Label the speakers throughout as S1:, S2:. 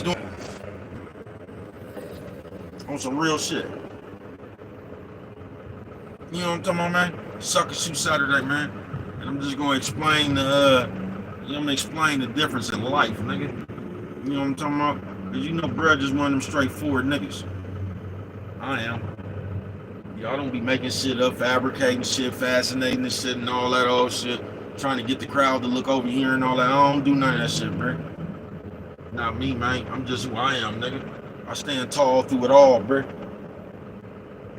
S1: lanes doing on some real shit. You know what I'm talking about, man? Sucker Shoot Saturday, man. And I'm just gonna explain the difference in life, nigga. You know what I'm talking about? Cause you know, bruh, just one of them straightforward niggas. I am. Y'all don't be making shit up, fabricating shit, fascinating and shit, and all that old shit. Trying to get the crowd to look over here and all that. I don't do none of that shit, bruh. Not me, man. I'm just who I am, nigga. I stand tall through it all, bruh.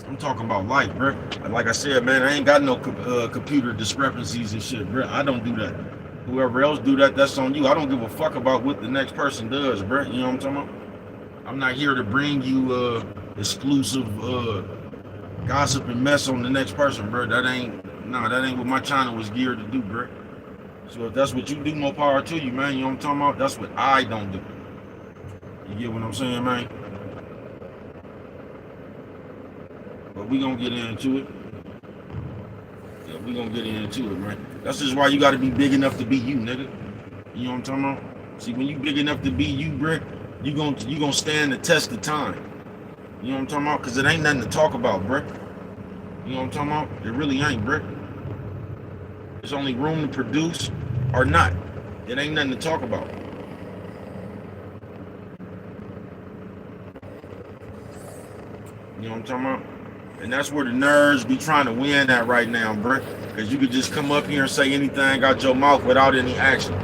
S1: I'm talking about life, bruh. Like I said, man, I ain't got no computer discrepancies and shit, bruh. I don't do that. Whoever else do that, that's on you. I don't give a fuck about what the next person does, bruh. You know what I'm talking about? I'm not here to bring you exclusive gossip and mess on the next person, bruh. That ain't what my channel was geared to do, bruh. So if that's what you do, more power to you, man. You know what I'm talking about? That's what I don't do. You get what I'm saying, man? But we gonna get into it. Yeah, we gonna get into it, man. That's just why you gotta be big enough to be you, nigga. You know what I'm talking about? See, when you big enough to be you, bruh, you gonna stand the test of time. You know what I'm talking about? Cause it ain't nothing to talk about, bruh. You know what I'm talking about? It really ain't, bruh. There's only room to produce or not. It ain't nothing to talk about. You know what I'm talking about? And that's where the nerds be trying to win at right now, bruh. Because you could just come up here and say anything out your mouth without any action.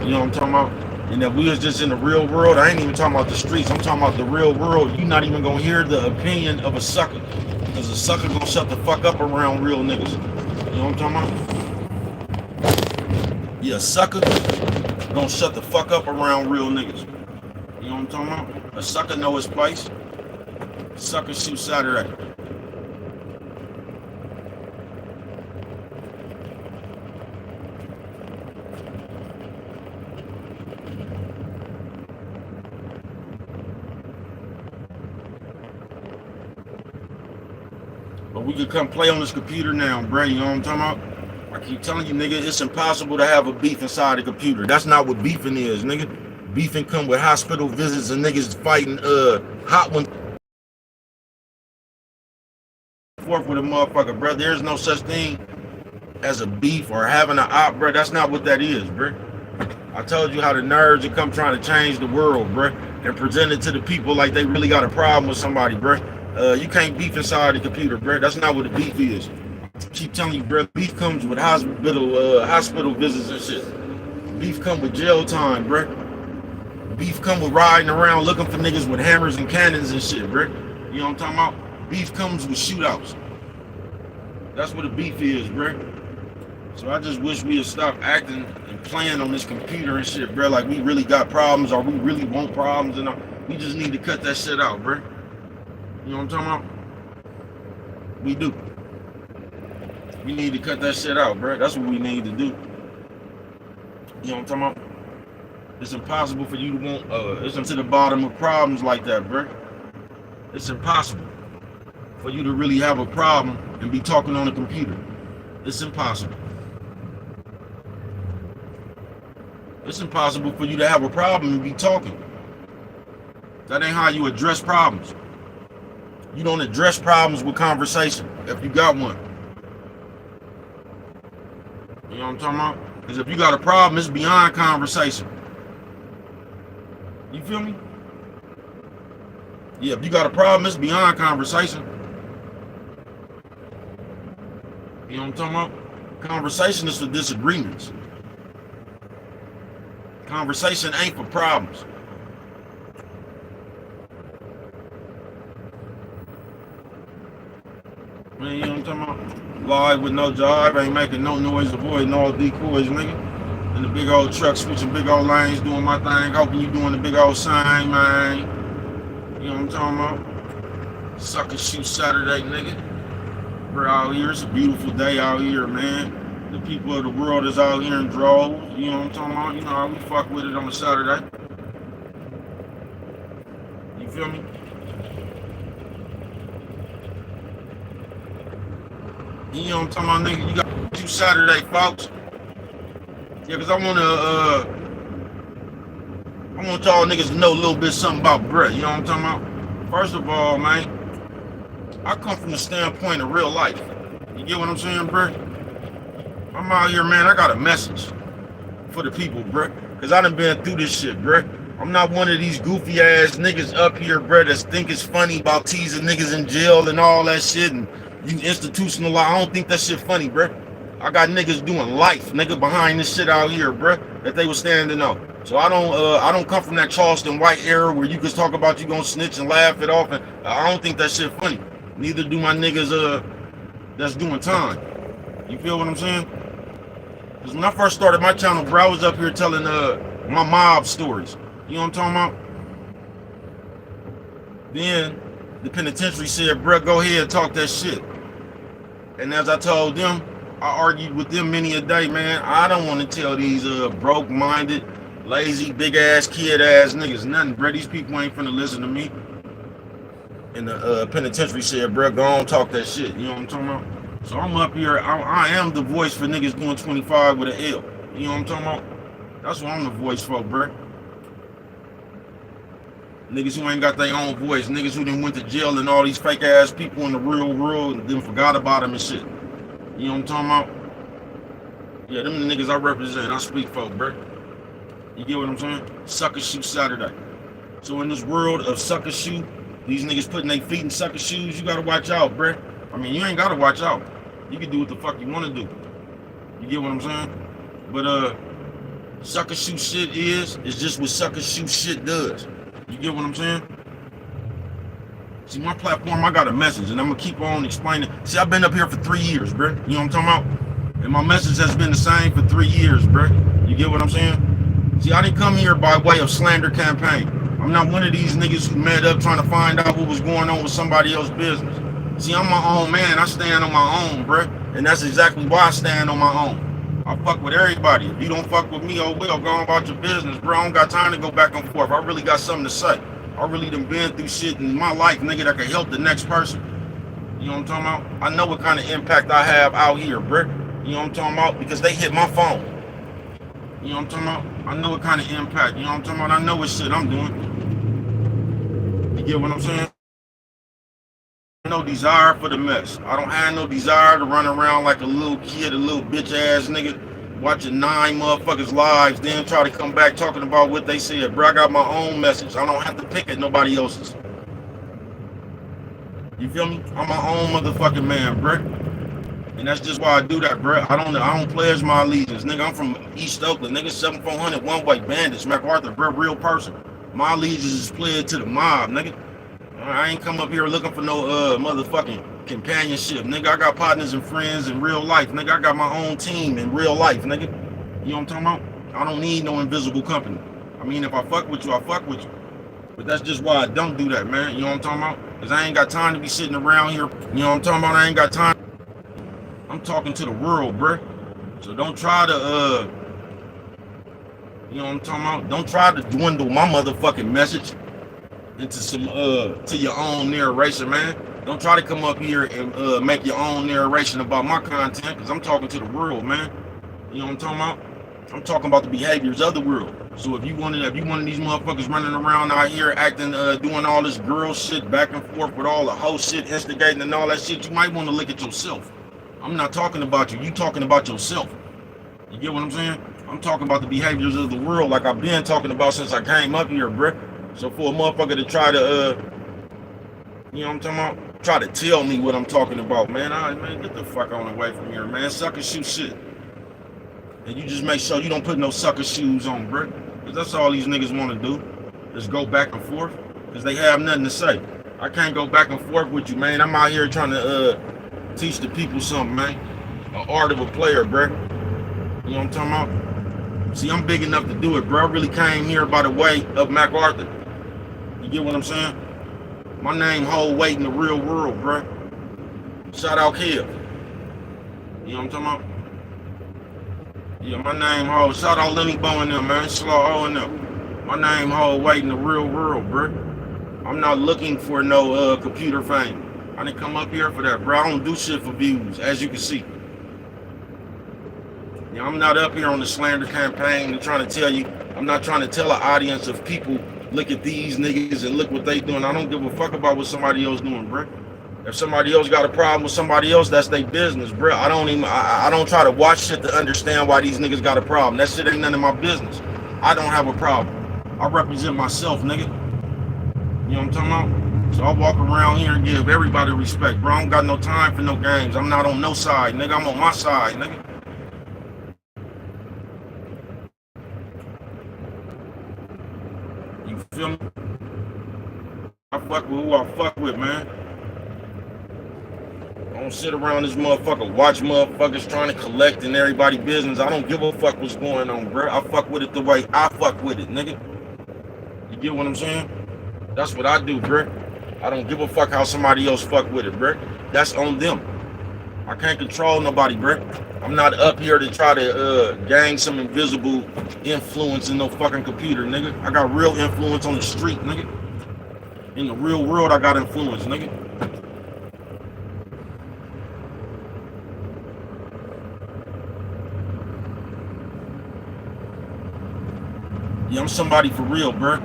S1: You know what I'm talking about? And if we was just in the real world, I ain't even talking about the streets. I'm talking about the real world. You're not even going to hear the opinion of a sucker. Because a sucker going to shut the fuck up around real niggas. You know what I'm talking about? Yeah, a sucker going to shut the fuck up around real niggas. You know what I'm talking about? A sucker know his place. Sucker Shoot Saturday. But we could come play on this computer now, bro. You know what I'm talking about? I keep telling you, nigga, it's impossible to have a beef inside a computer. That's not what beefing is, nigga. Beefing come with hospital visits and niggas fighting hot ones forth with a motherfucker, bro. There's no such thing as a beef or having an op, bro. That's not what that is, bro. I told you how the nerds would come trying to change the world, bro, and present it to the people like they really got a problem with somebody, bro. You can't beef inside the computer, bro. That's not what the beef is. I keep telling you, bro. Beef comes with hospital visits and shit. Beef come with jail time, bro. Beef come with riding around looking for niggas with hammers and cannons and shit, bro. You know what I'm talking about? Beef comes with shootouts. That's what a beef is, bro. So I just wish we would stop acting and playing on this computer and shit, bro. Like we really got problems or we really want problems, and we just need to cut that shit out, bro. You know what I'm talking about? We do. We need to cut that shit out, bro. That's what we need to do. You know what I'm talking about? It's impossible for you to want it's to the bottom of problems like that, bro. It's impossible for you to really have a problem and be talking on a computer. It's impossible. It's impossible for you to have a problem and be talking. That ain't how you address problems. You don't address problems with conversation if you got one. You know what I'm talking about? Because if you got a problem, it's beyond conversation. You feel me? Yeah, if you got a problem, it's beyond conversation. You know what I'm talking about? Conversation is for disagreements. Conversation ain't for problems. Man, you know what I'm talking about? Live with no job, ain't making no noise, avoiding all decoys, nigga. In the big old truck, switching big old lanes, doing my thing. Hoping you doing the big old sign, man. You know what I'm talking about? Sucker Shoot Saturday, nigga. We're out here. It's a beautiful day out here, man. The people of the world is out here in droves. You know what I'm talking about? You know how we fuck with it on a Saturday. You feel me? You know what I'm talking about, nigga? You got you Saturday, folks. Yeah, because I I want y'all niggas to know a little bit something about bruh. You know what I'm talking about? First of all, man, I come from the standpoint of real life. You get what I'm saying, bruh? I'm out here, man. I got a message for the people, bruh. Because I done been through this shit, bruh. I'm not one of these goofy ass niggas up here, bruh, that think it's funny about teasing niggas in jail and all that shit and you institutional law. I don't think that shit funny, bruh. I got niggas doing life, nigga, behind this shit out here, bruh, that they was standing to know. So I don't come from that Charleston White era where you can talk about you gonna snitch and laugh it off, and I don't think that shit funny. Neither do my niggas that's doing time. You feel what I'm saying? Because when I first started my channel, bro, I was up here telling my mob stories. You know what I'm talking about? Then the penitentiary said, bro, go ahead and talk that shit. And as I told them, I argued with them many a day, man. I don't want to tell these broke-minded, lazy, big-ass, kid-ass niggas nothing, bro. These people ain't finna listen to me. And the penitentiary said, bro, go on, talk that shit. You know what I'm talking about? So I'm up here. I am the voice for niggas doing 25 with an L. You know what I'm talking about? That's what I'm the voice for, bro. Niggas who ain't got their own voice. Niggas who done went to jail and all these fake-ass people in the real world and then forgot about them and shit. You know what I'm talking about? Yeah, them the niggas I represent. I speak for, bro. You get what I'm saying? Sucker shoe Saturday. So in this world of sucker shoe, these niggas putting their feet in sucker shoes, you gotta watch out, bro. I mean, you ain't gotta watch out. You can do what the fuck you wanna do. You get what I'm saying? But sucker shoe shit is just what sucker shoe shit does. You get what I'm saying? See, my platform, I got a message, and I'm gonna keep on explaining. See, I've been up here for 3 years, bro. You know what I'm talking about? And my message has been the same for 3 years, bro. You get what I'm saying? See, I didn't come here by way of slander campaign. I'm not one of these niggas who met up trying to find out what was going on with somebody else's business. See, I'm my own man. I stand on my own, bro. And that's exactly why I stand on my own. I fuck with everybody. If you don't fuck with me, oh well, go on about your business, bro. I don't got time to go back and forth. I really got something to say. I really done been through shit in my life, nigga, that can help the next person. You know what I'm talking about? I know what kind of impact I have out here, bro. You know what I'm talking about? Because they hit my phone. You know what I'm talking about? I know what kind of impact. You know what I'm talking about? I know what shit I'm doing. You get what I'm saying? No desire for the mess. I don't have no desire to run around like a little kid, a little bitch ass nigga, watching 9 motherfuckers' lives, then try to come back talking about what they said. Bro, I got my own message. I don't have to pick at nobody else's. You feel me? I'm my own motherfucking man, bro. And that's just why I do that, bro. I don't pledge my allegiance. Nigga, I'm from East Oakland. Nigga, 7400 one-way bandits, MacArthur, bro, real person. My allegiance is pledged to the mob, nigga. I ain't come up here looking for no motherfucking companionship, nigga. I got partners and friends in real life, nigga. I got my own team in real life, nigga. You know what I'm talking about? I don't need no invisible company. I mean, if I fuck with you, I fuck with you. But that's just why I don't do that, man. You know what I'm talking about? Because I ain't got time to be sitting around here. You know what I'm talking about? I ain't got time. I'm talking to the world, bruh. So don't try to, you know what I'm talking about? Don't try to dwindle my motherfucking message into some to your own narration, man. Don't try to come up here and make your own narration about my content, because I'm talking to the world, man. You know what I'm talking about? I'm talking about the behaviors of the world. So if you one of these motherfuckers running around out here acting, doing all this girl shit back and forth with all the whole shit, instigating and all that shit, you might want to look at yourself. I'm not talking about you. You talking about yourself. You get what I'm saying? I'm talking about the behaviors of the world, like I've been talking about since I came up here, bruh. So for a motherfucker to try to, you know what I'm talking about? Try to tell me what I'm talking about, man. Man, get the fuck on away from here, man. Sucker shoe shit. And you just make sure you don't put no sucker shoes on, bro. Because that's all these niggas want to do. Is go back and forth. Because they have nothing to say. I can't go back and forth with you, man. I'm out here trying to teach the people something, man. The art of a player, bro. You know what I'm talking about? See, I'm big enough to do it, bro. I really came here by the way of MacArthur. You get what I'm saying? My name hold weight in the real world, bro. Shout out Kev. You know what I'm talking about? Yeah, my name hold. Shout out Lenny Bo and them, man. Slaw O and them. My name hold weight in the real world, bro. I'm not looking for no computer fame. I didn't come up here for that, bro. I don't do shit for views, as you can see. Yeah, I'm not up here on the slander campaign and trying to tell you I'm not trying to tell an audience of people, look at these niggas and look what they doing. I don't give a fuck about what somebody else doing, bro. If somebody else got a problem with somebody else, that's their business, bro. I don't try to watch shit to understand why these niggas got a problem. That shit ain't none of my business. I don't have a problem. I represent myself, nigga. You know what I'm talking about? So I walk around here and give everybody respect, bro. I don't got no time for no games. I'm not on no side, nigga. I'm on my side, nigga. You feel me? I fuck with who I fuck with, man. I don't sit around this motherfucker, watch motherfuckers trying to collect in everybody's business. I don't give a fuck what's going on, bro. I fuck with it the way I fuck with it, nigga. You get what I'm saying? That's what I do, bro. I don't give a fuck how somebody else fuck with it, bro. That's on them. I can't control nobody, bro. I'm not up here to try to gain some invisible influence in no fucking computer, nigga. I got real influence on the street, nigga. In the real world, I got influence, nigga. Yeah, I'm somebody for real, bro.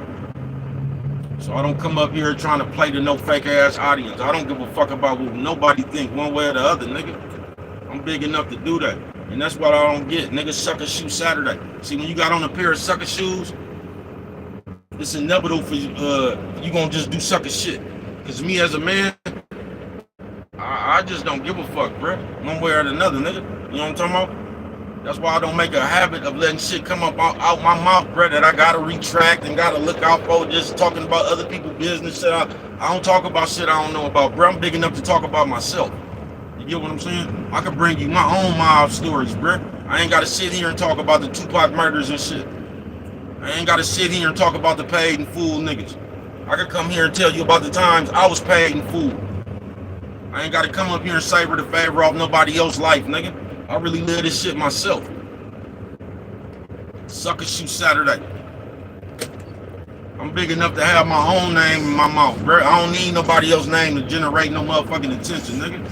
S1: So I don't come up here trying to play to no fake ass audience. I don't give a fuck about what nobody think one way or the other, nigga. I'm big enough to do that. And that's what I don't get. Niggas sucker shoe Saturday. See, when you got on a pair of sucker shoes, it's inevitable for you, you gonna just do sucker shit. Cause me as a man, I just don't give a fuck, bro. One way or another, nigga. You know what I'm talking about? That's why I don't make a habit of letting shit come up out my mouth, bro, that I gotta retract and gotta look out for, just talking about other people's business shit. I don't talk about shit I don't know about, bro. I'm big enough to talk about myself. You get what I'm saying? I can bring you my own mob stories, bro. I ain't gotta sit here and talk about the Tupac murders and shit. I ain't gotta sit here and talk about the paid and fool niggas. I could come here and tell you about the times I was paid and fool. I ain't gotta come up here and savor the favor off nobody else's life, nigga. I really live this shit myself. Sucker shoot Saturday. I'm big enough to have my own name in my mouth, bro. I don't need nobody else's name to generate no motherfucking attention, nigga.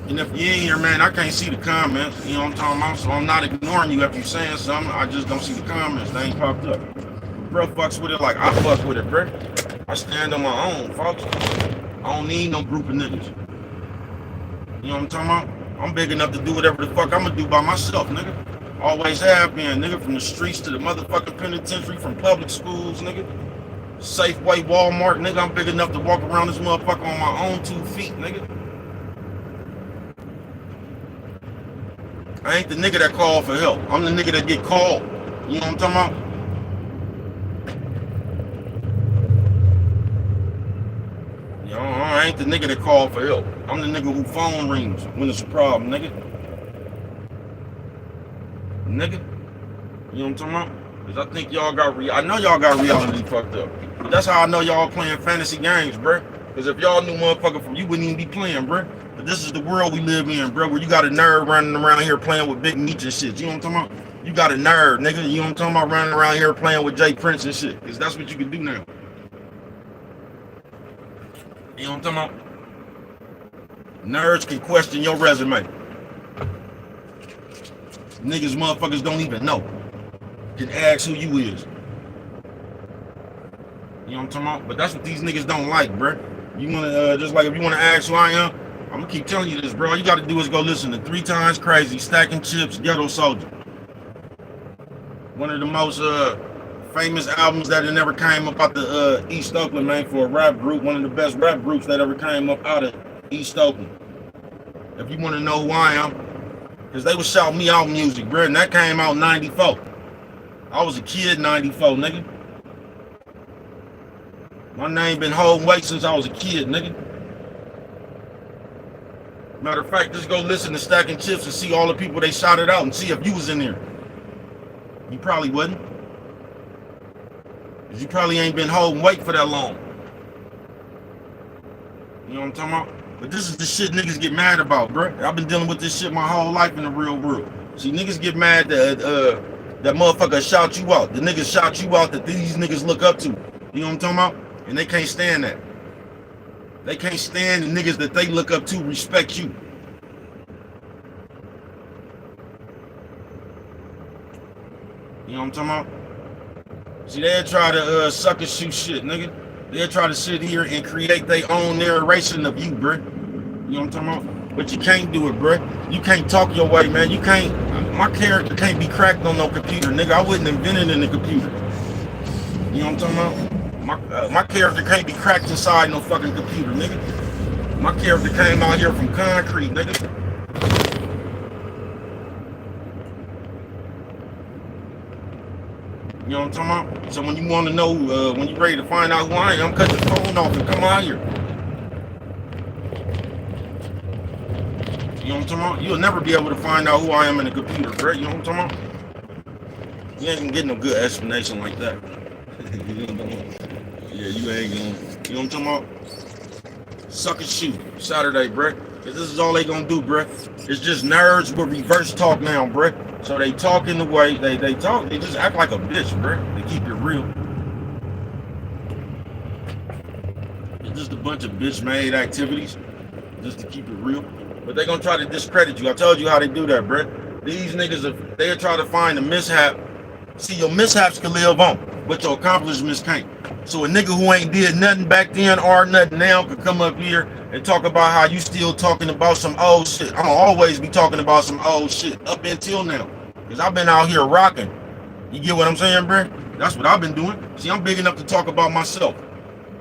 S1: And if you ain't here, man, I can't see the comments. You know what I'm talking about? So I'm not ignoring you if you're saying something. I just don't see the comments. They ain't popped up. Bro fucks with it like I fuck with it, bro. I stand on my own, folks. I don't need no group of niggas. You know what I'm talking about? I'm big enough to do whatever the fuck I'm gonna do by myself, nigga. Always have been, nigga, from the streets to the motherfucking penitentiary, from public schools, nigga. Safeway, Walmart, nigga. I'm big enough to walk around this motherfucker on my own 2 feet, nigga. I ain't the nigga that called for help. I'm the nigga that get called. You know what I'm talking about? You know, I ain't the nigga that called for help. I'm the nigga who phone rings when it's a problem, nigga. Nigga. You know what I'm talking about? Because I think y'all got I know y'all got reality fucked up. But that's how I know y'all playing fantasy games, bruh. Because if y'all knew motherfucker from you wouldn't even be playing, bruh. But this is the world we live in, bro, where you got a nerd running around here playing with Big Meech and shit. You know what I'm talking about? You got a nerd, nigga. You know what I'm talking about? Running around here playing with Jay Prince and shit. Because that's what you can do now. You know what I'm talking about? Nerds can question your resume. Niggas, motherfuckers don't even know. Can ask who you is. You know what I'm talking about? But that's what these niggas don't like, bro. You wanna, just like if you wanna ask who I am, I'm gonna keep telling you this, bro. All you gotta do is go listen to 3 Times Crazy, Stacking Chips, Ghetto Soldier. One of the most famous albums that never came up out the East Oakland, man, for a rap group. One of the best rap groups that ever came up out of East Oakland. If you wanna know who I am, because they was shouting me out music, bro, and that came out in 94. I was a kid in 94, nigga. My name been holding weight since I was a kid, nigga. Matter of fact, just go listen to Stacking Chips and see all the people they shouted out and see if you was in there. You probably wouldn't. Because you probably ain't been holding weight for that long. You know what I'm talking about? But this is the shit niggas get mad about, bro. I've been dealing with this shit my whole life in the real world. See, niggas get mad that that motherfucker shout you out. The niggas shout you out that these niggas look up to. You know what I'm talking about? And they can't stand that. They can't stand the niggas that they look up to respect you. You know what I'm talking about? See, they'll try to sucker shoot shit, nigga. They'll try to sit here and create their own narration of you, bruh. You know what I'm talking about? But you can't do it, bruh. You can't talk your way, man. You can't. My character can't be cracked on no computer, nigga. I wouldn't invent it in the computer. You know what I'm talking about? My character can't be cracked inside no fucking computer, nigga. My character came out here from concrete, nigga. You know what I'm talking about? So when you want to know, when you're ready to find out who I am, cut your phone off and come out here. You know what I'm talking about? You'll never be able to find out who I am in the computer, bro. You know what I'm talking about? You ain't gonna get no good explanation like that. Yeah, you ain't gonna. You know what I'm talking about? Suck and shoot Saturday, bro. Cause this is all they gonna do, bro. It's just nerds with reverse talk now, bro. So they talk in the way they talk. They just act like a bitch, bro. They keep it real. It's just a bunch of bitch-made activities, just to keep it real. But they gonna try to discredit you. I told you how they do that, bro. These niggas, they'll try to find a mishap. See, your mishaps can live on, but your accomplishments can't. So a nigga who ain't did nothing back then or nothing now could come up here and talk about how you still talking about some old shit. I'm gonna always be talking about some old shit up until now. Cause I've been out here rocking. You get what I'm saying, bro? That's what I've been doing. See, I'm big enough to talk about myself.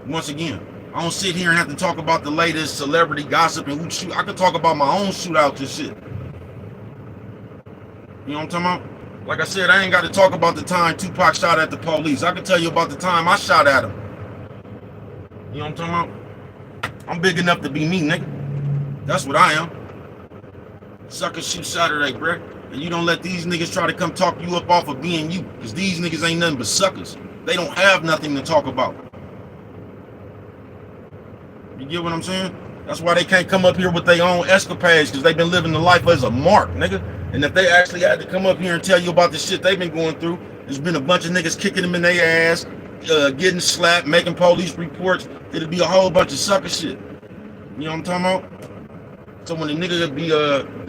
S1: Once again, I don't sit here and have to talk about the latest celebrity gossip and who shoot. I could talk about my own shootouts and shit. You know what I'm talking about? Like I said, I ain't got to talk about the time Tupac shot at the police. I can tell you about the time I shot at him. You know what I'm talking about? I'm big enough to be me, nigga. That's what I am. Sucker shoot Saturday, bruh. And you don't let these niggas try to come talk you up off of being you. Because these niggas ain't nothing but suckers. They don't have nothing to talk about. You get what I'm saying? That's why they can't come up here with their own escapades. Because they've been living the life as a mark, nigga. And if they actually had to come up here and tell you about the shit they've been going through, there's been a bunch of niggas kicking them in their ass, getting slapped, making police reports. It'd be a whole bunch of sucker shit. You know what I'm talking about? So when the nigga be,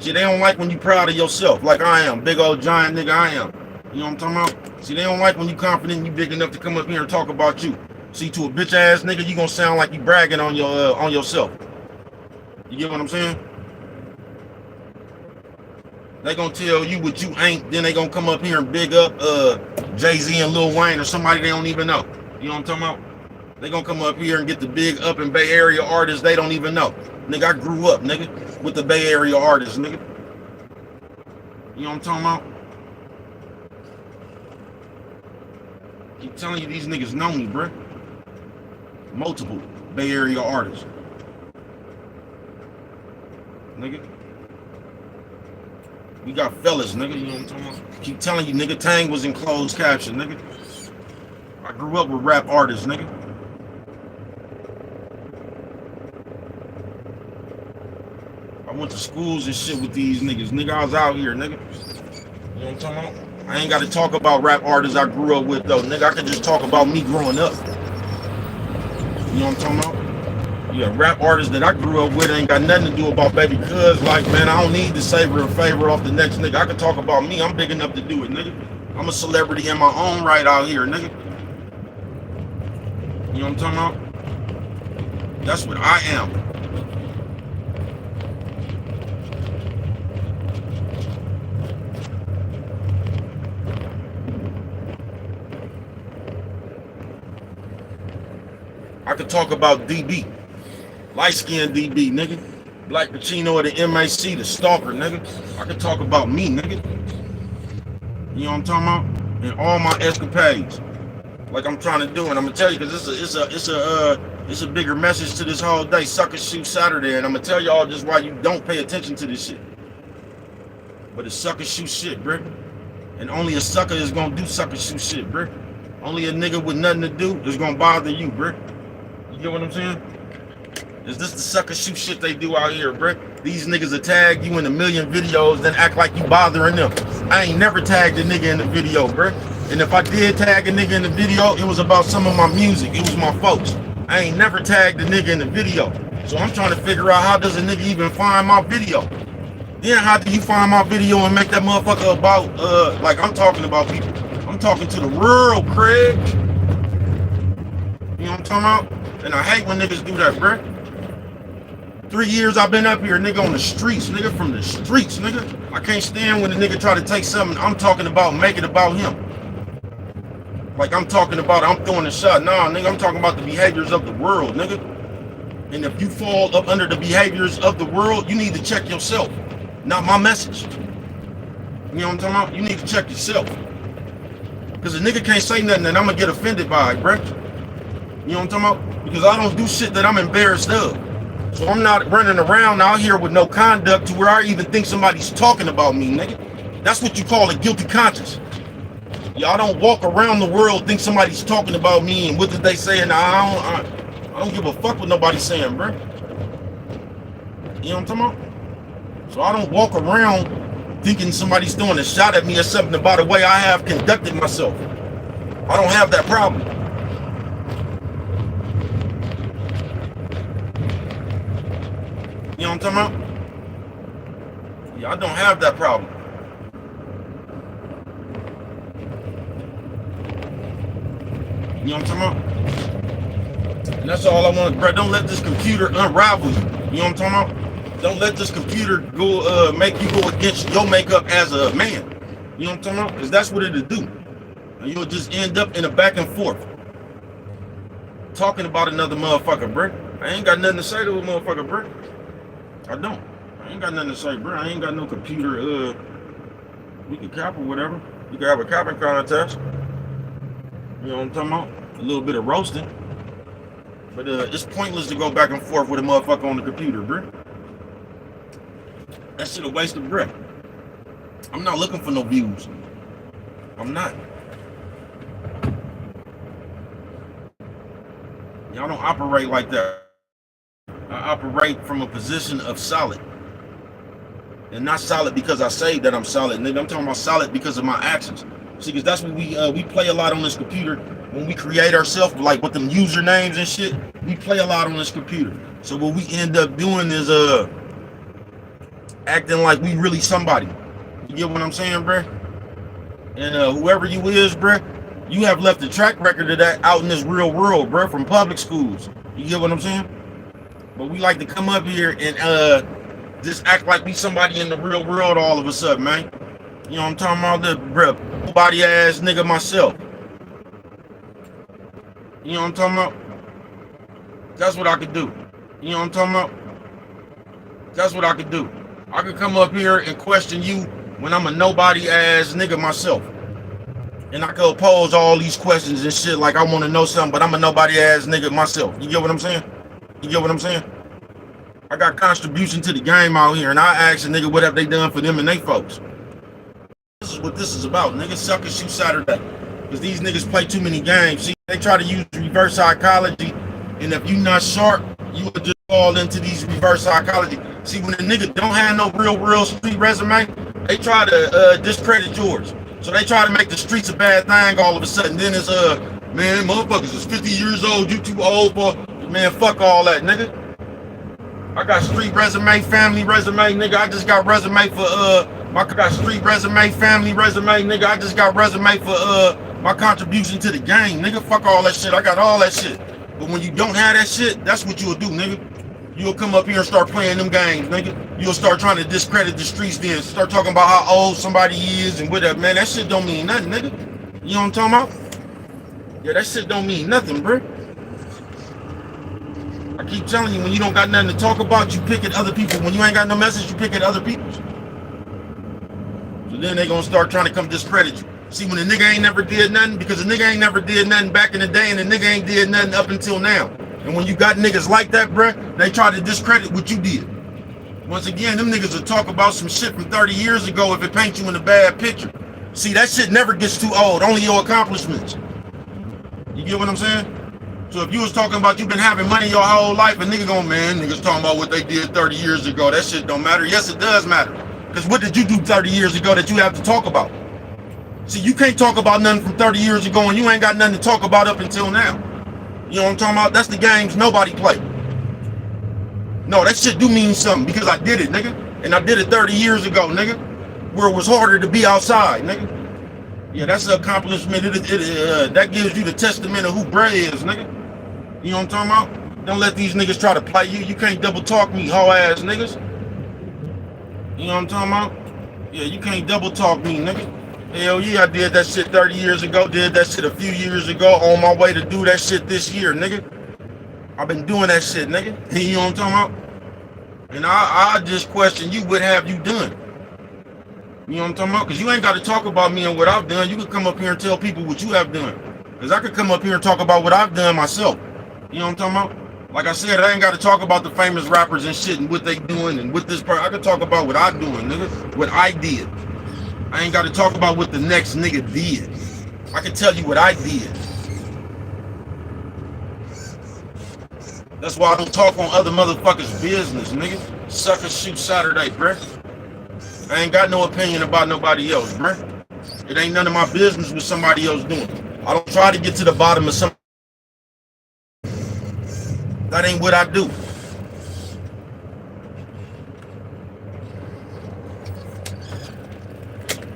S1: see, they don't like when you proud of yourself, like I am. Big old giant nigga I am. You know what I'm talking about? See, they don't like when you confident and you big enough to come up here and talk about you. See, to a bitch ass nigga, you gonna sound like you bragging on yourself. You get what I'm saying? They gonna tell you what you ain't, then they gonna come up here and big up Jay-Z and Lil Wayne or somebody they don't even know. You know what I'm talking about? They gonna come up here and get the big up in Bay Area artists they don't even know. Nigga, I grew up, nigga, with the Bay Area artists, nigga. You know what I'm talking about? Keep telling you these niggas know me, bruh. Multiple Bay Area artists. Nigga. We got fellas, nigga, you know what I'm talking about? Keep telling you, nigga, Tang was in closed caption, nigga. I grew up with rap artists, nigga. I went to schools and shit with these niggas. Nigga, I was out here, nigga. You know what I'm talking about? I ain't got to talk about rap artists I grew up with, though. Nigga, I can just talk about me growing up. You know what I'm talking about? Yeah, rap artists that I grew up with ain't got nothing to do about baby cuz. Like, man, I don't need to savor a favor off the next nigga. I can talk about me. I'm big enough to do it, nigga. I'm a celebrity in my own right out here, nigga. You know what I'm talking about? That's what I am. I could talk about DB. Light-skinned DB, nigga. Black Pacino of the MAC, the stalker, nigga. I could talk about me, nigga. You know what I'm talking about? And all my escapades. Like I'm trying to do, and I'm gonna tell you, because it's a bigger message to this whole day. Sucker shoot Saturday, and I'm gonna tell y'all just why you don't pay attention to this shit. But it's sucker shoot shit, bruh. And only a sucker is gonna do sucker shoot shit, bruh. Only a nigga with nothing to do is gonna bother you, bruh. You get what I'm saying? Is this the sucker shoot shit they do out here, bruh? These niggas will tag you in a million videos, then act like you bothering them. I ain't never tagged a nigga in the video, bruh. And if I did tag a nigga in the video, it was about some of my music. It was my folks. I ain't never tagged a nigga in the video. So I'm trying to figure out, how does a nigga even find my video? Then how do you find my video and make that motherfucker about, like I'm talking about people. I'm I'm talking to the world, Craig. You know what I'm talking about? And I hate when niggas do that, bruh. 3 years I've been up here, nigga, on the streets, nigga, from the streets, nigga. I can't stand when a nigga try to take something I'm talking about, make it about him. Like I'm talking about, I'm throwing a shot. Nah, nigga, I'm talking about the behaviors of the world, nigga. And if you fall up under the behaviors of the world, you need to check yourself, not my message. You know what I'm talking about? You need to check yourself. Because a nigga can't say nothing that I'm gonna get offended by, bruh. You know what I'm talking about? Because I don't do shit that I'm embarrassed of. So I'm not running around out here with no conduct to where I even think somebody's talking about me, nigga. That's what you call a guilty conscience. Y'all don't walk around the world think somebody's talking about me and what did they say, and I don't give a fuck what nobody's saying, bro. You know what I'm talking about? So I don't walk around thinking somebody's throwing a shot at me or something about the way I have conducted myself. I don't have that problem. You know what I'm talking about? Yeah, I don't have that problem. You know what I'm talking about? And that's all I want, bro. Don't let this computer unravel you. You know what I'm talking about? Don't let this computer go make you go against your makeup as a man. You know what I'm talking about? Because that's what it'll do. And you'll just end up in a back and forth. Talking about another motherfucker, bro. I ain't got nothing to say to a motherfucker, bro. I don't. I ain't got nothing to say, bro. I ain't got no computer. We can cap or whatever. You can have a capping contest. You know what I'm talking about? A little bit of roasting. But it's pointless to go back and forth with a motherfucker on the computer, bro. That shit a waste of breath. I'm not looking for no views. I'm not. Y'all don't operate like that. I operate from a position of solid. And not solid because I say that I'm solid, nigga. I'm talking about solid because of my actions. See, because that's what we play a lot on this computer. When we create ourselves, like with them usernames and shit, we play a lot on this computer. So what we end up doing is acting like we really somebody. You get what I'm saying, bruh? And whoever you is, bruh, you have left a track record of that out in this real world, bruh, from public schools. You get what I'm saying? But we like to come up here and just act like we somebody in the real world all of a sudden, man. You know what I'm talking about? The bruh, nobody ass nigga myself. You know what I'm talking about? That's what I could do. You know what I'm talking about? That's what I could do. I could come up here and question you when I'm a nobody ass nigga myself. And I could pose all these questions and shit like I want to know something, but I'm a nobody ass nigga myself. You get what I'm saying? You get what I'm saying? I got contribution to the game out here, and I ask a nigga what have they done for them and they folks. This is what this is about, nigga. Suck and shoot Saturday. Because these niggas play too many games. See, they try to use reverse psychology, and if you not sharp, you will just fall into these reverse psychology. See, when a nigga don't have no real street resume, they try to discredit yours. So they try to make the streets a bad thing all of a sudden. Then it's man, motherfuckers is 50 years old, you too old for, man, fuck all that, nigga. I got street resume, family resume, nigga. I just got resume for I got street resume, family resume, nigga. I just got resume for my contribution to the game, nigga. Fuck all that shit. I got all that shit. But when you don't have that shit, that's what you'll do, nigga. You'll come up here and start playing them games, nigga. You'll start trying to discredit the streets, then start talking about how old somebody is and whatever. Man, that shit don't mean nothing, nigga. You know what I'm talking about? Yeah, that shit don't mean nothing, bro. I keep telling you, when you don't got nothing to talk about, you pick at other people. When you ain't got no message, you pick at other people's. So then they gonna start trying to come discredit you. See, when the nigga ain't never did nothing, because the nigga ain't never did nothing back in the day, and the nigga ain't did nothing up until now. And when you got niggas like that, bruh, they try to discredit what you did. Once again, them niggas will talk about some shit from 30 years ago if it paints you in a bad picture. See, that shit never gets too old, only your accomplishments. You get what I'm saying? So if you was talking about you been having money your whole life, and nigga going, man, niggas talking about what they did 30 years ago, that shit don't matter. Yes, it does matter. Because what did you do 30 years ago that you have to talk about? See, you can't talk about nothing from 30 years ago and you ain't got nothing to talk about up until now. You know what I'm talking about? That's the games nobody play. No, that shit do mean something because I did it, nigga. And I did it 30 years ago, nigga. Where it was harder to be outside, nigga. Yeah, that's an accomplishment. That gives you the testament of who bruh is, nigga. You know what I'm talking about? Don't let these niggas try to play you. You can't double talk me, hoe ass niggas. You know what I'm talking about? Yeah, you can't double talk me, nigga. Hell yeah, I did that shit 30 years ago. Did that shit a few years ago. On my way to do that shit this year, nigga. I've been doing that shit, nigga. You know what I'm talking about? And I just question you, what have you done? You know what I'm talking about? Because you ain't got to talk about me and what I've done. You could come up here and tell people what you have done. Because I could come up here and talk about what I've done myself. You know what I'm talking about? Like I said, I ain't got to talk about the famous rappers and shit and what they doing and what this part. I could talk about what I doing, nigga. What I did. I ain't got to talk about what the next nigga did. I can tell you what I did. That's why I don't talk on other motherfuckers' business, nigga. Sucker shoot Saturday, bruh. I ain't got no opinion about nobody else, bruh. It ain't none of my business what somebody else doing. I don't try to get to the bottom of something. That ain't what I do.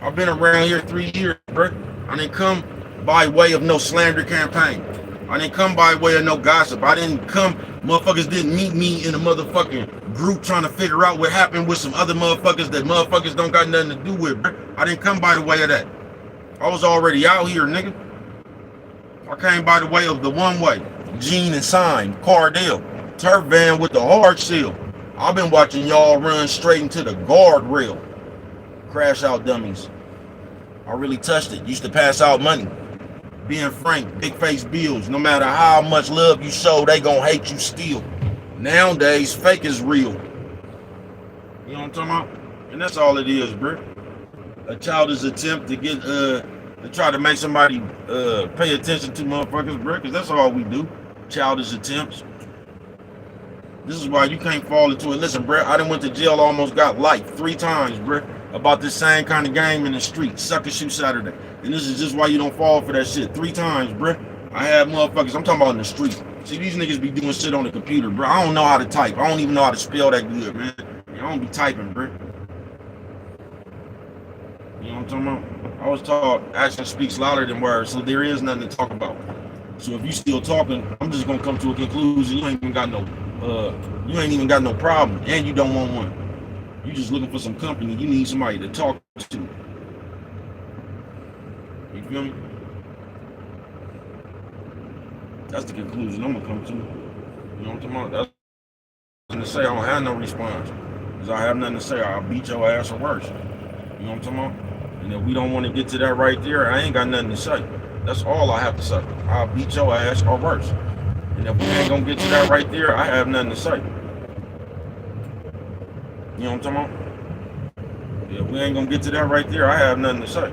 S1: I've been around here 3 years, bruh. I didn't come by way of no slander campaign. I didn't come by way of no gossip. I didn't come, motherfuckers didn't meet me in a motherfucking group trying to figure out what happened with some other motherfuckers that motherfuckers don't got nothing to do with, bro. I didn't come by the way of that. I was already out here, nigga. I came by the way of the one way. Gene and Sign, Cardell, Turf Van with the hard seal. I've been watching y'all run straight into the guardrail. Crash out dummies. I really touched it. Used to pass out money. Being frank, big face bills. No matter how much love you show, they gonna hate you still. Nowadays, fake is real. You know what I'm talking about? And that's all it is, bro. A childish attempt to get to try to make somebody pay attention to motherfuckers, bro. Cause that's all we do. Childish attempts. This is why you can't fall into it. Listen, bro, I done went to jail, almost got life 3 times, bro. About this same kind of game in the street. Sucker shoot Saturday. And this is just why you don't fall for that shit. 3 times, bro. I had motherfuckers, I'm talking about in the street. See, these niggas be doing shit on the computer, bro. I don't know how to type. I don't even know how to spell that good, man. I don't be typing, bro. You know what I'm talking about? I was taught action speaks louder than words, so there is nothing to talk about. So if you still talking, I'm just gonna come to a conclusion. You ain't even got no problem, and you don't want one. You just looking for some company. You need somebody to talk to. You feel me? That's the conclusion I'm gonna come to. You know what I'm talking about? That's nothing to say. I don't have no response. Because I have nothing to say. I'll beat your ass or worse. You know what I'm talking about? And if we don't want to get to that right there, I ain't got nothing to say. That's all I have to say. I'll beat your ass or worse. And if we ain't gonna get to that right there, I have nothing to say. You know what I'm talking about? If we ain't gonna get to that right there, I have nothing to say.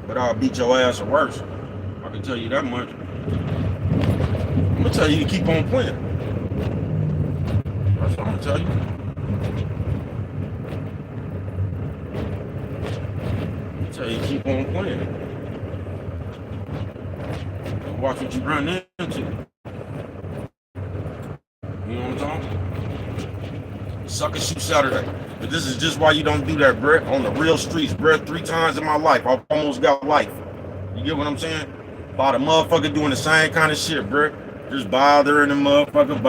S1: But I'll beat your ass or worse. I can tell you that much. I'm gonna tell you to keep on playing. That's what I'm gonna tell you. I'm gonna tell you to keep on playing. And watch what you run into. You know what I'm talking about? Sucker shoot Saturday. But this is just why you don't do that, bruh. On the real streets, bruh. 3 times in my life, I've almost got life. You get what I'm saying? About a motherfucker doing the same kind of shit, bruh. Just bothering the motherfucker,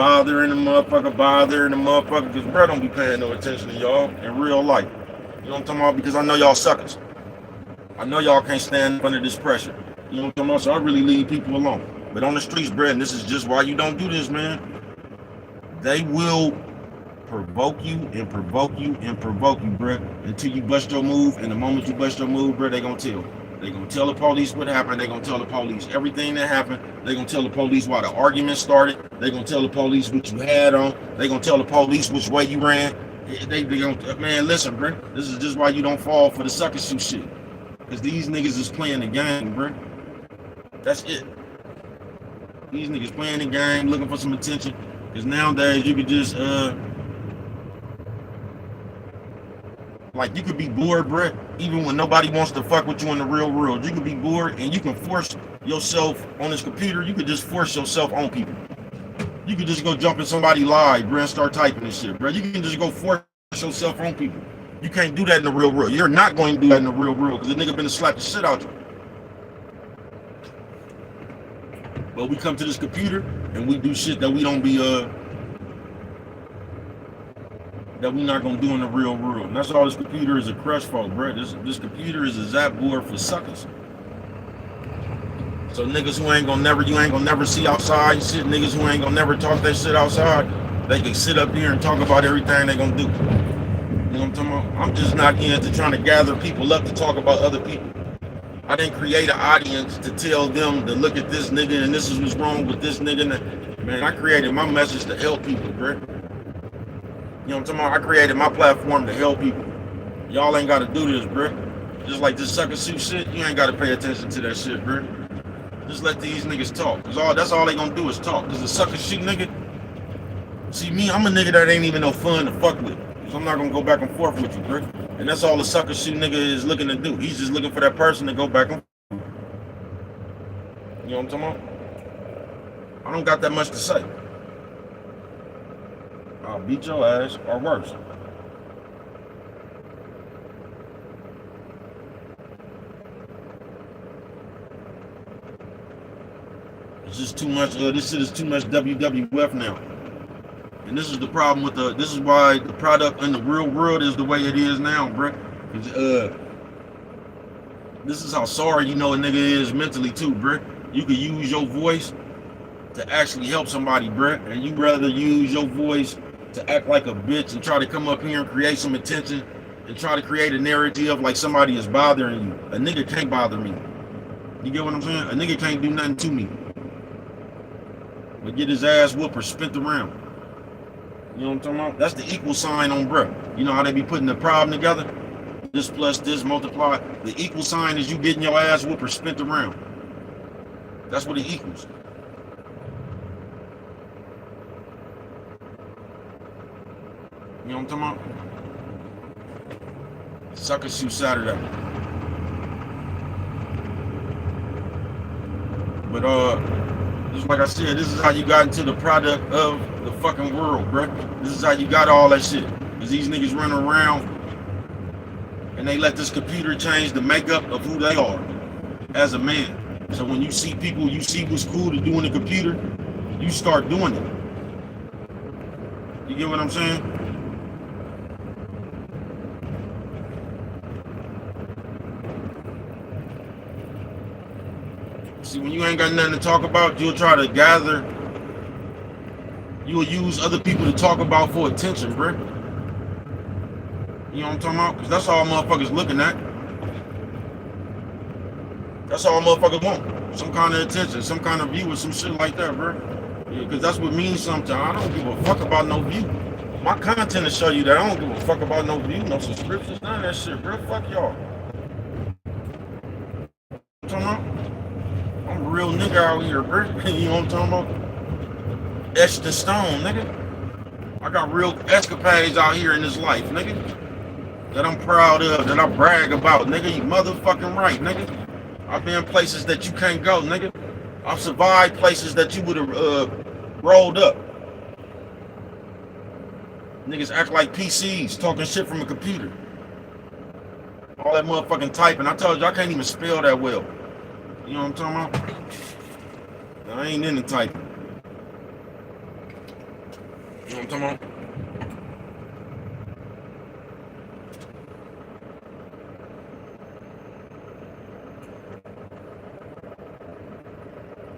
S1: because bruh don't be paying no attention to y'all in real life. You know what I'm talking about? Because I know y'all suckers. I know y'all can't stand under this pressure. You know what I'm talking about? So I really leave people alone. But on the streets, bruh, and this is just why you don't do this, man. They will provoke you, bruh, until you bust your move. And the moment you bust your move, bruh, they gonna tell. They gonna tell the police what happened. They gonna tell the police everything that happened. They gonna tell the police why the argument started. They gonna tell the police what you had on. They gonna tell the police which way you ran. They gonna, man, listen, bruh. This is just why you don't fall for the sucker shoot shit. Because these niggas is playing the game, bruh. That's it. These niggas playing the game, looking for some attention. Because nowadays you could just like you could be bored, bruh, even when nobody wants to fuck with you in the real world. You could be bored and you can force yourself on this computer. You could just force yourself on people. You could just go jump in somebody's live, bruh, and start typing this shit, bruh. You can just go force yourself on people. You can't do that in the real world. You're not going to do that in the real world because the nigga been to slap the shit out you. But we come to this computer and we do shit that we don't be that we not gonna do in the real world. And that's all this computer is a crush for, bro. This computer is a zap board for suckers. So niggas who you ain't gonna never see outside shit, niggas who ain't gonna never talk that shit outside, they can sit up here and talk about everything they gonna do. You know what I'm talking about? I'm just not into trying to gather people up to talk about other people. I didn't create an audience to tell them to look at this nigga and this is what's wrong with this nigga. Man, I created my message to help people, bro. You know what I'm talking about? I created my platform to help people. Y'all ain't gotta do this, bro. Just like this sucker suit shit, you ain't gotta pay attention to that shit, bro. Just let these niggas talk. Cause that's all they gonna do is talk. Cause the sucker shit nigga, see me, I'm a nigga that ain't even no fun to fuck with. So I'm not gonna go back and forth with you, bro. And that's all the sucker shit nigga is looking to do. He's just looking for that person to go back and forth. You know what I'm talking about? I don't got that much to say. I'll beat your ass or worse. It's just too much. This shit is too much WWF now, and this is the problem with this is why the product in the real world is the way it is now, bro. This is how sorry you know a nigga is mentally too, bro. You could use your voice to actually help somebody, bro, and you rather use your voice to act like a bitch and try to come up here and create some attention and try to create a narrative like somebody is bothering you. A nigga can't bother me. You get what I'm saying? A nigga can't do nothing to me. But get his ass whooped or spent around. You know what I'm talking about? That's the equal sign on bruh. You know how they be putting the problem together? This plus this multiply. The equal sign is you getting your ass whooped or spent around. That's what it equals. You know what I'm talking about? Sucker Shoe Saturday. But just like I said, this is how you got into the product of the fucking world, bro. This is how you got all that shit. Cause these niggas running around and they let this computer change the makeup of who they are as a man. So when you see people, you see what's cool to do in the computer, you start doing it. You get what I'm saying? See, when you ain't got nothing to talk about, you'll try to gather. You'll use other people to talk about for attention, bro. You know what I'm talking about? Because that's all motherfuckers looking at. That's all motherfuckers want. Some kind of attention, some kind of view or some shit like that, bro. Yeah, because that's what means something. I don't give a fuck about no view. My content to show you that I don't give a fuck about no view, no subscriptions, none of that shit, bro. Fuck y'all. You know what I'm talking about? I'm a real nigga out here, bro. You know what I'm talking about? Etched in stone, nigga. I got real escapades out here in this life, nigga. That I'm proud of, that I brag about, nigga. You motherfucking right, nigga. I've been places that you can't go, nigga. I've survived places that you would have rolled up. Niggas act like PCs, talking shit from a computer. All that motherfucking typing. I told you I can't even spell that well. You know what I'm talking about? I ain't into typing. You know what I'm talking about?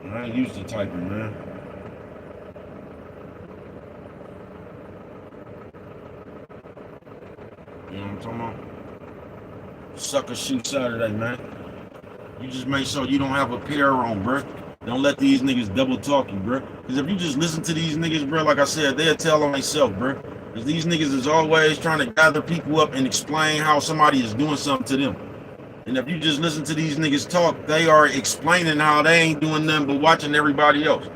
S1: I ain't used to typing, man. You know what I'm talking about? Sucker Shoot Saturday, man. You just make sure you don't have a pair on, bro. Don't let these niggas double talk you, bro. Because if you just listen to these niggas, bro, like I said, they'll tell on themselves, bro. Because these niggas is always trying to gather people up and explain how somebody is doing something to them. And if you just listen to these niggas talk, they are explaining how they ain't doing nothing but watching everybody else.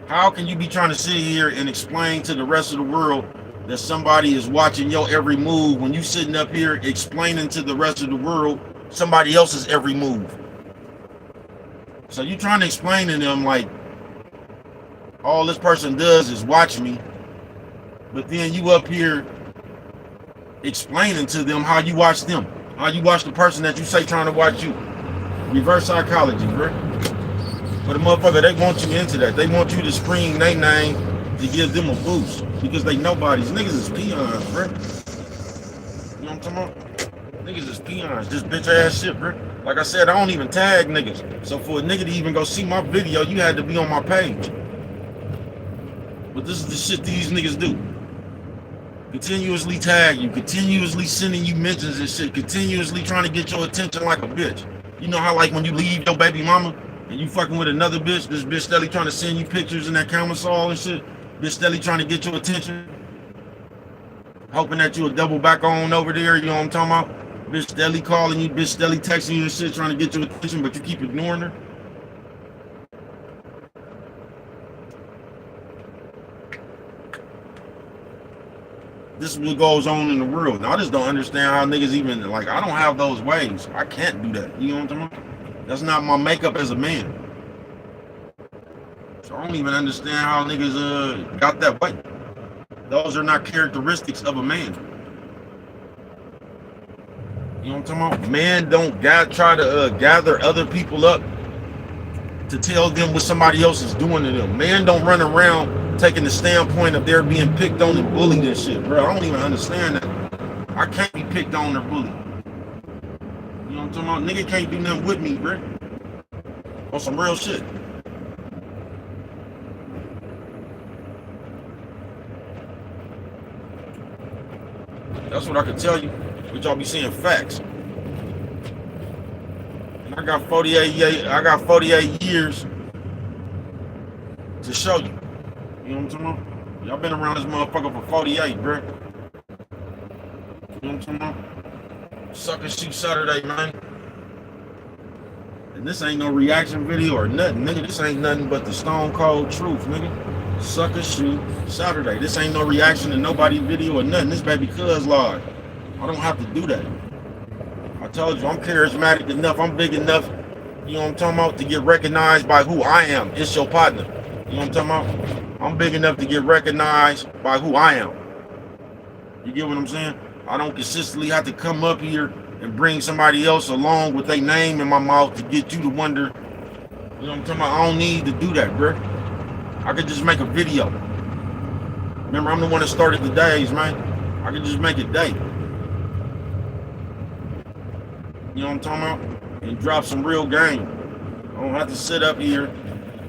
S1: How can you be trying to sit here and explain to the rest of the world that somebody is watching your every move when you sitting up here explaining to the rest of the world somebody else's every move? So you trying to explain to them like all this person does is watch me, but then you up here explaining to them how you watch them, how you watch the person that you say trying to watch you. Reverse psychology, bro. But the motherfucker, they want you into that. They want you to scream their name to give them a boost because they nobodies. Niggas is peons, bro. You know what I'm talking about? Niggas is peons, just bitch ass shit, bro. Like I said, I don't even tag niggas. So for a nigga to even go see my video, you had to be on my page. But this is the shit these niggas do. Continuously tag you, continuously sending you mentions and shit, continuously trying to get your attention like a bitch. You know how like when you leave your baby mama and you fucking with another bitch, this bitch steadily trying to send you pictures in that camisole and shit, bitch steadily trying to get your attention, hoping that you'll double back on over there, you know what I'm talking about? Bitch steadily calling you, bitch steadily texting you and shit, trying to get your attention, but you keep ignoring her. This is what goes on in the world. Now, I just don't understand how niggas even, like, I don't have those ways. I can't do that. You know what I'm talking about? That's not my makeup as a man. So I don't even understand how niggas got that way. Those are not characteristics of a man. You know what I'm talking about? Man don't try to gather other people up to tell them what somebody else is doing to them. Man don't run around taking the standpoint of they're being picked on and bullied and shit, bro. I don't even understand that. I can't be picked on or bullied. You know what I'm talking about? Nigga can't do nothing with me, bro. On some real shit. That's what I can tell you. But y'all be seeing facts. And I got 48 years to show you. You know what I'm talking about? Y'all been around this motherfucker for 48, bro. You know what I'm talking about? Sucker Shoot Saturday, man. And this ain't no reaction video or nothing, nigga. This ain't nothing but the stone cold truth, nigga. Sucker Shoot Saturday. This ain't no reaction to nobody video or nothing. This baby cuz live. I don't have to do that. I told you, I'm charismatic enough. I'm big enough, you know what I'm talking about, to get recognized by who I am. It's your partner. You know what I'm talking about? I'm big enough to get recognized by who I am. You get what I'm saying? I don't consistently have to come up here and bring somebody else along with their name in my mouth to get you to wonder. You know what I'm talking about? I don't need to do that, bro. I could just make a video. Remember, I'm the one that started the days, man. I could just make a day. You know what I'm talking about? And drop some real game. I don't have to sit up here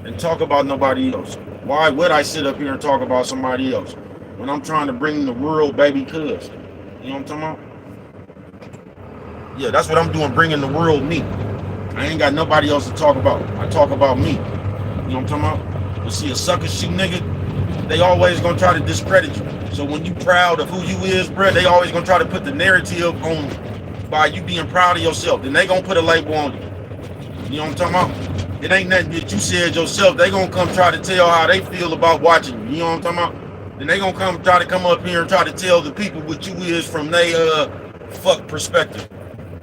S1: and talk about nobody else. Why would I sit up here and talk about somebody else when I'm trying to bring the world baby cuz? You know what I'm talking about? Yeah, that's what I'm doing, bringing the world me. I ain't got nobody else to talk about. I talk about me. You know what I'm talking about? You see a sucker shoot nigga, they always gonna try to discredit you. So when you proud of who you is, bro, they always gonna try to put the narrative on by you being proud of yourself. Then they gonna put a label on you. You know what I'm talking about? It ain't nothing that you said yourself. They gonna come try to tell how they feel about watching you. You know what I'm talking about? Then they gonna come up here and try to tell the people what you is from their fuck perspective.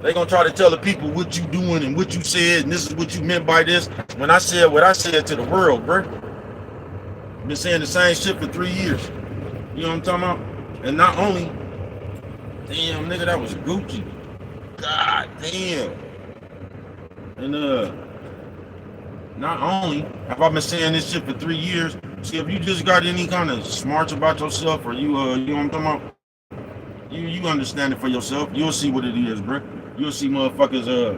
S1: They gonna try to tell the people what you doing and what you said and this is what you meant by this. When I said what I said to the world, bro. Been saying the same shit for 3 years. You know what I'm talking about? And not only, damn nigga, that was Gucci. God damn. And not only have I been saying this shit for 3 years, see if you just got any kind of smarts about yourself or you know what I'm talking about? You understand it for yourself. You'll see what it is, bro. You'll see motherfuckers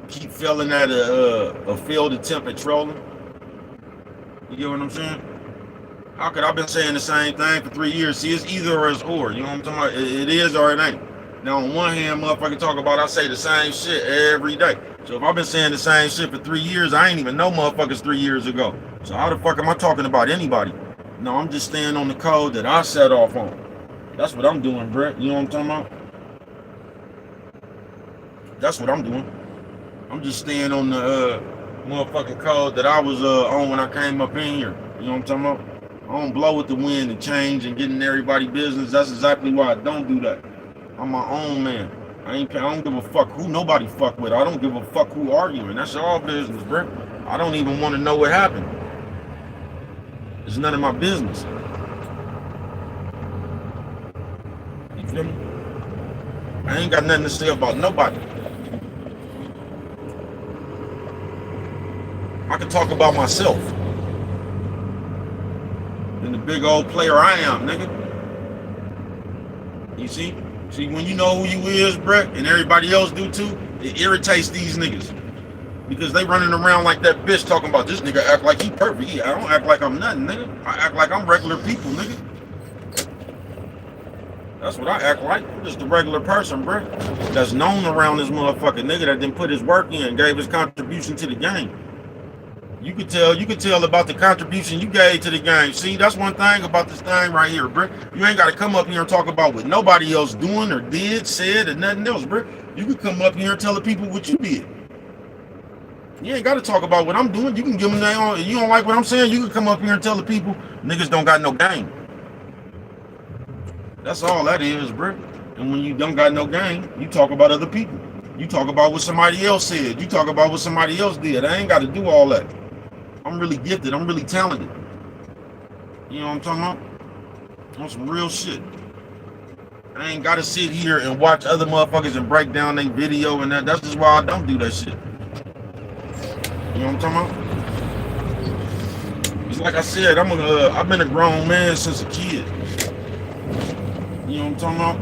S1: keep failing at a failed attempt at trolling. You get what I'm saying? How could I been saying the same thing for 3 years? See, it's either or it's or. You know what I'm talking about? It is or it ain't. Now, on one hand, motherfucker talk about I say the same shit every day. So if I've been saying the same shit for 3 years, I ain't even know motherfuckers 3 years ago. So how the fuck am I talking about anybody? No, I'm just staying on the code that I set off on. That's what I'm doing, Brett. You know what I'm talking about? That's what I'm doing. I'm just staying on the motherfucking code that I was on when I came up in here. You know what I'm talking about? I don't blow with the wind and change and get in everybody's business. That's exactly why I don't do that. I'm my own man. I don't give a fuck who nobody fuck with. I don't give a fuck who arguing. That's all business, bro. I don't even want to know what happened. It's none of my business. You feel me? I ain't got nothing to say about nobody. I can talk about myself and the big old player I am, nigga. You see? See, when you know who you is, bruh, and everybody else do too, it irritates these niggas. Because they running around like that bitch talking about this nigga act like he perfect. Yeah, I don't act like I'm nothing, nigga. I act like I'm regular people, nigga. That's what I act like. I'm just a regular person, bruh. That's known around this motherfucking nigga that didn't put his work in, gave his contribution to the game. You could tell about the contribution you gave to the game. See, that's one thing about this thing right here, bruh. You ain't got to come up here and talk about what nobody else doing or did, said, or nothing else, bruh. You could come up here and tell the people what you did. You ain't got to talk about what I'm doing. You can give them their own. You don't like what I'm saying, you can come up here and tell the people niggas don't got no game. That's all that is, bruh. And when you don't got no game, you talk about other people. You talk about what somebody else said. You talk about what somebody else did. I ain't got to do all that. I'm really gifted. I'm really talented. You know what I'm talking about? On some real shit. I ain't got to sit here and watch other motherfuckers and break down their video and that. That's just why I don't do that shit. You know what I'm talking about? It's like I said, I've been a grown man since a kid. You know what I'm talking about?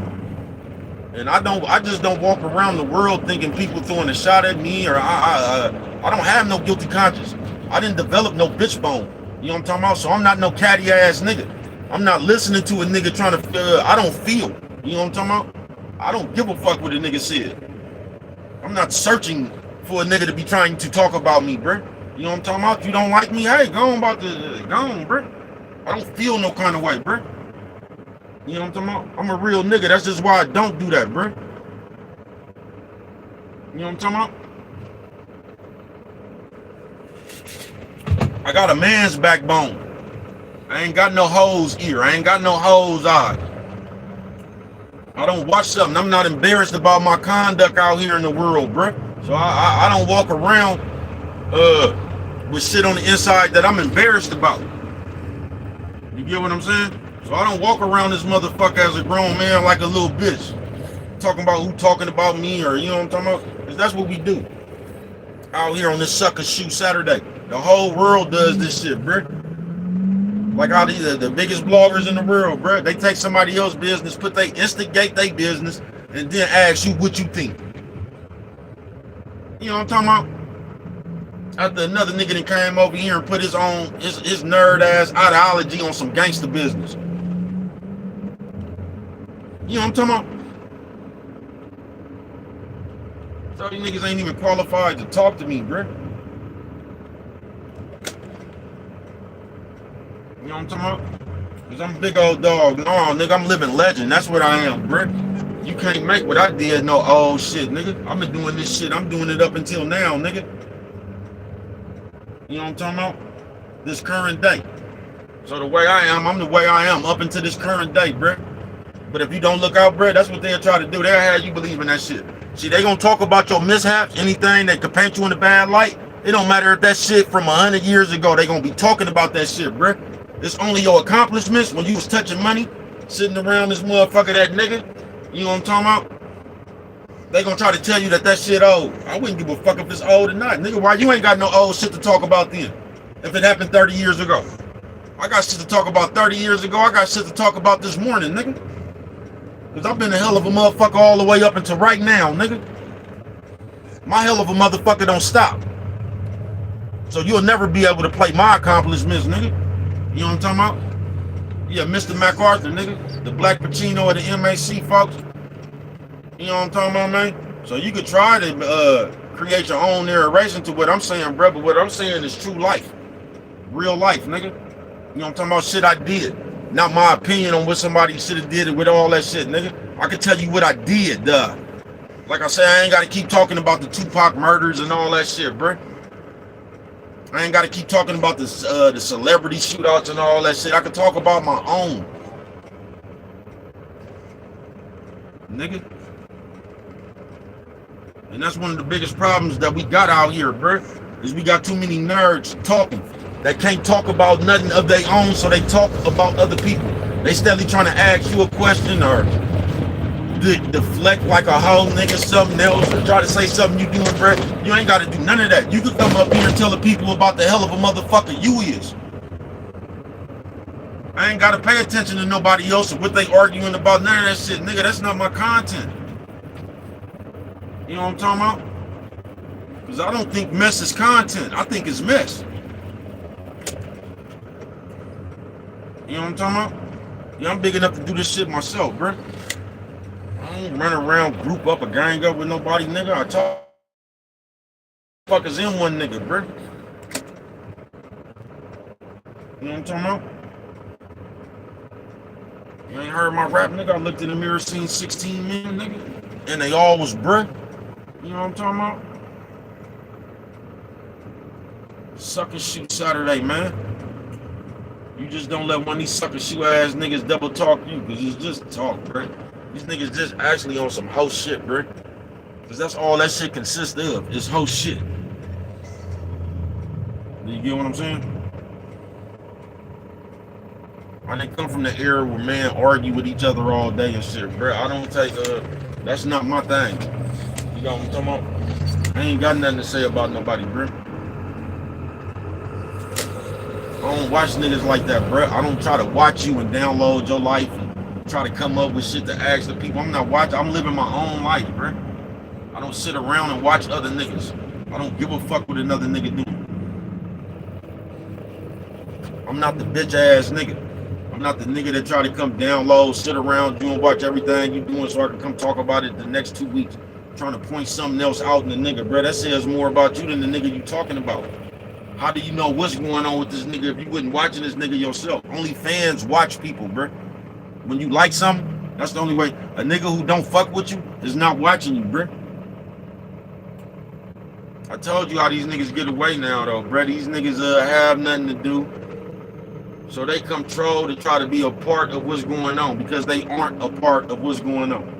S1: And I just don't walk around the world thinking people throwing a shot at me, or I don't have no guilty conscience. I didn't develop no bitch bone. You know what I'm talking about? So I'm not no catty ass nigga. I'm not listening to a nigga trying to, I don't feel. You know what I'm talking about? I don't give a fuck what a nigga said. I'm not searching for a nigga to be trying to talk about me, bruh. You know what I'm talking about? You don't like me? Hey, go on, bruh. I don't feel no kind of way, bruh. You know what I'm talking about? I'm a real nigga. That's just why I don't do that, bruh. You know what I'm talking about? I got a man's backbone. I ain't got no hoes ear. I ain't got no hoes eye. I don't watch something. I'm not embarrassed about my conduct out here in the world, bruh. So I don't walk around with shit on the inside that I'm embarrassed about. You get what I'm saying? So I don't walk around this motherfucker as a grown man like a little bitch. Talking about who talking about me, or you know what I'm talking about? Because that's what we do. Out here on this sucker shoot Saturday. The whole world does this shit, bruh. Like all these the biggest bloggers in the world, bruh. They take somebody else's business, instigate their business, and then ask you what you think. You know what I'm talking about? After another nigga that came over here and put his nerd ass ideology on some gangster business. You know what I'm talking about? So these niggas ain't even qualified to talk to me, bruh. You know what I'm talking about? Because I'm a big old dog. No, nigga, I'm living legend. That's what I am, bruh. You can't make what I did no old shit, nigga. I've been doing this shit. I'm doing it up until now, nigga. You know what I'm talking about? This current day. So the way I am, I'm the way I am up until this current day, bruh. But if you don't look out, bruh, that's what they'll try to do. They'll have you believe in that shit. See, they gonna talk about your mishaps, anything that could paint you in a bad light. It don't matter if that shit from 100 years ago, they gonna be talking about that shit, bruh. It's only your accomplishments when you was touching money, sitting around this motherfucker, that nigga. You know what I'm talking about? They gonna try to tell you that shit old. I wouldn't give a fuck if it's old or not. Nigga, why you ain't got no old shit to talk about then? If it happened 30 years ago. I got shit to talk about 30 years ago. I got shit to talk about this morning, nigga. Because I've been a hell of a motherfucker all the way up until right now, nigga. My hell of a motherfucker don't stop. So you'll never be able to play my accomplishments, nigga. You know what I'm talking about? Yeah, Mr. MacArthur, nigga. The Black Pacino of the MAC, folks. You know what I'm talking about, man? So you could try to create your own narration to what I'm saying, bro. But what I'm saying is true life. Real life, nigga. You know what I'm talking about? Shit I did. Not my opinion on what somebody should have did with all that shit, nigga. I can tell you what I did, Like I said, I ain't got to keep talking about the Tupac murders and all that shit, bro. I ain't got to keep talking about the celebrity shootouts and all that shit. I can talk about my own. Nigga. And that's one of the biggest problems that we got out here, bro. Is we got too many nerds talking. They can't talk about nothing of their own, so they talk about other people. They steadily trying to ask you a question or deflect like a hoe, nigga, something else, or try to say something you doing, bro. You ain't got to do none of that. You could come up here and tell the people about the hell of a motherfucker you is. I ain't got to pay attention to nobody else or what they arguing about. None of that shit, nigga. That's not my content. You know what I'm talking about? Because I don't think mess is content. I think it's mess. You know what I'm talking about? Yeah, I'm big enough to do this shit myself, bro. I don't run around, group up, or gang up with nobody, nigga. I talk fuckers in one nigga, bro. You know what I'm talking about? You ain't heard my rap, nigga. I looked in the mirror, seen 16 men, nigga. And they all was bruh. You know what I'm talking about? Sucker shoot Saturday, man. You just don't let one of these sucker shoot ass niggas double talk you, because it's just talk, bruh. These niggas just actually on some hoe shit, bruh. Because that's all that shit consists of, is hoe shit. Do you get what I'm saying? I didn't come from the era where men argue with each other all day and shit, bro. I don't take, that's not my thing. You know what I'm talking about? I ain't got nothing to say about nobody, bro. I don't watch niggas like that, bro. I don't try to watch you and download your life and try to come up with shit to ask the people. I'm not watching, I'm living my own life, bro. I don't sit around and watch other niggas. I don't give a fuck what another nigga doing. I'm not the bitch ass nigga. I'm not the nigga that try to come download, sit around, do and watch everything you doing so I can come talk about it the next 2 weeks. Trying to point something else out in the nigga, bro. That says more about you than the nigga you talking about. How do you know what's going on with this nigga if you wasn't watching this nigga yourself? Only fans watch people, bro. When you like something, that's the only way. A nigga who don't fuck with you is not watching you, bro. I told you how these niggas get away now, though, bro. These niggas have nothing to do. So they come troll to try to be a part of what's going on because they aren't a part of what's going on.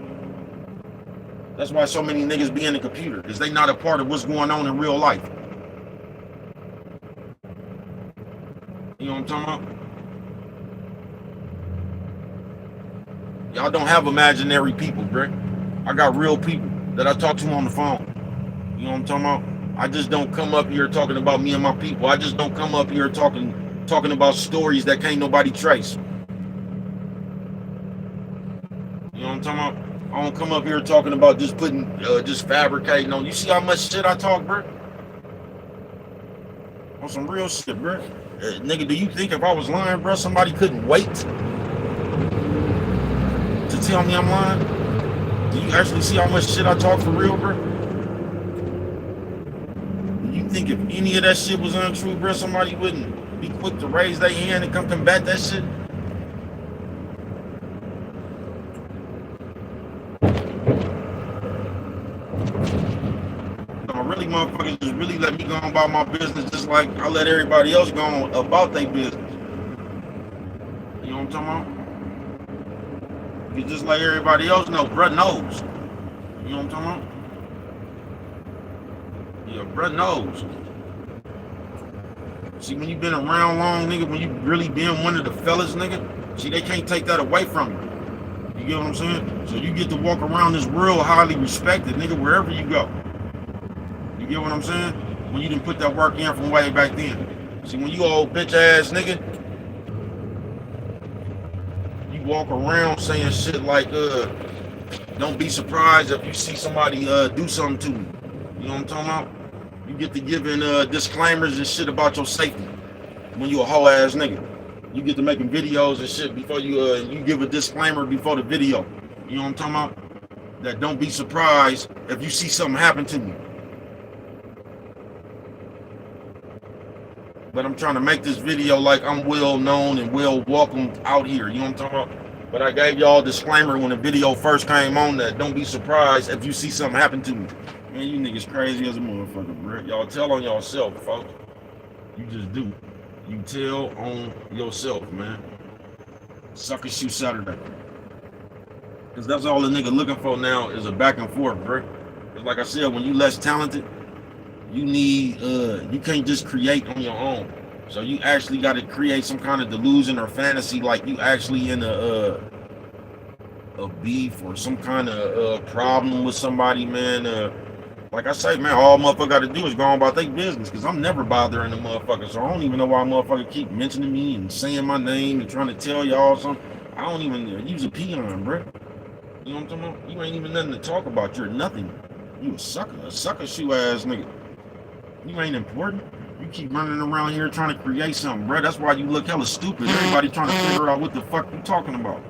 S1: That's why so many niggas be in the computer, because they not a part of what's going on in real life. You know what I'm talking about? Y'all don't have imaginary people, bro. I got real people that I talk to on the phone. You know what I'm talking about? I just don't come up here talking about me and my people. I just don't come up here talking about stories that can't nobody trace. You know what I'm talking about? I don't come up here talking about just just fabricating on. You see how much shit I talk, bro? On some real shit, bro. Nigga, do you think if I was lying, bro, somebody couldn't wait to tell me I'm lying? Do you actually see how much shit I talk for real, bro? Do you think if any of that shit was untrue, bro, somebody wouldn't be quick to raise their hand and come combat that shit? No, really, motherfuckers just really let me go on about my business just like I let everybody else go on about their business. You know what I'm talking about? It's just like everybody else know, bruh knows. You know what I'm talking about? Yeah, bruh knows. See, when you been around long, nigga, when you really been one of the fellas, nigga, see, they can't take that away from you. You get what I'm saying? So you get to walk around this world highly respected, nigga, wherever you go. You get what I'm saying? When you didn't put that work in from way back then. See, when you old bitch ass nigga, you walk around saying shit like, don't be surprised if you see somebody do something to you. You know what I'm talking about? You get to giving disclaimers and shit about your safety when you a hoe ass nigga. You get to making videos and shit before you give a disclaimer before the video. You know what I'm talking about? That don't be surprised if you see something happen to me. But I'm trying to make this video like I'm well known and well welcomed out here. You know what I'm talking about? But I gave y'all a disclaimer when the video first came on that don't be surprised if you see something happen to me. Man, you niggas crazy as a motherfucker, bro. Y'all tell on yourself, folks. You just do. You tell on yourself, man. Sucker shoot Saturday. Because that's all the nigga looking for now is a back and forth, bro. Because like I said, when you less talented, you need, you can't just create on your own. So you actually got to create some kind of delusion or fantasy like you actually in a of beef or some kind of problem with somebody, man, like I say, man, all motherfucker got to do is go on about their business, because I'm never bothering the motherfucker. So I don't even know why motherfucker keep mentioning me and saying my name and trying to tell y'all something. I don't even use a peon, bro. You know what I'm talking about? You ain't even nothing to talk about. You're nothing. You a sucker shoe ass nigga. You ain't important. You keep running around here trying to create something, bro. That's why you look hella stupid. Everybody trying to figure out what the fuck you talking about.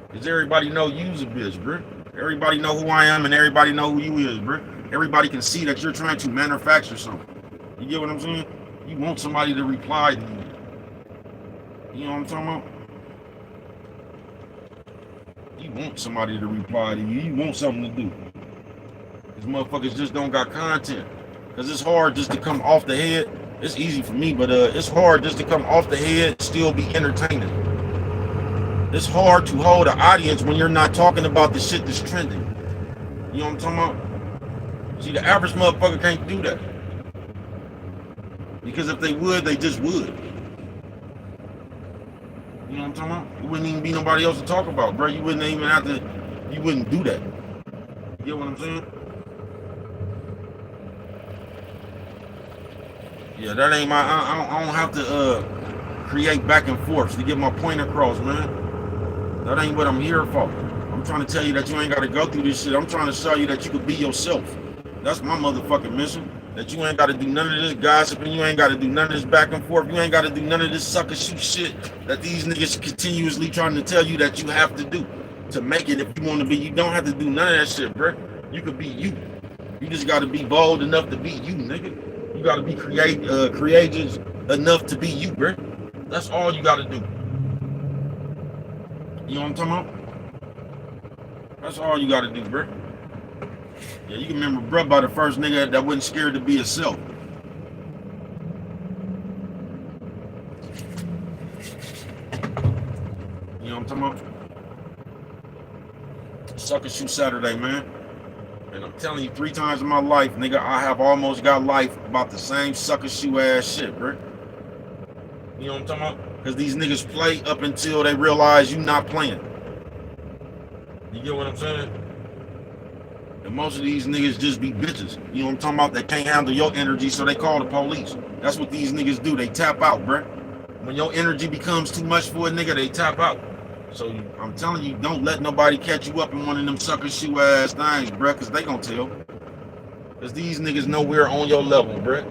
S1: Because everybody know you's a bitch, bro. Everybody know who I am and everybody know who you is, bro. Everybody can see that you're trying to manufacture something. You get what I'm saying? You want somebody to reply to you. You know what I'm talking about? You want somebody to reply to you. You want something to do. These motherfuckers just don't got content. Because it's hard just to come off the head. It's easy for me, but it's hard just to come off the head and still be entertaining. It's hard to hold an audience when you're not talking about the shit that's trending. You know what I'm talking about? See, the average motherfucker can't do that. Because if they would, they just would. You know what I'm talking about? It wouldn't even be nobody else to talk about, bro. You wouldn't even have to, you wouldn't do that. You get what I'm saying? Yeah, that ain't my, I don't have to create back and forth to get my point across, man. That ain't what I'm here for. I'm trying to tell you that you ain't got to go through this shit. I'm trying to show you that you could be yourself. That's my motherfucking mission. That you ain't got to do none of this gossiping. You ain't got to do none of this back and forth. You ain't got to do none of this sucker shoot shit that these niggas continuously trying to tell you that you have to do to make it if you want to be. You don't have to do none of that shit, bro. You could be you. You just got to be bold enough to be you, nigga. You got to be creative enough to be you, bro. That's all you got to do. You know what I'm talking about? That's all you gotta do, bro. Yeah, you can remember bruh by the first nigga that wasn't scared to be himself. You know what I'm talking about? Sucker Shoe Saturday, man. And I'm telling you, 3 times in my life, nigga, I have almost got life about the same sucker shoe ass shit, bro. You know what I'm talking about? Because these niggas play up until they realize you not playing. You get what I'm saying? And most of these niggas just be bitches. You know what I'm talking about? They can't handle your energy, so they call the police. That's what these niggas do. They tap out, bro. When your energy becomes too much for a nigga, they tap out. So I'm telling you, don't let nobody catch you up in one of them sucker shoe ass things, bro, because they gonna tell. Because these niggas nowhere on your level, bro.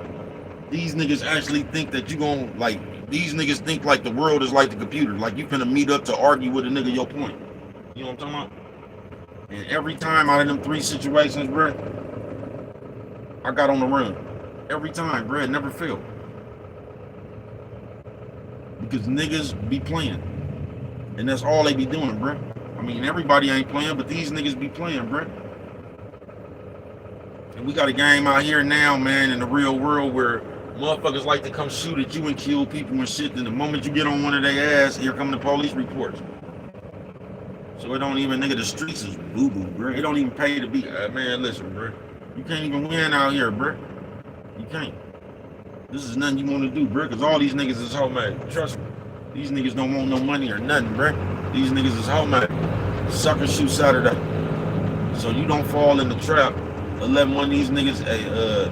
S1: These niggas actually think that you gonna, like, these niggas think like the world is like the computer. Like you finna meet up to argue with a nigga your point. You know what I'm talking about? And every time out of them 3 situations, bro, I got on the run. Every time, bro, it never failed. Because niggas be playing. And that's all they be doing, bro. I mean, everybody ain't playing, but these niggas be playing, bro. And we got a game out here now, man, in the real world where motherfuckers like to come shoot at you and kill people and shit. And the moment you get on one of their ass, here come the police reports. So it don't even, nigga, the streets is boo-boo, bro. It don't even pay to be, man, listen, bro. You can't even win out here, bro. You can't. This is nothing you want to do, bro, because all these niggas is homemade. Trust me. These niggas don't want no money or nothing, bro. These niggas is homemade. Sucker Shoe Saturday. So you don't fall in the trap of letting one of these niggas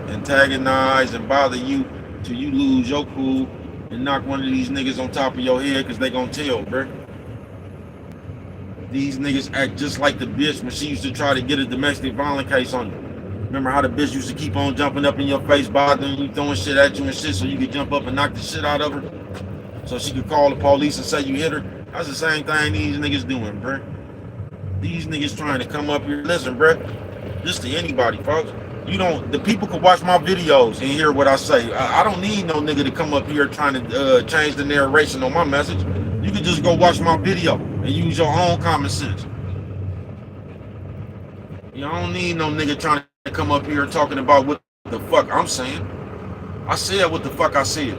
S1: antagonize and bother you till you lose your cool and knock one of these niggas on top of your head because they gonna tell, bro. These niggas act just like the bitch when she used to try to get a domestic violence case on you. Remember how the bitch used to keep on jumping up in your face, bothering you, throwing shit at you and shit so you could jump up and knock the shit out of her? So she could call the police and say you hit her? That's the same thing these niggas doing, bro. These niggas trying to come up here. Listen, bro, this to anybody, folks. You don't, the people can watch my videos and hear what I say. I don't need no nigga to come up here trying to change the narration on my message. You can just go watch my video and use your own common sense. You don't need no nigga trying to come up here talking about what the fuck I'm saying. I said what the fuck I said.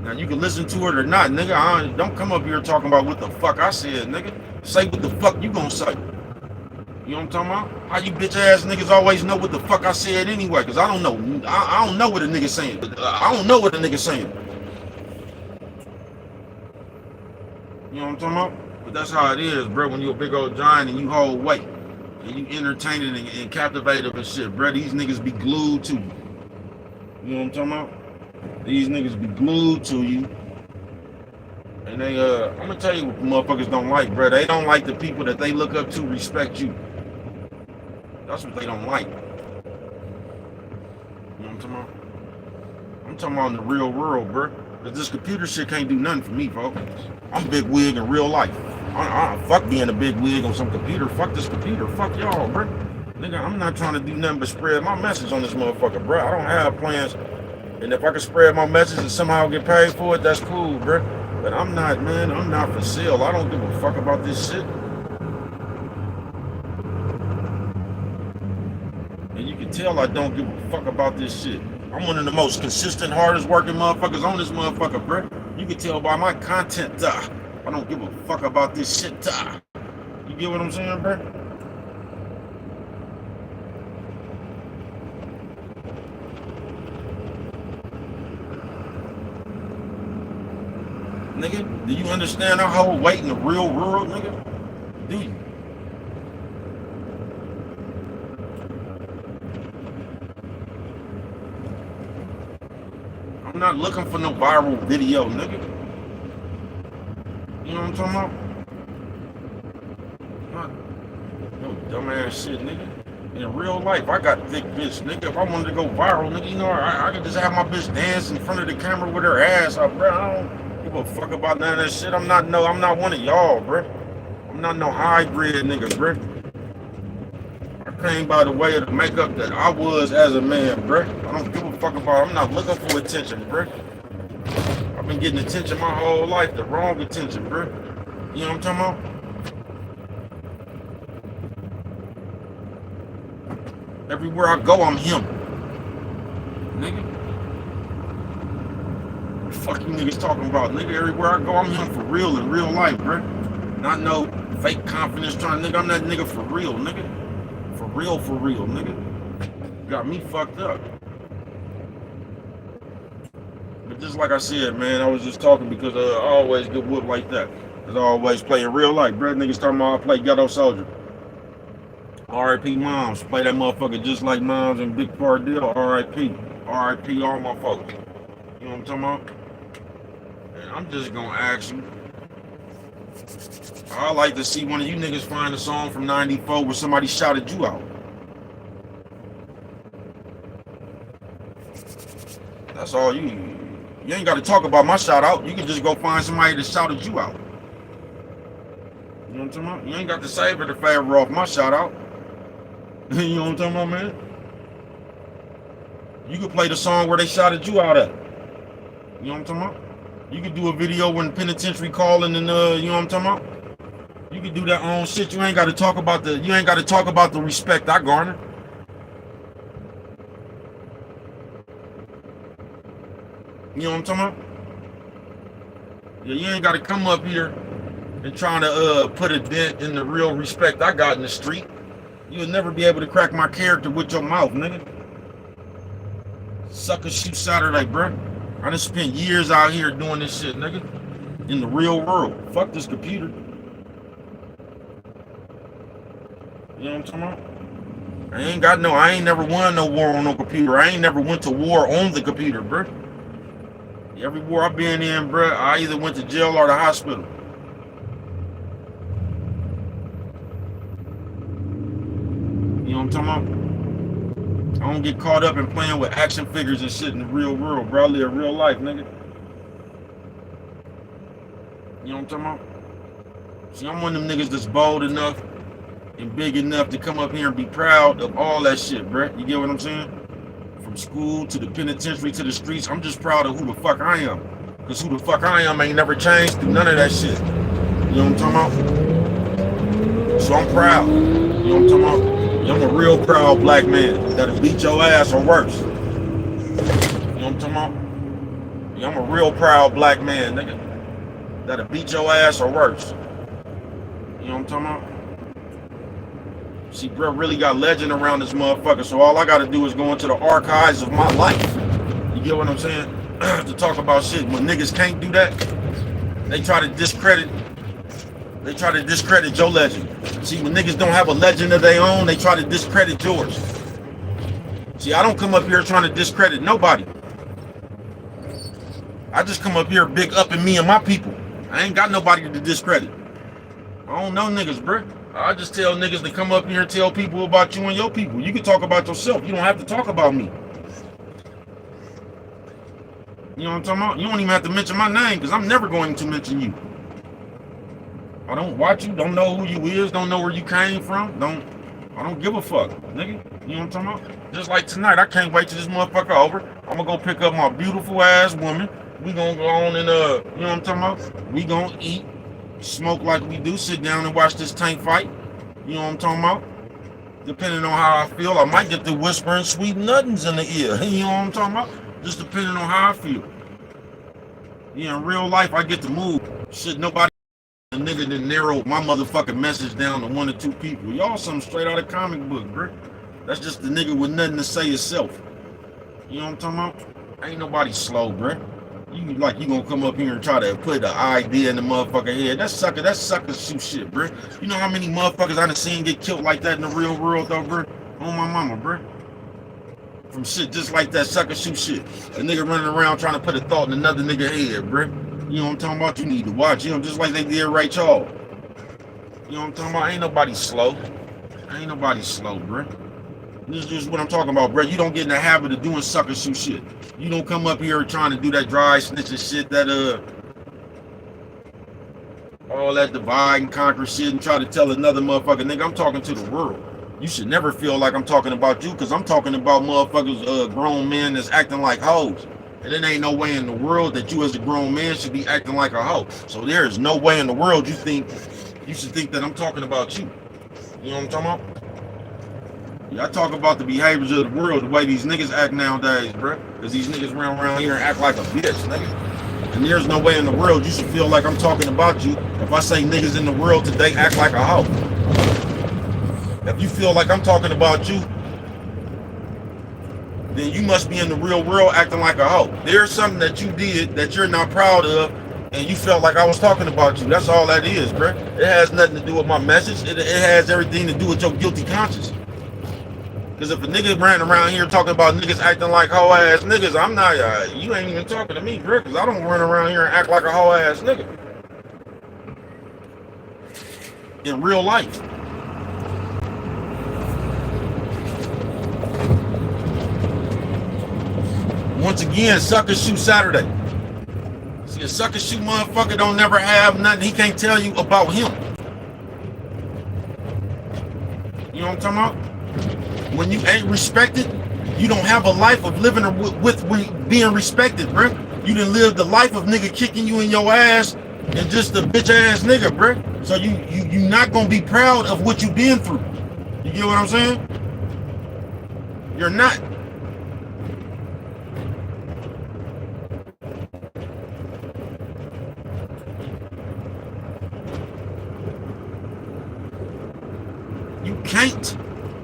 S1: Now you can listen to it or not, nigga. Don't come up here talking about what the fuck I said, nigga. Say what the fuck you gonna say. You know what I'm talking about? How you bitch ass niggas always know what the fuck I said anyway? Cause I don't know. I don't know what a nigga saying. I don't know what a nigga saying. You know what I'm talking about? But that's how it is, bro. When you a big old giant and you hold weight and you entertaining and captivative and shit, bro. These niggas be glued to you. You know what I'm talking about? These niggas be glued to you. And they, I'm gonna tell you what motherfuckers don't like, bro. They don't like the people that they look up to respect you. That's what they don't like. You know what I'm talking about? I'm talking about in the real world, bro. Cause this computer shit can't do nothing for me, folks. I'm big wig in real life. Fuck being a big wig on some computer. Fuck this computer. Fuck y'all, bro. Nigga, I'm not trying to do nothing but spread my message on this motherfucker, bro. I don't have plans. And if I can spread my message and somehow get paid for it, that's cool, bro. But I'm not, man. I'm not for sale. I don't give a fuck about this shit. And you can tell I don't give a fuck about this shit. I'm one of the most consistent, hardest working motherfuckers on this motherfucker, bro. You can tell by my content, I don't give a fuck about this shit, You get what I'm saying, bro? Nigga, do you understand I hold weight in the real world, nigga? Do you? I'm not looking for no viral video, nigga. You know what I'm talking about? Not no dumbass shit, nigga. In real life, I got thick bitch, nigga. If I wanted to go viral, nigga, you know, I could just have my bitch dance in front of the camera with her ass up, bro. I don't give a fuck about none of that shit. I'm not one of y'all, bro. I'm not no hybrid nigga, bro. I came by the way of the makeup that I was as a man, bro. I don't give a fuck about it. I'm not looking for attention, bro. I've been getting attention my whole life, the wrong attention, bro. You know what I'm talking about? Everywhere I go, I'm him. Nigga. What the fuck you niggas talking about? Nigga, everywhere I go, I'm him for real in real life, bro. Not no fake confidence trying, nigga. I'm that nigga for real, nigga. For real, nigga. Got me fucked up. But just like I said, man, I was just talking because I always get whooped like that. Because I always play in real life. Bro, niggas talking about I play Ghetto Soldier. R.I.P. Moms. Play that motherfucker just like Moms and Big Pardell. R.I.P. R.I.P. all my folks. You know what I'm talking about? And I'm just gonna ask you. I like to see one of you niggas find a song from 94 where somebody shouted you out. That's all you ain't got to talk about my shout out. You can just go find somebody that shouted you out. You know what I'm talking about? You ain't got to savor the favor off my shout out. You know what I'm talking about, man? You could play the song where they shouted you out at. You know what I'm talking about? You could do a video when penitentiary calling and you know what I'm talking about? You could do that own shit. You ain't got to talk about the respect I garner. You know what I'm talking about? Yeah, you ain't got to come up here and trying to put a dent in the real respect I got in the street. You'll never be able to crack my character with your mouth, nigga. Sucker shoot Saturday, bro. I done spent years out here doing this shit, nigga. In the real world. Fuck this computer. You know what I'm talking about? I ain't never won no war on no computer. I ain't never went to war on the computer, bro. Every war I've been in, bro, I either went to jail or the hospital. You know what I'm talking about? I don't get caught up in playing with action figures and shit in the real world, bro. I live real life, nigga. You know what I'm talking about? See, I'm one of them niggas that's bold enough and big enough to come up here and be proud of all that shit, bro. You get what I'm saying? From school to the penitentiary to the streets, I'm just proud of who the fuck I am. Because who the fuck I am ain't never changed through none of that shit. You know what I'm talking about? So I'm proud. You know what I'm talking about? I'm a real proud black man that'll beat your ass or worse. You know what I'm talking about? Yeah, I'm a real proud black man, nigga. That'll beat your ass or worse. You know what I'm talking about? See, bro, really got legend around this motherfucker, so all I gotta do is go into the archives of my life. You get what I'm saying? To talk about shit. When niggas can't do that, they try to discredit They try to discredit your legend. See, when niggas don't have a legend of their own, they try to discredit yours. See, I don't come up here trying to discredit nobody. I just come up here big up in me and my people. I ain't got nobody to discredit. I don't know niggas, bruh. I just tell niggas to come up here and tell people about you and your people. You can talk about yourself. You don't have to talk about me. You know what I'm talking about? You don't even have to mention my name because I'm never going to mention you. I don't watch you, don't know who you is, don't know where you came from. I don't give a fuck, nigga. You know what I'm talking about? Just like tonight, I can't wait till this motherfucker over. I'm gonna go pick up my beautiful ass woman. We gonna go on and you know what I'm talking about? We gonna eat, smoke like we do, sit down and watch this tank fight. You know what I'm talking about? Depending on how I feel, I might get the whispering sweet nothings in the ear. You know what I'm talking about? Just depending on how I feel. Yeah, in real life, I get to move. Shit, nobody, a nigga that narrowed my motherfucking message down to 1 or 2 people. Y'all something straight out of comic book, bro. That's just the nigga with nothing to say himself. You know what I'm talking about? Ain't nobody slow, bro. You gonna come up here and try to put the idea in the motherfucker head. That's sucker shoot shit, bro. You know how many motherfuckers I done seen get killed like that in the real world though, bro? On my mama, bro. From shit just like that sucker shoot shit. A nigga running around trying to put a thought in another nigga head, bro. You know what I'm talking about? You need to watch him just like they did Ray Charles. You know what I'm talking about? Ain't nobody slow. Ain't nobody slow, bro. This is what I'm talking about, bro. You don't get in the habit of doing sucker shoot shit. You don't come up here trying to do that dry snitching shit, that all that divide and conquer shit and try to tell another motherfucker, nigga, I'm talking to the world. You should never feel like I'm talking about you, because I'm talking about motherfuckers, grown men that's acting like hoes. And there ain't no way in the world that you as a grown man should be acting like a hoe. So there is no way in the world you should think that I'm talking about you. You know what I'm talking about? Yeah, I talk about the behaviors of the world, the way these niggas act nowadays, bro. Because these niggas run around here and act like a bitch, nigga. And there's no way in the world you should feel like I'm talking about you if I say niggas in the world today act like a hoe. If you feel like I'm talking about you, then you must be in the real world acting like a hoe. There's something that you did that you're not proud of, and you felt like I was talking about you. That's all that is, bro. It has nothing to do with my message. It has everything to do with your guilty conscience. Because if a nigga ran around here talking about niggas acting like hoe ass niggas, I'm not, you ain't even talking to me, bro, because I don't run around here and act like a hoe ass nigga. In real life. Once again, sucker shoot Saturday. See, a sucker shoot motherfucker don't never have nothing he can't tell you about him. You know what I'm talking about? When you ain't respected, you don't have a life of living with being respected, bro. You done lived the life of nigga kicking you in your ass and just a bitch ass nigga, bro. So you not gonna be proud of what you been through. You get what I'm saying? You're not. You can't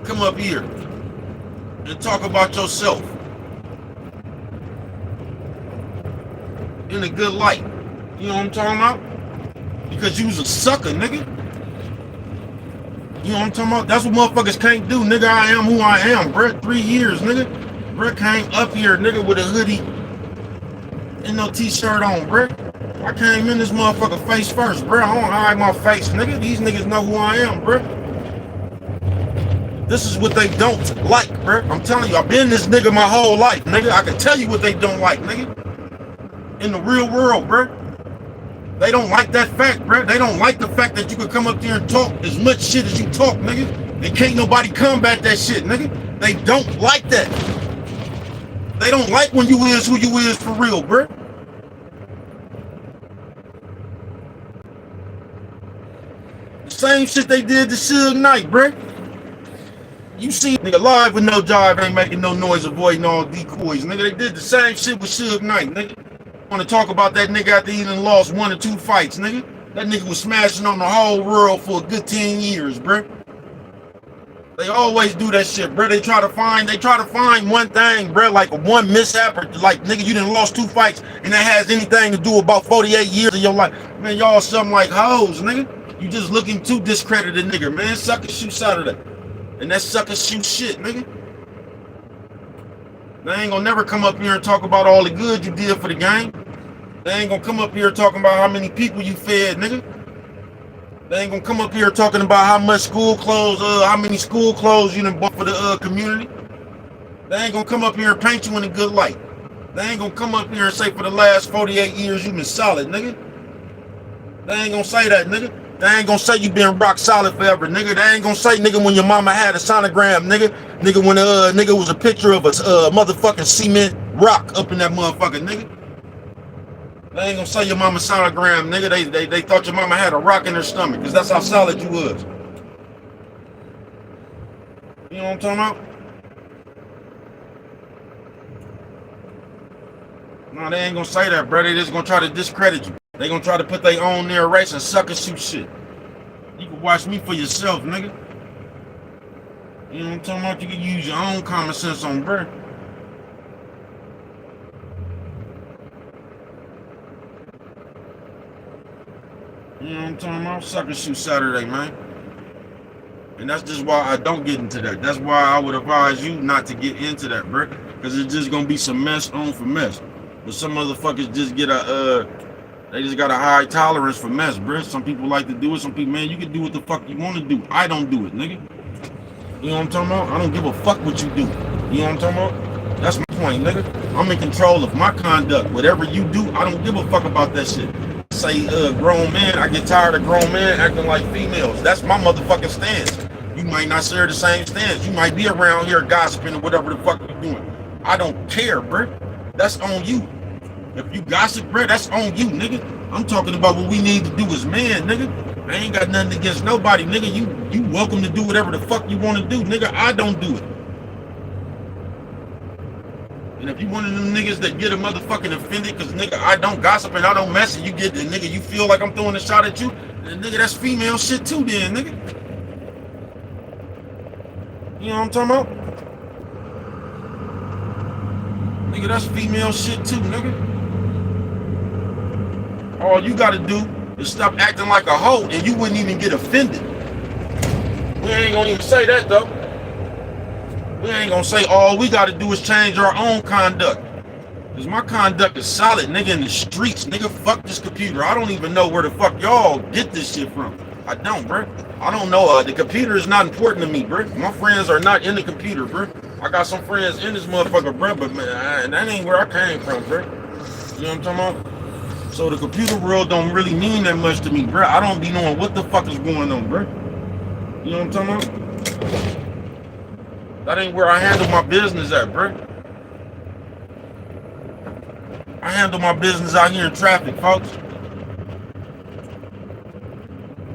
S1: come up here and talk about yourself in a good light. You know what I'm talking about? Because you was a sucker, nigga. You know what I'm talking about? That's what motherfuckers can't do, nigga. I am who I am, bruh. 3 years, nigga. Bruh came up here, nigga, with a hoodie and no t-shirt on, bruh. I came in this motherfucker face first, bruh. I don't hide my face, nigga. These niggas know who I am, bruh. This is what they don't like, bro. I'm telling you, I've been this nigga my whole life, nigga. I can tell you what they don't like, nigga. In the real world, bro. They don't like that fact, bro. They don't like the fact that you can come up there and talk as much shit as you talk, nigga. And can't nobody combat that shit, nigga. They don't like that. They don't like when you is who you is for real, bro. The same shit they did to Suge Knight, bro. You see nigga live with no jive, ain't making no noise, avoiding all decoys. Nigga, they did the same shit with Suge Knight, nigga. Want to talk about that nigga after he done lost 1 or 2 fights, nigga? That nigga was smashing on the whole world for a good 10 years, bruh. They always do that shit, bruh. They try to find one thing, bruh, like one mishap, or like, nigga, you done lost 2 fights, and that has anything to do about 48 years of your life. Man, y'all something like hoes, nigga. You just looking to discredit a nigga, man. Sucker shoot Saturday. And that sucker shoot shit, nigga. They ain't gonna never come up here and talk about all the good you did for the game. They ain't gonna come up here talking about how many people you fed, nigga. They ain't gonna come up here talking about how much school clothes, how many school clothes you done bought for the community. They ain't gonna come up here and paint you in a good light. They ain't gonna come up here and say for the last 48 years you been solid, nigga. They ain't gonna say that, nigga. They ain't gonna say you been rock solid forever, nigga. They ain't gonna say, nigga, when your mama had a sonogram, nigga. Nigga, when nigga was a picture of a motherfucking cement rock up in that motherfucker, nigga. They ain't gonna say your mama sonogram, nigga. They thought your mama had a rock in her stomach, because that's how solid you was. You know what I'm talking about? No, they ain't gonna say that, bro. They just gonna try to discredit you. They gonna try to put their own narration, sucker shoot shit. You can watch me for yourself, nigga. You know what I'm talking about? You can use your own common sense on, bro. You know what I'm talking about? Sucker shoot Saturday, man. And that's just why I don't get into that. That's why I would advise you not to get into that, bro. Because it's just gonna be some mess on for mess. But some motherfuckers just get they just got a high tolerance for mess, bro. Some people like to do it. Some people, man, you can do what the fuck you want to do. I don't do it, nigga. You know what I'm talking about? I don't give a fuck what you do. You know what I'm talking about? That's my point, nigga. I'm in control of my conduct. Whatever you do, I don't give a fuck about that shit. Say, grown men, I get tired of grown men acting like females. That's my motherfucking stance. You might not share the same stance. You might be around here gossiping or whatever the fuck you're doing. I don't care, bro. That's on you. If you gossip, bro, that's on you, nigga. I'm talking about what we need to do as men, nigga. I ain't got nothing against nobody, nigga. You welcome to do whatever the fuck you want to do, nigga. I don't do it. And if you one of them niggas that get a motherfucking offended because, nigga, I don't gossip and I don't mess and you get the nigga, you feel like I'm throwing a shot at you, then, nigga, that's female shit too then, nigga. You know what I'm talking about? Nigga, that's female shit too, nigga. All you gotta do is stop acting like a hoe and you wouldn't even get offended. We ain't gonna even say that though. We ain't gonna say all we gotta do is change our own conduct. Cause my conduct is solid, nigga, in the streets. Nigga, fuck this computer. I don't even know where the fuck y'all get this shit from. I don't, bro. I don't know. The computer is not important to me, bro. My friends are not in the computer, bro. I got some friends in this motherfucker, bro, but man, that ain't where I came from, bro. You know what I'm talking about? So the computer world don't really mean that much to me, bro. I don't be knowing what the fuck is going on, bro. You know what I'm talking about? That ain't where I handle my business at, bro. I handle my business out here in traffic, folks.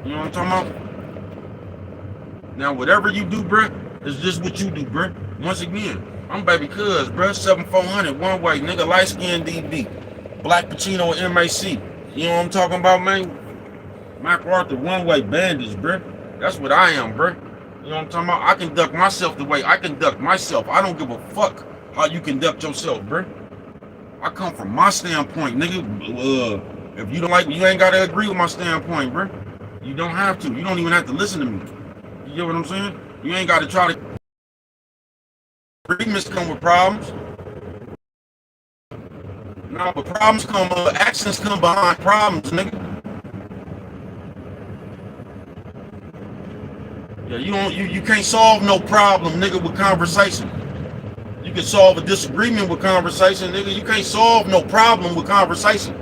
S1: You know what I'm talking about? Now, whatever you do, bro, is just what you do, bro. Once again, I'm baby cuz, bro. 7400, one way, nigga, light skin DB. Black Pacino and MAC. You know what I'm talking about, man? MacArthur one-way bandits, bro. That's what I am, bro. You know what I'm talking about? I conduct myself the way I conduct myself. I don't give a fuck how you conduct yourself, bro. I come from my standpoint, nigga. If you don't like me, you ain't gotta agree with my standpoint, bro. You don't have to. You don't even have to listen to me. You get what I'm saying? You ain't gotta try to. Agreements come with problems. No, but problems come, actions come behind problems, nigga. Yeah, you can't solve no problem, nigga, with conversation. You can solve a disagreement with conversation, nigga. You can't solve no problem with conversation.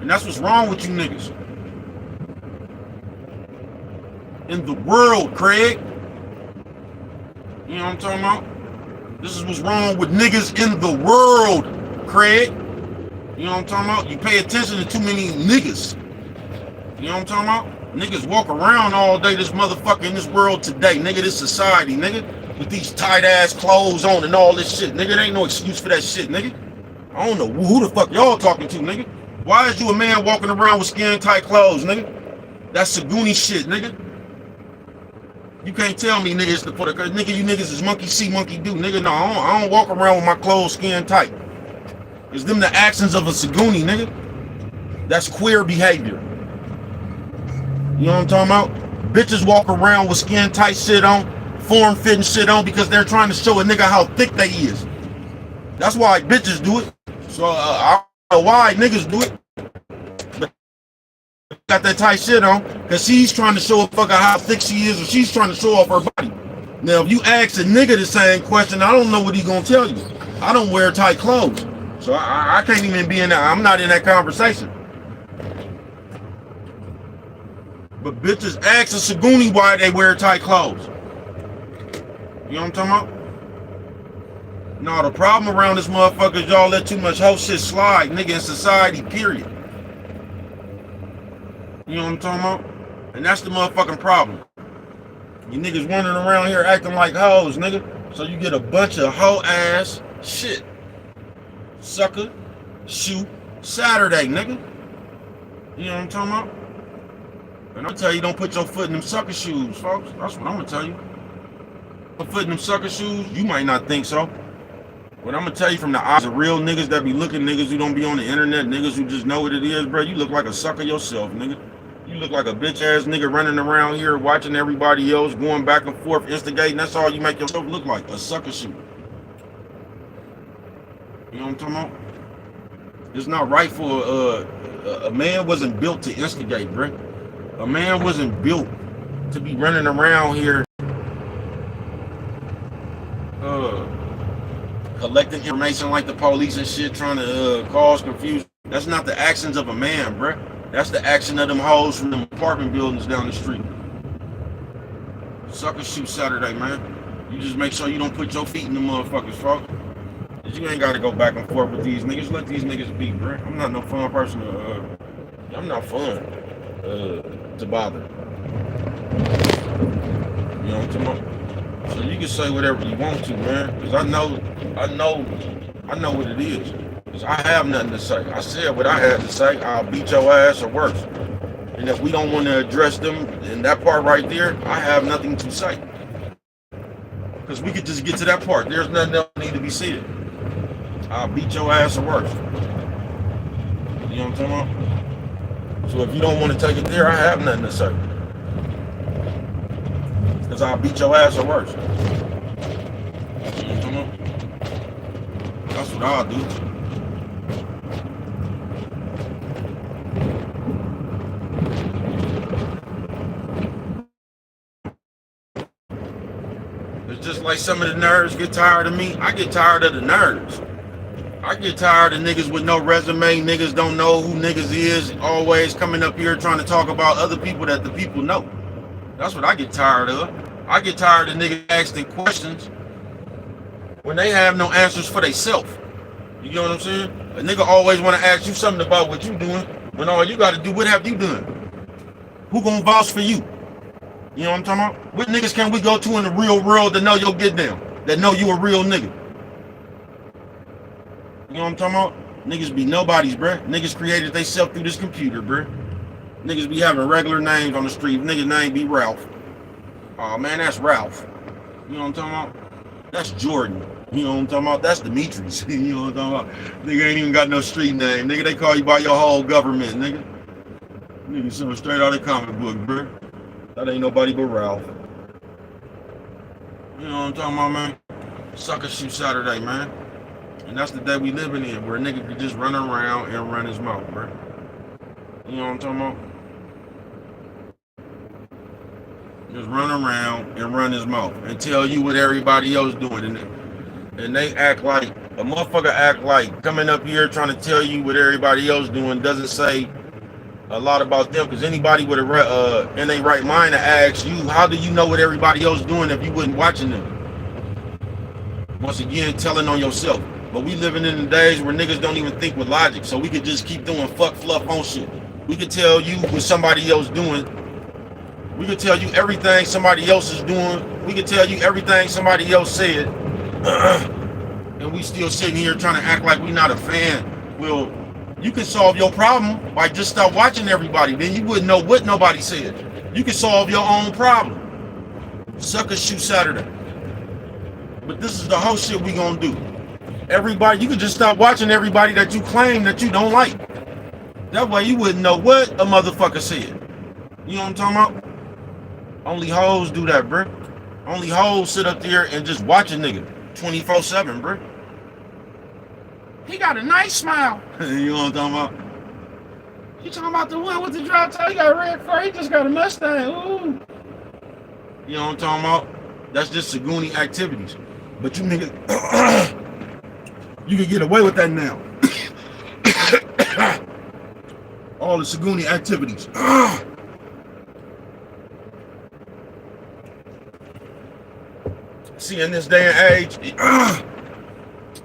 S1: And that's what's wrong with you niggas. In the world, Craig. You know what I'm talking about? This is what's wrong with niggas in the world, Craig. You know what I'm talking about? You pay attention to too many niggas. You know what I'm talking about? Niggas walk around all day, this motherfucker in this world today, nigga, this society, nigga, with these tight ass clothes on and all this shit. Nigga, there ain't no excuse for that shit, nigga. I don't know who the fuck y'all talking to, nigga. Why is you a man walking around with skin tight clothes, nigga? That's Saguni shit, nigga. You can't tell me, nigga, it's the for the nigga, you niggas is monkey see, monkey do, nigga. No, I don't walk around with my clothes skin tight. It's them the actions of a Saguni, nigga. That's queer behavior. You know what I'm talking about? Bitches walk around with skin tight shit on, form fitting shit on because they're trying to show a nigga how thick they is. That's why bitches do it. So I don't know why niggas do it. But got that tight shit on because she's trying to show a fucker how thick she is, or she's trying to show off her body. Now, if you ask a nigga the same question, I don't know what he's gonna tell you. I don't wear tight clothes, so I can't even be in that. I'm not in that conversation. But bitches ask a Saguni why they wear tight clothes. You know what I'm talking about? No, the problem around this motherfucker is y'all let too much whole shit slide, nigga, in society, period. You know what I'm talking about? And that's the motherfucking problem. You niggas running around here acting like hoes, nigga. So you get a bunch of hoe ass shit. Sucker, shoot, Saturday, nigga. You know what I'm talking about? And I'll tell you, don't put your foot in them sucker shoes, folks. That's what I'm gonna tell you. Put foot in them sucker shoes, you might not think so. But I'm gonna tell you from the eyes of real niggas that be looking, niggas who don't be on the internet, niggas who just know what it is, bro. You look like a sucker yourself, nigga. You look like a bitch ass nigga running around here watching everybody else going back and forth, instigating. That's all you make yourself look like, a sucker shoe. You know what I'm talking about? It's not right for a man wasn't built to instigate, bro. A man wasn't built to be running around here collecting information like the police and shit, trying to cause confusion. That's not the actions of a man, bruh. That's the action of them hoes from them apartment buildings down the street. Sucker shoot Saturday, man. You just make sure you don't put your feet in the motherfuckers, folks. You ain't got to go back and forth with these niggas. Let these niggas be, bruh. I'm not no fun person to, I'm not fun to bother. You know what I'm talking about? So you can say whatever you want to, man, because I know what it is. Because I have nothing to say. I said what I had to say. I'll beat your ass or worse. And if we don't want to address them in that part right there, I have nothing to say. Because we could just get to that part. There's nothing else that need to be said. I'll beat your ass or worse. You know what I'm talking about? So if you don't want to take it there, I have nothing to say. Because I'll beat your ass or worse. You know what I'm talking about? That's what I'll do. It's just like some of the nerds get tired of me. I get tired of the nerds. I get tired of niggas with no resume. Niggas don't know who niggas is. Always coming up here trying to talk about other people that the people know. That's what I get tired of. I get tired of niggas asking questions when they have no answers for themselves. You know what I'm saying? A nigga always want to ask you something about what you doing when all you got to do, what have you done? Who gonna vouch for you? You know what I'm talking about? What niggas can we go to in the real world that know your get down? That know you a real nigga? You know what I'm talking about? Niggas be nobodies, bruh. Niggas created themselves through this computer, bruh. Niggas be having regular names on the street. Niggas name be Ralph. Oh man, that's Ralph. You know what I'm talking about? That's Jordan. You know what I'm talking about? That's Demetrius. You know what I'm talking about? Nigga ain't even got no street name. Nigga, they call you by your whole government, nigga. Nigga something straight out of the comic book, bruh. That ain't nobody but Ralph. You know what I'm talking about, man? Sucker shoot Saturday, man. And that's the day we living in, where a nigga could just run around and run his mouth, bruh. You know what I'm talking about? Just run around and run his mouth and tell you what everybody else doing. And they act like, a motherfucker act like coming up here trying to tell you what everybody else doing doesn't say a lot about them, because anybody with a in their right mind to ask you, how do you know what everybody else doing if you wasn't watching them? Once again, telling on yourself. But we living in the days where niggas don't even think with logic, so we could just keep doing fuck fluff on shit. We could tell you what somebody else doing. We could tell you everything somebody else is doing. We could tell you everything somebody else said. And we still sitting here trying to act like we not a fan. Well, you can solve your problem by just stop watching everybody. Then you wouldn't know what nobody said. You can solve your own problem. Sucker shoot Saturday. But this is the whole shit we gonna do. Everybody, you can just stop watching everybody that you claim that you don't like. That way you wouldn't know what a motherfucker said. You know what I'm talking about? Only hoes do that, bro. Only hoes sit up there and just watch a nigga 24/7, bro. He got a nice smile. You know what I'm talking about? You talking about the one with the drop top? He got red fur. He just got a Mustang. Ooh. You know what I'm talking about? That's just Saguni activities. But you niggas, you can get away with that now. All the Saguni activities. See, in this day and age,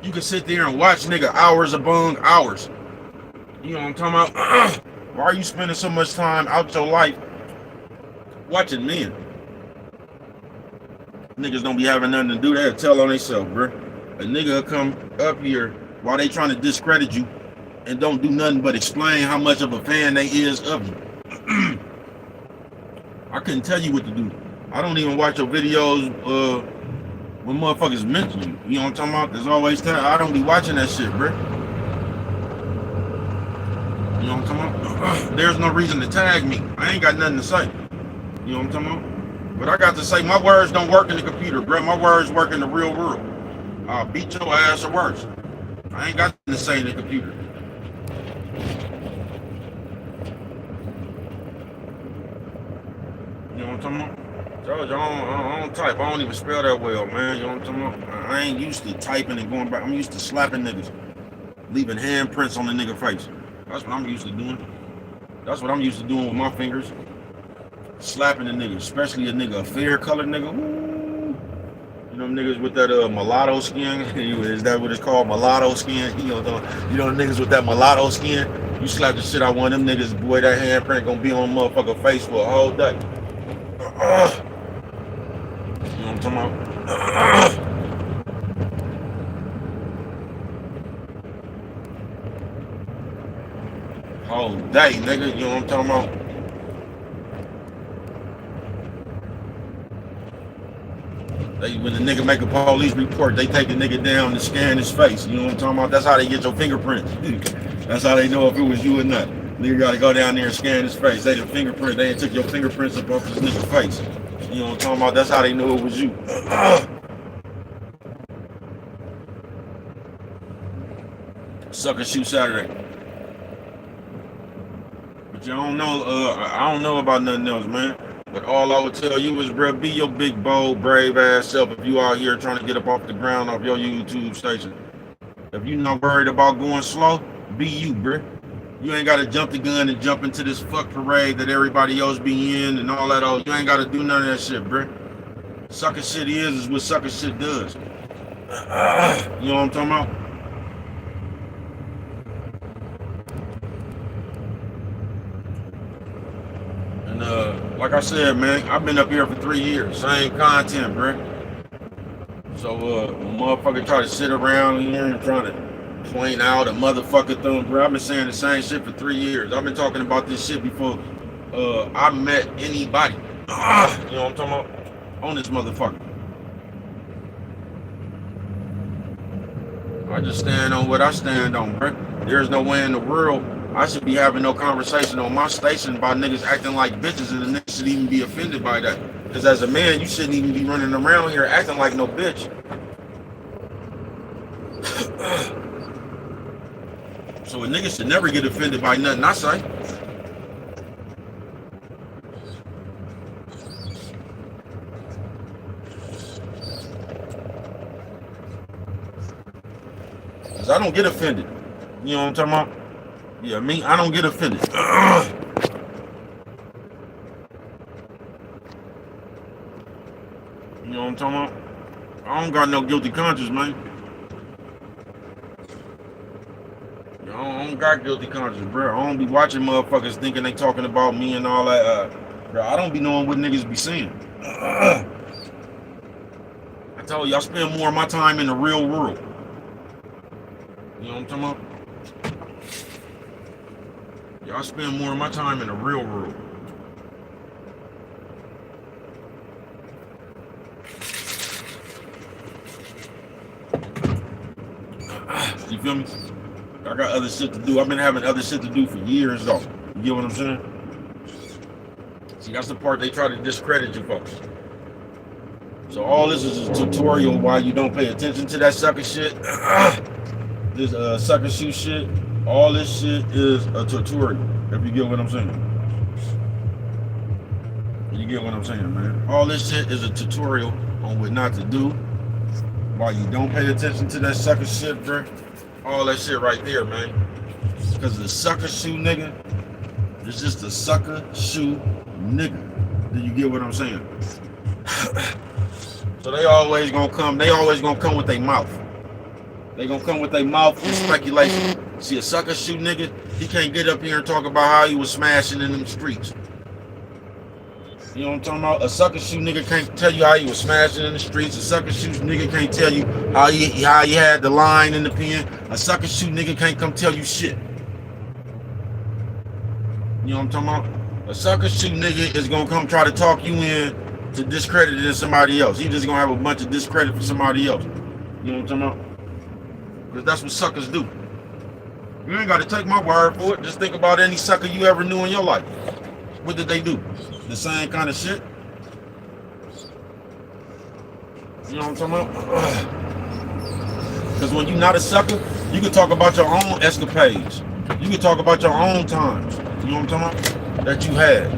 S1: you can sit there and watch nigga hours upon hours. You know what I'm talking about? Why are you spending so much time out your life watching men? Niggas don't be having nothing to do. They'll tell on themselves, bro. A nigga will come up here while they trying to discredit you and don't do nothing but explain how much of a fan they is of you. I couldn't tell you what to do. I don't even watch your videos when motherfuckers mention you. You know what I'm talking about? There's always time. I don't be watching that shit, bro. You know what I'm talking about? There's no reason to tag me. I ain't got nothing to say. You know what I'm talking about? But I got to say, my words don't work in the computer, bro. My words work in the real world. I'll beat your ass or worse. I ain't got nothing to say in the computer. You know what I'm talking about? George, I don't type. I don't even spell that well, man. You know what I'm talking about? I ain't used to typing and going back. I'm used to slapping niggas, leaving handprints on the nigga face. That's what I'm used to doing. That's what I'm used to doing with my fingers. Slapping a nigga, especially a nigga, a fair colored nigga. Woo. You know niggas with that mulatto skin. Is that what it's called? Mulatto skin. You know niggas with that mulatto skin. You slap the shit out one of them niggas, boy, that handprint gonna be on motherfucker face for a whole day. You know what I'm talking about? Whole day, nigga. You know what I'm talking about? When the nigga make a police report, they take the nigga down and scan his face. You know what I'm talking about? That's how they get your fingerprints. That's how they know if it was you or not. Nigga gotta go down there and scan his face. They the fingerprint. They took your fingerprints up off this nigga's face. You know what I'm talking about? That's how they knew it was you. Sucker shoot Saturday. But you don't know. I don't know about nothing else, man. But all I would tell you is, bro, be your big, bold, brave ass self if you out here trying to get up off the ground off your YouTube station. If you not worried about going slow, be you, bro. You ain't got to jump the gun and jump into this fuck parade that everybody else be in and all that. You ain't got to do none of that shit, bro. Sucker shit is what sucker shit does. You know what I'm talking about? Like I said, man, I've been up here for 3 years. Same content, bro. So, when motherfucker try to sit around here and try to point out a motherfucker thing, bro, I've been saying the same shit for 3 years. I've been talking about this shit before I met anybody. You know what I'm talking about? On this motherfucker. I just stand on what I stand on, bro. There's no way in the world I should be having no conversation on my station about niggas acting like bitches, and the niggas should even be offended by that. Because as a man, you shouldn't even be running around here acting like no bitch. So a nigga should never get offended by nothing I say. Because I don't get offended. You know what I'm talking about? Yeah, me, I don't get offended. You know what I'm talking about? I don't got no guilty conscience, man. I don't got guilty conscience, bro. I don't be watching motherfuckers thinking they talking about me and all that. Bro, I don't be knowing what niggas be saying. I told you, I spend more of my time in the real world. You know what I'm talking about? I spend more of my time in the real world. You feel me? I got other shit to do. I've been having other shit to do for years, though. You get what I'm saying? See, that's the part they try to discredit you folks. So all this is a tutorial why you don't pay attention to that sucker shit. This sucker shoe shit. All this shit is a tutorial. If you get what I'm saying. You get what I'm saying, man. All this shit is a tutorial on what not to do. Why you don't pay attention to that sucker shit, bro. All that shit right there, man. Because the sucker shoe nigga is just a sucker shoe nigga. Do you get what I'm saying? So they always gonna come with their mouth. They gonna come with their mouth and speculation. See, a sucker shoe nigga, he can't get up here and talk about how he was smashing in them streets. You know what I'm talking about? A sucker shoe nigga can't tell you how he was smashing in the streets. A sucker shoe nigga can't tell you how he had the line in the pen. A sucker shoe nigga can't come tell you shit. You know what I'm talking about? A sucker shoe nigga is gonna come try to talk you in to discredit it in somebody else. He just gonna have a bunch of discredit for somebody else. You know what I'm talking about? Because that's what suckers do. You ain't gotta take my word for it. Just think about any sucker you ever knew in your life. What did they do? The same kind of shit. You know what I'm talking about? Because when you're not a sucker, you can talk about your own escapades. You can talk about your own times. You know what I'm talking about? That you had.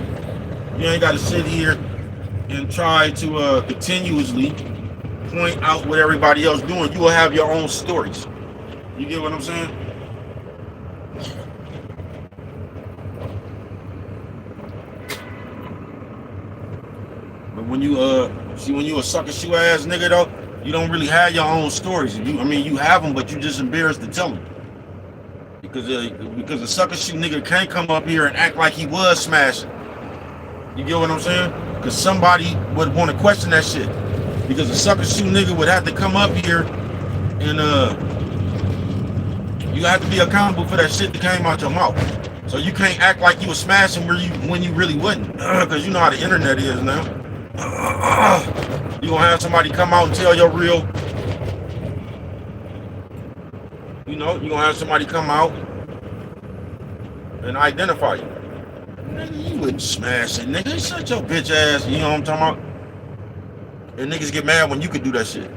S1: You ain't gotta sit here and try to continuously point out what everybody else doing. You will have your own stories. You get what I'm saying? But when you when you a sucker shoe ass nigga though, you don't really have your own stories. You have them, but you just embarrassed to tell them. Because a sucker shoe nigga can't come up here and act like he was smashing. You get what I'm saying? Because somebody would want to question that shit. Because a sucker shoe nigga would have to come up here and you have to be accountable for that shit that came out your mouth. So you can't act like you was smashing when you really wouldn't. Because you know how the internet is now. You gonna have somebody come out and tell your real. You know, you gonna have somebody come out and identify you. Nigga, you wouldn't smash it, nigga. Shut your bitch ass. You know what I'm talking about? And niggas get mad when you could do that shit.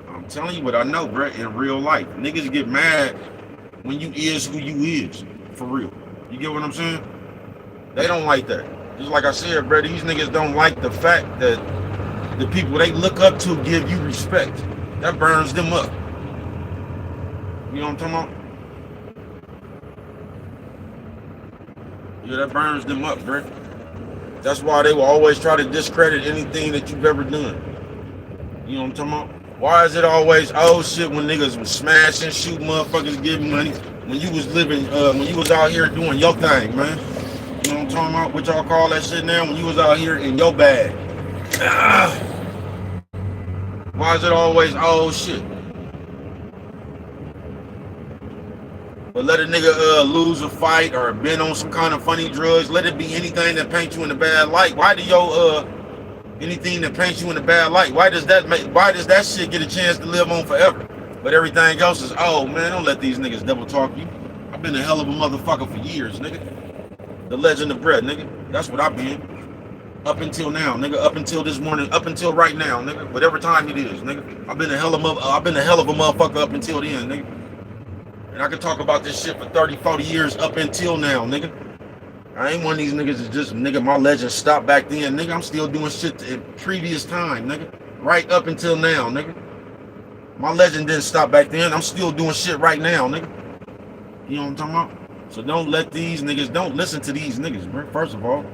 S1: I'm telling you what I know, bro. In real life, niggas get mad when you is who you is. For real. You get what I'm saying? They don't like that. Just like I said, bro, these niggas don't like the fact that the people they look up to give you respect. That burns them up. You know what I'm talking about? Yeah, that burns them up, bro. That's why they will always try to discredit anything that you've ever done. You know what I'm talking about? Why is it always, oh shit, when niggas was smashing, shooting motherfuckers, getting money, when you was living, when you was out here doing your thing, man? You know what I'm talking about? What y'all call that shit now? When you was out here in your bag. Why is it always, oh shit? But let a nigga lose a fight or been on some kind of funny drugs. Let it be anything that paints you in a bad light. Why do your anything that paints you in a bad light? Why does that shit get a chance to live on forever? But everything else is, oh man, don't let these niggas double talk you. I've been a hell of a motherfucker for years, nigga. The legend of bread, nigga. That's what I've been. Up until now, nigga. Up until this morning. Up until right now, nigga. Whatever time it is, nigga. I've been a hell of a motherfucker up until then, nigga. And I can talk about this shit for 30, 40 years up until now, nigga. I ain't one of these niggas that's just, nigga, my legend stopped back then, nigga. I'm still doing shit in previous time, nigga. Right up until now, nigga. My legend didn't stop back then. I'm still doing shit right now, nigga. You know what I'm talking about? So don't listen to these niggas, bro. First of all,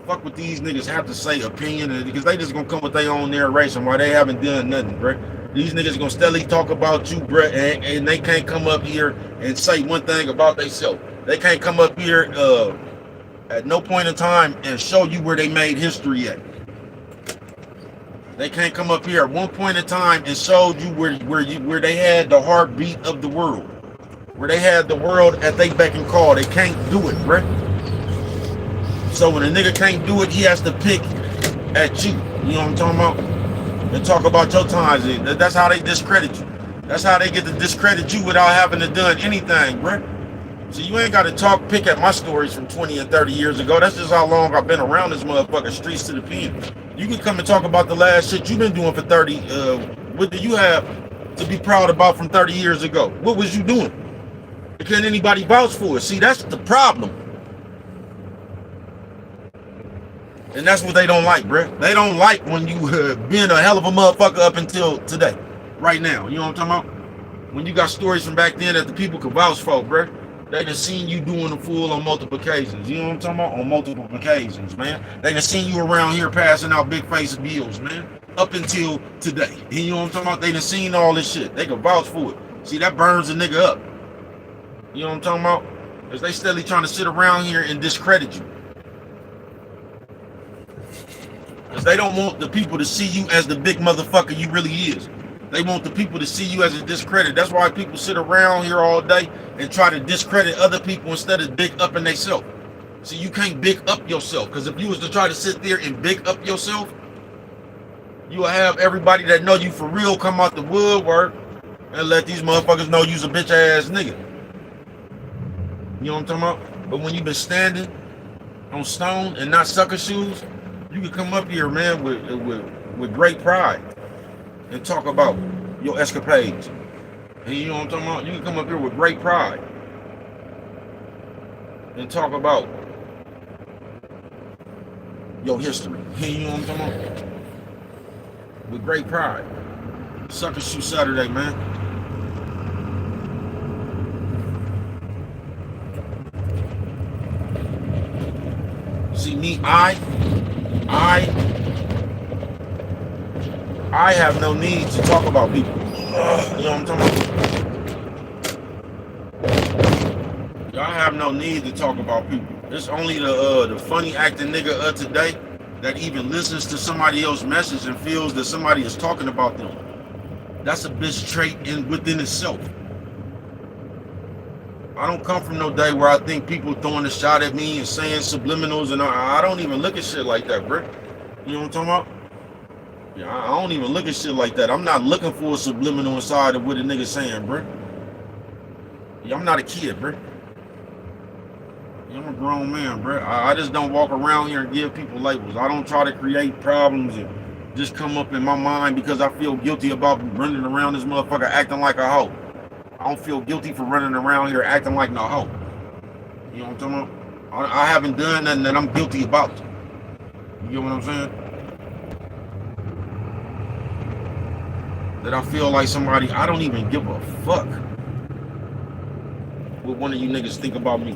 S1: fuck what these niggas have to say, opinion, because they just gonna come with their own narration while they haven't done nothing, bro. These niggas gonna steadily talk about you, bro, and they can't come up here and say one thing about themselves. They can't come up here at no point in time and show you where they made history at. They can't come up here at one point in time and show you where they had the heartbeat of the world, where they had the world at they beck and call. They can't do it, bro. So when a nigga can't do it, he has to pick at you. You know what I'm talking about? And talk about your times. That's how they discredit you. That's how they get to discredit you without having to done anything, bro. So you ain't got to pick at my stories from 20 and 30 years ago. That's just how long I've been around this motherfucker, streets to the pen. You can come and talk about the last shit you've been doing for 30. What do you have to be proud about from 30 years ago? What was you doing? Can anybody vouch for it? See, that's the problem. And that's what they don't like, bruh. They don't like when you been a hell of a motherfucker up until today. Right now. You know what I'm talking about? When you got stories from back then that the people could vouch for, bruh. They done seen you doing the fool on multiple occasions. You know what I'm talking about? On multiple occasions, man. They done seen you around here passing out big face bills, man. Up until today. You know what I'm talking about? They done seen all this shit. They can vouch for it. See, that burns a nigga up. You know what I'm talking about? Because they steadily trying to sit around here and discredit you. Because they don't want the people to see you as the big motherfucker you really is. They want the people to see you as a discredit. That's why people sit around here all day and try to discredit other people instead of big upping themselves. See, you can't big up yourself. Because if you was to try to sit there and big up yourself, you will have everybody that know you for real come out the woodwork and let these motherfuckers know you's a bitch ass nigga. You know what I'm talking about? But when you've been standing on stone and not sucker shoes, you can come up here, man, with great pride and talk about your escapades. And you know what I'm talking about? You can come up here with great pride and talk about your history. You know what I'm talking about? With great pride. Sucker Shoe Saturday, man. See me, I have no need to talk about people. You know what I'm talking about? I have no need to talk about people. It's only the funny acting nigga of today that even listens to somebody else's message and feels that somebody is talking about them. That's a bitch trait within itself. I don't come from no day where I think people throwing a shot at me and saying subliminals, and I don't even look at shit like that, bro. You know what I'm talking about? Yeah, I don't even look at shit like that. I'm not looking for a subliminal inside of what a nigga saying, bro. Yeah, I'm not a kid, bro. Yeah, I'm a grown man, bro. I just don't walk around here and give people labels. I don't try to create problems and just come up in my mind because I feel guilty about running around this motherfucker acting like a hoe. I don't feel guilty for running around here acting like no hoe. You know what I'm talking about? I haven't done nothing that I'm guilty about. You get what I'm saying? That I feel like somebody, I don't even give a fuck what one of you niggas think about me.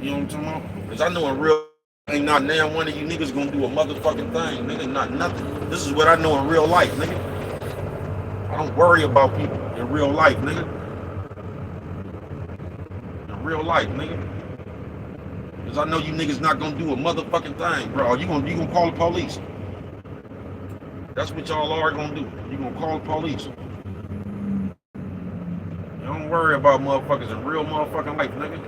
S1: You know what I'm talking about? Because I know in real, ain't not now one of you niggas gonna do a motherfucking thing, nigga, not nothing. This is what I know in real life, nigga. I don't worry about people in real life, nigga. In real life, nigga. Because I know you niggas not gonna do a motherfucking thing, bro. You gonna call the police. That's what y'all are gonna do. You gonna call the police. You don't worry about motherfuckers in real motherfucking life, nigga.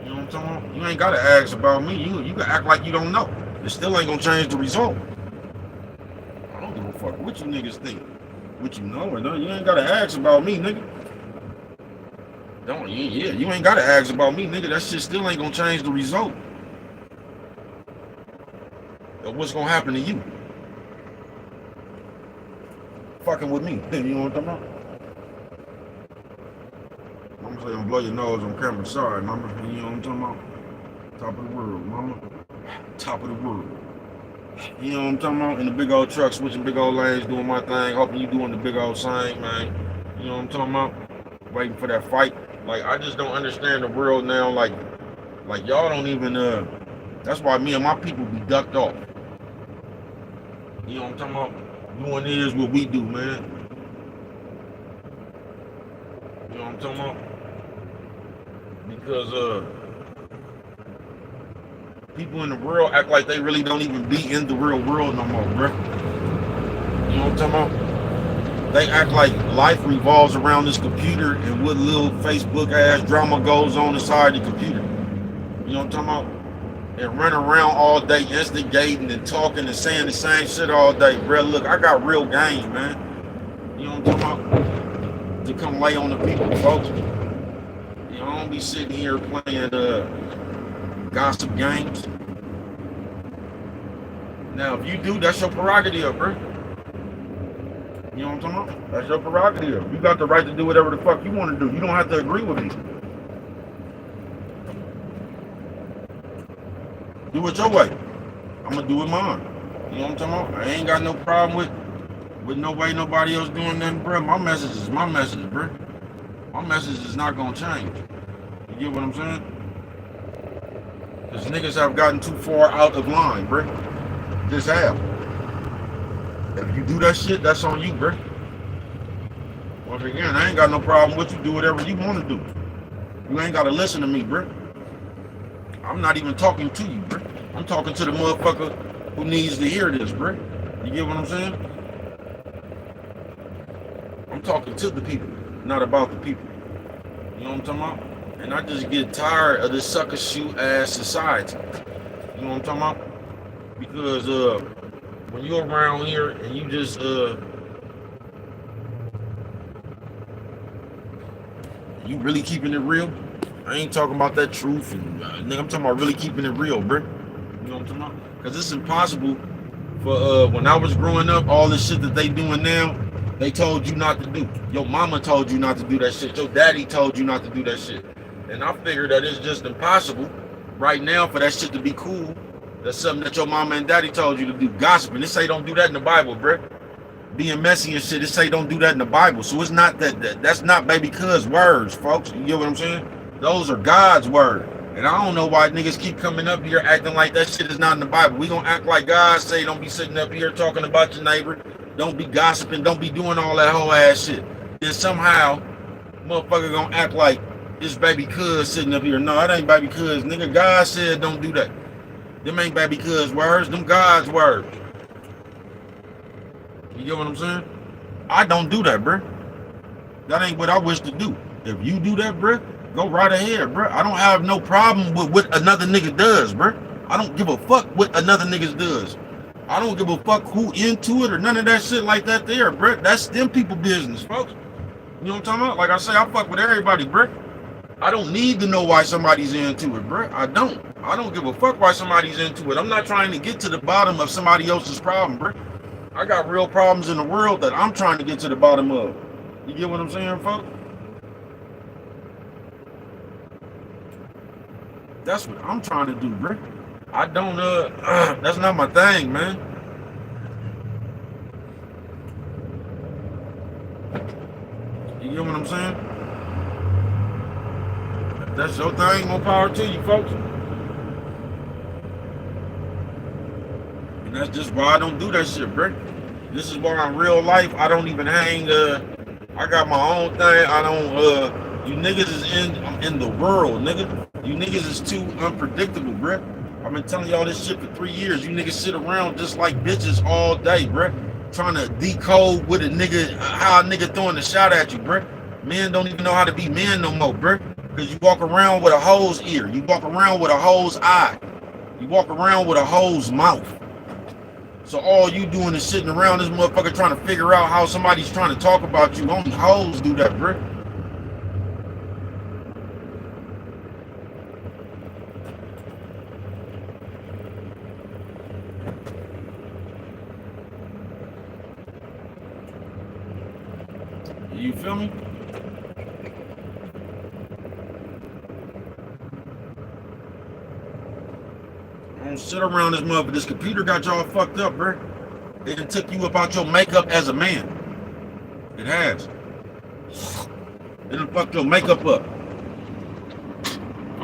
S1: You know what I'm talking about? You ain't gotta ask about me. You can act like you don't know. It still ain't gonna change the result. I don't give a fuck what you niggas think. What you know or don't. You ain't gotta ask about me, nigga. You ain't gotta ask about me, nigga. That shit still ain't gonna change the result of what's gonna happen to you. Fucking with me. You know what I'm talking about? Mama say don't blow your nose on camera. Sorry, mama. You know what I'm talking about? Top of the world, mama. Top of the world. You know what I'm talking about? In the big old truck, switching big old lanes, doing my thing, hoping you doing the big old thing, man. You know what I'm talking about? Waiting for that fight. Like, I just don't understand the world now. Like y'all don't even, that's why me and my people be ducked off. You know what I'm talking about? Doing is what we do, man. You know what I'm talking about? Because, people in the world act like they really don't even be in the real world no more, bro. You know what I'm talking about? They act like life revolves around this computer and what little Facebook ass drama goes on inside the computer. You know what I'm talking about? And run around all day instigating and talking and saying the same shit all day, bro. Look, I got real game, man. You know what I'm talking about? to come lay on the people, folks. You know, I don't be sitting here playing gossip games. Now, if you do, that's your prerogative, bro. You know what I'm talking about? That's your prerogative. You got the right to do whatever the fuck you want to do. You don't have to agree with me. Do it your way. I'm gonna do it mine. You know what I'm talking about? I ain't got no problem with nobody else doing nothing, bro. My message is my message, bro. My message is not gonna change. You get what I'm saying? Because niggas have gotten too far out of line, bro. Just have. If you do that shit, that's on you, bro. Once again, I ain't got no problem with you. Do whatever you want to do. You ain't got to listen to me, bro. I'm not even talking to you, bro. I'm talking to the motherfucker who needs to hear this, bro. You get what I'm saying? I'm talking to the people, not about the people. You know what I'm talking about? And I just get tired of this sucker shoe ass society. You know what I'm talking about? Because when you're around here and you just you really keeping it real. I ain't talking about that truth and nigga, I'm talking about really keeping it real, bro. You know what I'm talking about? Because it's impossible for when I was growing up, all the shit that they doing now, they told you not to do. Your mama told you not to do that shit. Your daddy told you not to do that shit. And I figured that it's just impossible right now for that shit to be cool. That's something that your mama and daddy told you to do. Gossiping. They say don't do that in the Bible, bro. Being messy and shit, they say don't do that in the Bible. So it's not that's not baby cuz words, folks. You get what I'm saying? Those are God's word. And I don't know why niggas keep coming up here acting like that shit is not in the Bible. We gonna act like God say don't be sitting up here talking about your neighbor. Don't be gossiping. Don't be doing all that whole ass shit. Then somehow, motherfucker gonna act like it's baby cuz sitting up here. No, it ain't baby cuz. Nigga, God said don't do that. Them ain't baby cuz words. Them God's words. You get what I'm saying? I don't do that, bro. That ain't what I wish to do. If you do that, bro, go right ahead, bro. I don't have no problem with what another nigga does, bro. I don't give a fuck what another nigga does. I don't give a fuck who into it or none of that shit like that there, bro. That's them people business, folks. You know what I'm talking about? Like I say, I fuck with everybody, bro. I don't need to know why somebody's into it, bro. I don't give a fuck why somebody's into it. I'm not trying to get to the bottom of somebody else's problem, bro. I got real problems in the world that I'm trying to get to the bottom of. You get what I'm saying, folks? That's what I'm trying to do, bro. I don't, that's not my thing, man. You get what I'm saying? If that's your thing, more power to you, folks. And that's just why I don't do that shit, bro. This is why in real life, I don't even hang, I got my own thing. I don't, you niggas is in the world, nigga. You niggas is too unpredictable, bro. I've been telling y'all this shit for 3 years. You niggas sit around just like bitches all day, bro. Trying to decode what a nigga, how a nigga throwing a shot at you, bro. Men don't even know how to be men no more, bro. Because you walk around with a hoe's ear. You walk around with a hoe's eye. You walk around with a hoe's mouth. So all you doing is sitting around this motherfucker trying to figure out how somebody's trying to talk about you. Only hoes do that, bro. You feel me? Don't sit around this motherfucker. This computer got y'all fucked up, bro. It done took you up out your makeup as a man. It has. It done fucked your makeup up.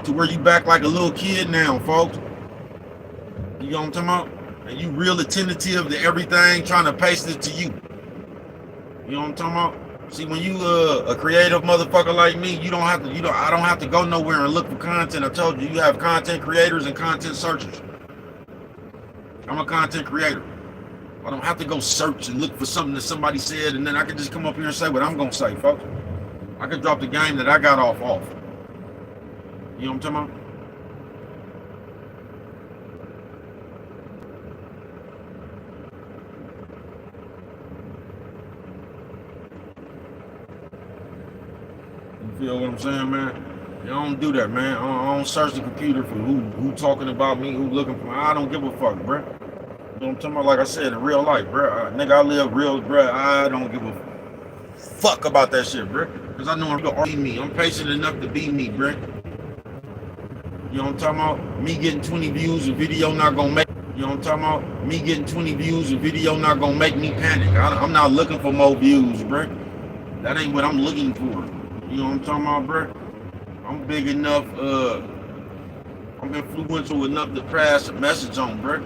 S1: To where you back like a little kid now, folks. You know what I'm talking about? And you real attentive to everything, trying to paste it to you. You know what I'm talking about? See, when you a creative motherfucker like me, you don't have to, I don't have to go nowhere and look for content. I told you, you have content creators and content searchers. I'm a content creator. I don't have to go search and look for something that somebody said, and then I can just come up here and say what I'm gonna say, folks. I can drop the game that I got off. You know what I'm talking about? feel what I'm saying, man? You don't do that, man. I don't search the computer for who talking about me, who looking for me. I don't give a fuck, bro. You know what I'm talking about? Like I said, in real life, bro. Nigga, I live real, bro. I don't give a fuck about that shit, bro. Because I know I'm gonna be me. I'm patient enough to be me, bro. You know what I'm talking about? Me getting 20 views, a video not gonna make. You know what I'm talking about? Me getting 20 views, a video not gonna make me panic. I'm not looking for more views, bro. That ain't what I'm looking for. You know what I'm talking about, bro? I'm big enough, I'm influential enough to pass a message on, bro.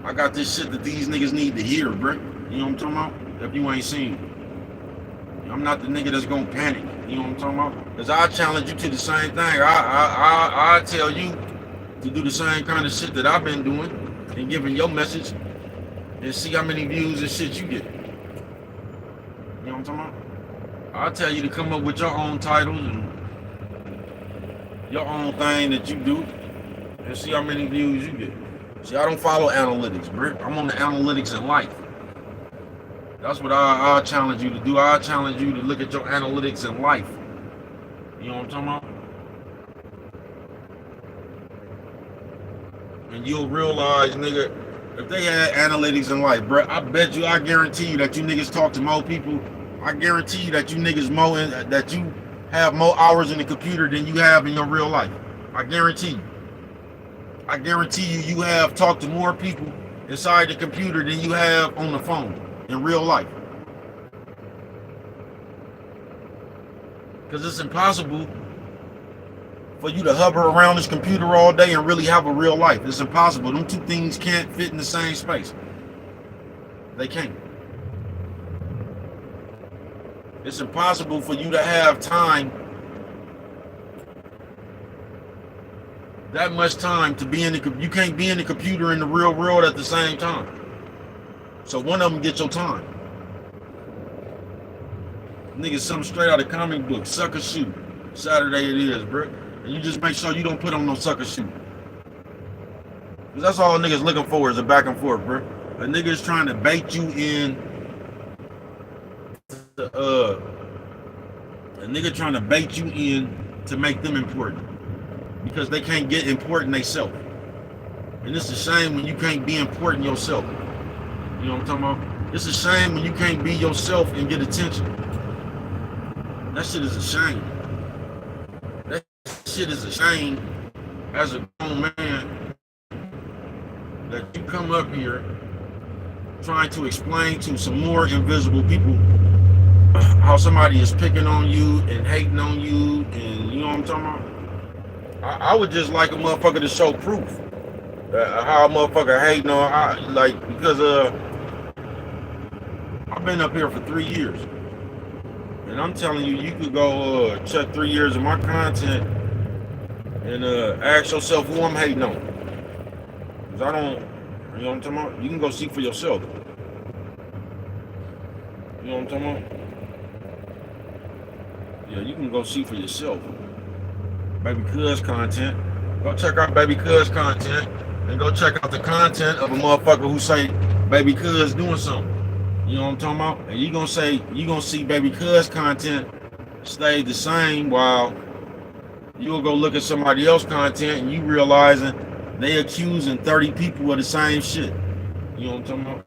S1: I got this shit that these niggas need to hear, bro. You know what I'm talking about? If you ain't seen. I'm not the nigga that's gonna panic. You know what I'm talking about? Cause I challenge you to the same thing. I tell you to do the same kind of shit that I've been doing and giving your message and see how many views and shit you get. You know what I'm talking about? I'll tell you to come up with your own titles and your own thing that you do and see how many views you get. See, I don't follow analytics, bro. I'm on the analytics in life. That's what I challenge you to do. I challenge you to look at your analytics in life. You know what I'm talking about? And you'll realize, nigga, if they had analytics in life, bro, I guarantee you that you niggas talk to more people. I guarantee you that you niggas that you have more hours in the computer than you have in your real life. I guarantee you. I guarantee you have talked to more people inside the computer than you have on the phone in real life. Because it's impossible for you to hover around this computer all day and really have a real life. It's impossible. Them two things can't fit in the same space. They can't. It's impossible for you to have time, that much time to be in the, you can't be in the computer in the real world at the same time. So one of them gets your time. Nigga, something straight out of comic book, sucker shoot. Saturday it is, bro. And you just make sure you don't put on no sucker shoot. Cause that's all niggas looking for is a back and forth, bro. A nigga is trying to bait you in a nigga trying to bait you in to make them important. Because they can't get important themselves. And it's a shame when you can't be important yourself. You know what I'm talking about? It's a shame when you can't be yourself and get attention. That shit is a shame. That shit is a shame as a grown man that you come up here trying to explain to some more invisible people how somebody is picking on you and hating on you, and you know what I'm talking about? I would just like a motherfucker to show proof how a motherfucker hating on, because I've been up here for 3 years, and I'm telling you, you could go check 3 years of my content and ask yourself who I'm hating on. Cause I don't, you know what I'm talking about? You can go see for yourself. You know what I'm talking about? Yeah, you can go see for yourself. Baby Cuz content. Go check out Baby Cuz content and go check out the content of a motherfucker who say Baby Cuz doing something. You know what I'm talking about? And you gonna see Baby Cuz content stay the same while you'll go look at somebody else's content and you realizing they accusing 30 people of the same shit. You know what I'm talking about?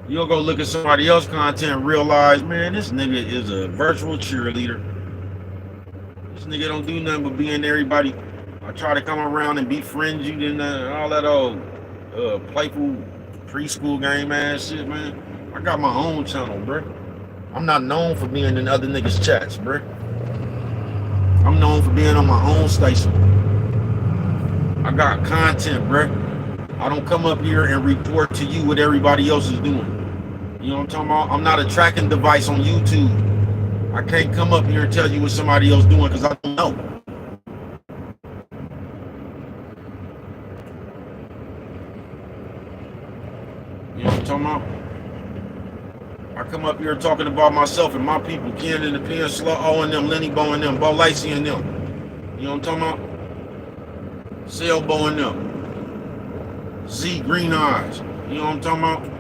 S1: You'll go look at somebody else's content and realize, man, this nigga is a virtual cheerleader. This nigga don't do nothing but be in everybody. I try to come around and befriend you and all that old playful preschool game ass shit, man. I got my own channel, bro. I'm not known for being in other niggas' chats, bro. I'm known for being on my own station. I got content, bro. I don't come up here and report to you what everybody else is doing. You know what I'm talking about? I'm not a tracking device on YouTube. I can't come up here and tell you what somebody else doing because I don't know. You know what I'm talking about? I come up here talking about myself and my people, Ken and the Pen, Slow O and them, Lenny Bo and them, Bo Lacey and them. You know what I'm talking about? Sailbo and them. Z Green Eyes. You know what I'm talking about?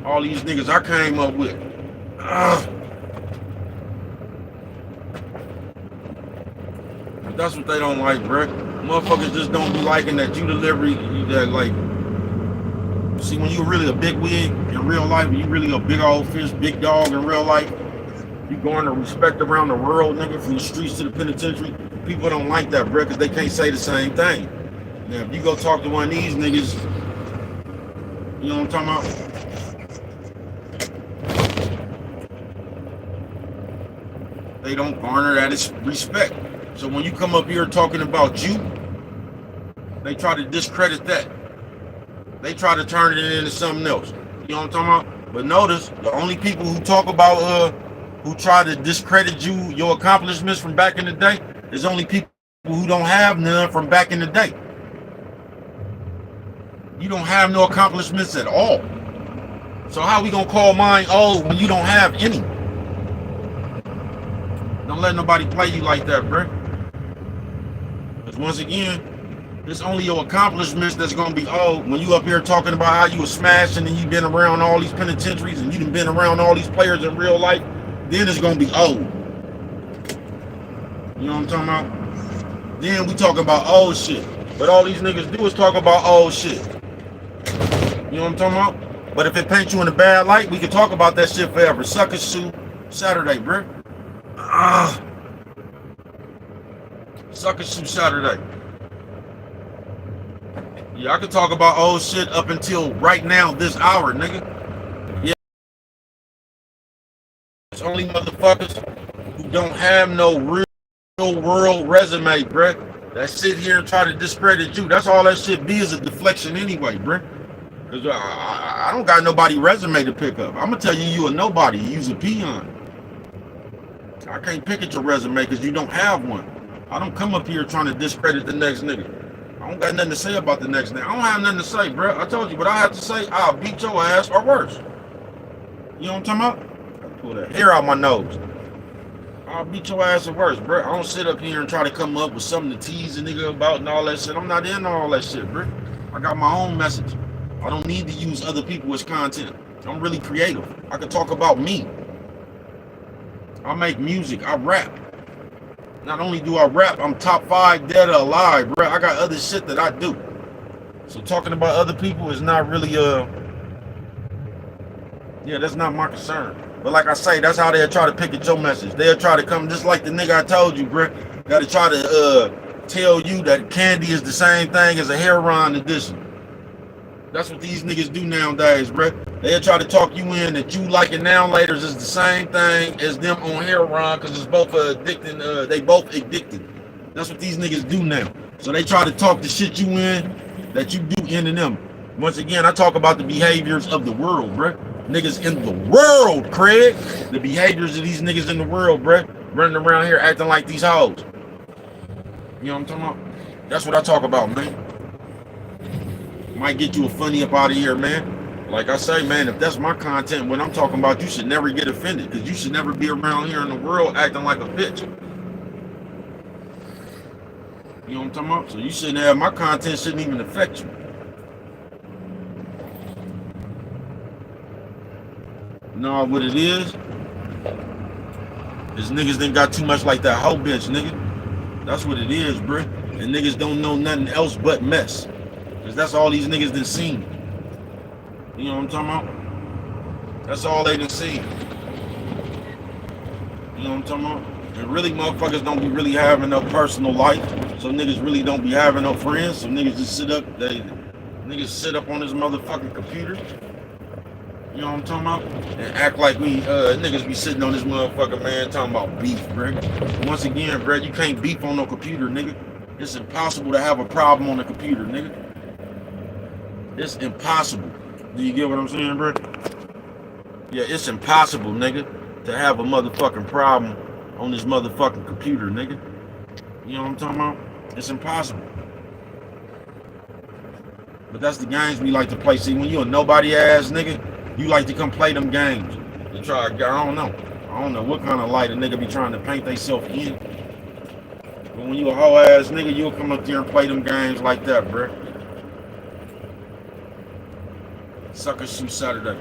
S1: All these niggas I came up with. That's what they don't like, bro. Motherfuckers just don't be liking that you delivery, that like, see, when you really a big wig in real life, when you really a big old fish, big dog in real life, you going to respect around the world, nigga, from the streets to the penitentiary. People don't like that, bro, because they can't say the same thing. Now, if you go talk to one of these niggas, you know what I'm talking about? They don't garner that respect. So when you come up here talking about you, they try to discredit that. They try to turn it into something else. You know what I'm talking about? But notice, the only people who talk about, who try to discredit you, your accomplishments from back in the day, is only people who don't have none from back in the day. You don't have no accomplishments at all. So how we gonna call mine old when you don't have any? Don't let nobody play you like that, bro. Because once again, it's only your accomplishments that's gonna be old when you up here talking about how you were smashing and you been around all these penitentiaries and you done been around all these players in real life. Then it's gonna be old. You know what I'm talking about? Then we talking about old shit. But all these niggas do is talk about old shit. You know what I'm talking about? But if it paints you in a bad light, we can talk about that shit forever. Sucker Shoe Saturday, bro. Sucker Shoe Saturday. Yeah, I could talk about old shit up until right now, this hour, nigga. Yeah. It's only motherfuckers who don't have no real world resume, bruh, that sit here and try to discredit you. That's all that shit be, is a deflection anyway, bruh. Cause I don't got nobody resume to pick up. I'm gonna tell you, you a nobody. You use a peon. I can't pick at your resume because you don't have one. I don't come up here trying to discredit the next nigga. I don't got nothing to say about the next nigga. I don't have nothing to say, bruh. I told you what I have to say. I'll beat your ass or worse. You know what I'm talking about? I pull that hair out my nose. I'll beat your ass or worse, bro. I don't sit up here and try to come up with something to tease a nigga about and all that shit. I'm not into all that shit, bro. I got my own message. I don't need to use other people as content. I'm really creative. I can talk about me. I make music. I rap. Not only do I rap, I'm top 5 dead or alive, bro. I got other shit that I do. So talking about other people is not really, yeah, that's not my concern. But like I say, that's how they'll try to pick at your message. They'll try to come just like the nigga I told you, bro. Gotta try to tell you that candy is the same thing as a heroin addiction. That's what these niggas do nowadays, bro. They'll try to talk you in that you like it now later is the same thing as them on heroin because it's both addicting. They both addicted. That's what these niggas do now. So they try to talk the shit you in that you do into them. Once again, I talk about the behaviors of the world, bro. Niggas in the world, Craig. The behaviors of these niggas in the world, bro. Running around here acting like these hoes. You know what I'm talking about? That's what I talk about, man. Might get you a funny up out of here, man. Like I say, man, if that's my content, when I'm talking about, you should never get offended because you should never be around here in the world acting like a bitch. You know what I'm talking about? So you shouldn't have, my content shouldn't even affect you. No, what it is niggas done got too much like that hoe bitch, nigga. That's what it is, bruh. And niggas don't know nothing else but mess. Because that's all these niggas done seen. You know what I'm talking about? That's all they done seen. You know what I'm talking about? And really, motherfuckers don't be really having no personal life. So niggas really don't be having no friends. So niggas just sit up, niggas sit up on this motherfucking computer. You know what I'm talking about? And act like we niggas be sitting on this motherfucker, man, talking about beef, bro. Once again, bro, you can't beef on no computer, nigga. It's impossible to have a problem on a computer, nigga. It's impossible. Do you get what I'm saying, bro? Yeah, it's impossible, nigga, to have a motherfucking problem on this motherfucking computer, nigga. You know what I'm talking about? It's impossible. But that's the games we like to play. See, when you a nobody ass nigga, you like to come play them games. You try, I don't know what kind of light a nigga be trying to paint themselves in. But when you a hoe ass nigga, you'll come up there and play them games like that, bruh. Sucker Shoe Saturday.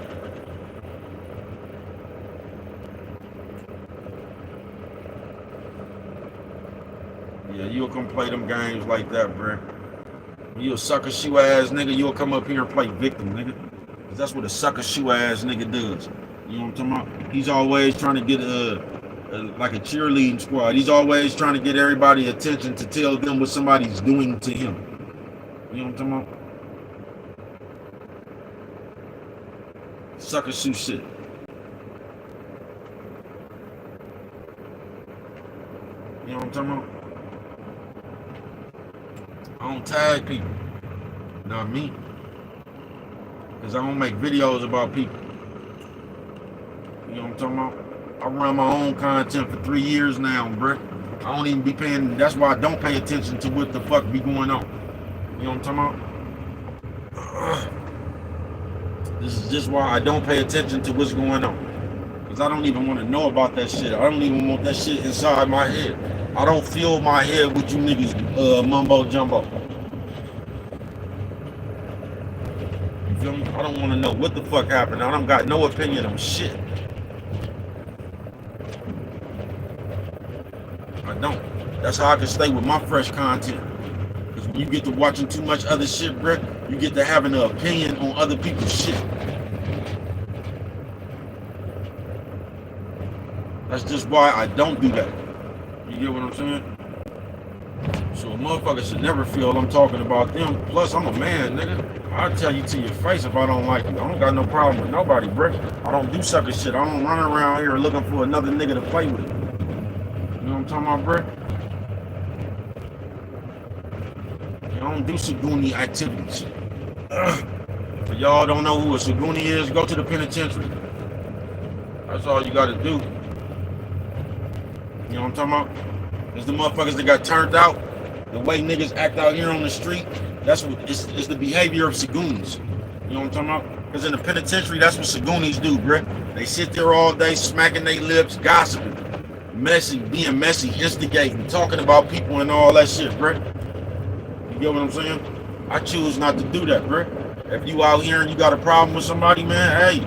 S1: Yeah, you'll come play them games like that, bro. You a sucker shoe ass nigga, you'll come up here and play victim, nigga. Cause that's what a sucker shoe ass nigga does. You know what I'm talking about? He's always trying to get like a cheerleading squad. He's always trying to get everybody attention to tell them what somebody's doing to him. You know what I'm talking about? Sucker shoe shit. You know what I'm talking about? I don't tag people. Not me. Because I don't make videos about people. You know what I'm talking about? I run my own content for 3 years now, bro. I don't even be paying. That's why I don't pay attention to what the fuck be going on. You know what I'm talking about? This is just why I don't pay attention to what's going on. Because I don't even want to know about that shit. I don't even want that shit inside my head. I don't fill my head with you niggas mumbo jumbo. You feel me? I don't want to know what the fuck happened. I don't got no opinion on shit. I don't. That's how I can stay with my fresh content. Because when you get to watching too much other shit, bro, you get to having an opinion on other people's shit. That's just why I don't do that. You get what I'm saying? So a motherfucker should never feel I'm talking about them. Plus, I'm a man, nigga. I'll tell you to your face if I don't like you. I don't got no problem with nobody, bro. I don't do sucker shit. I don't run around here looking for another nigga to play with. You know what I'm talking about, bro? I don't do Saguni activities. If y'all don't know who a Saguni is, go to the penitentiary. That's all you gotta do. You know what I'm talking about? It's the motherfuckers that got turned out. The way niggas act out here on the street, that's what it's the behavior of Sagunis. You know what I'm talking about? Because in the penitentiary, that's what Sagunis do, bruh. They sit there all day smacking their lips, gossiping, being messy, instigating, talking about people and all that shit, bruh. You get what I'm saying? I choose not to do that, bruh. If you out here and you got a problem with somebody, man, hey,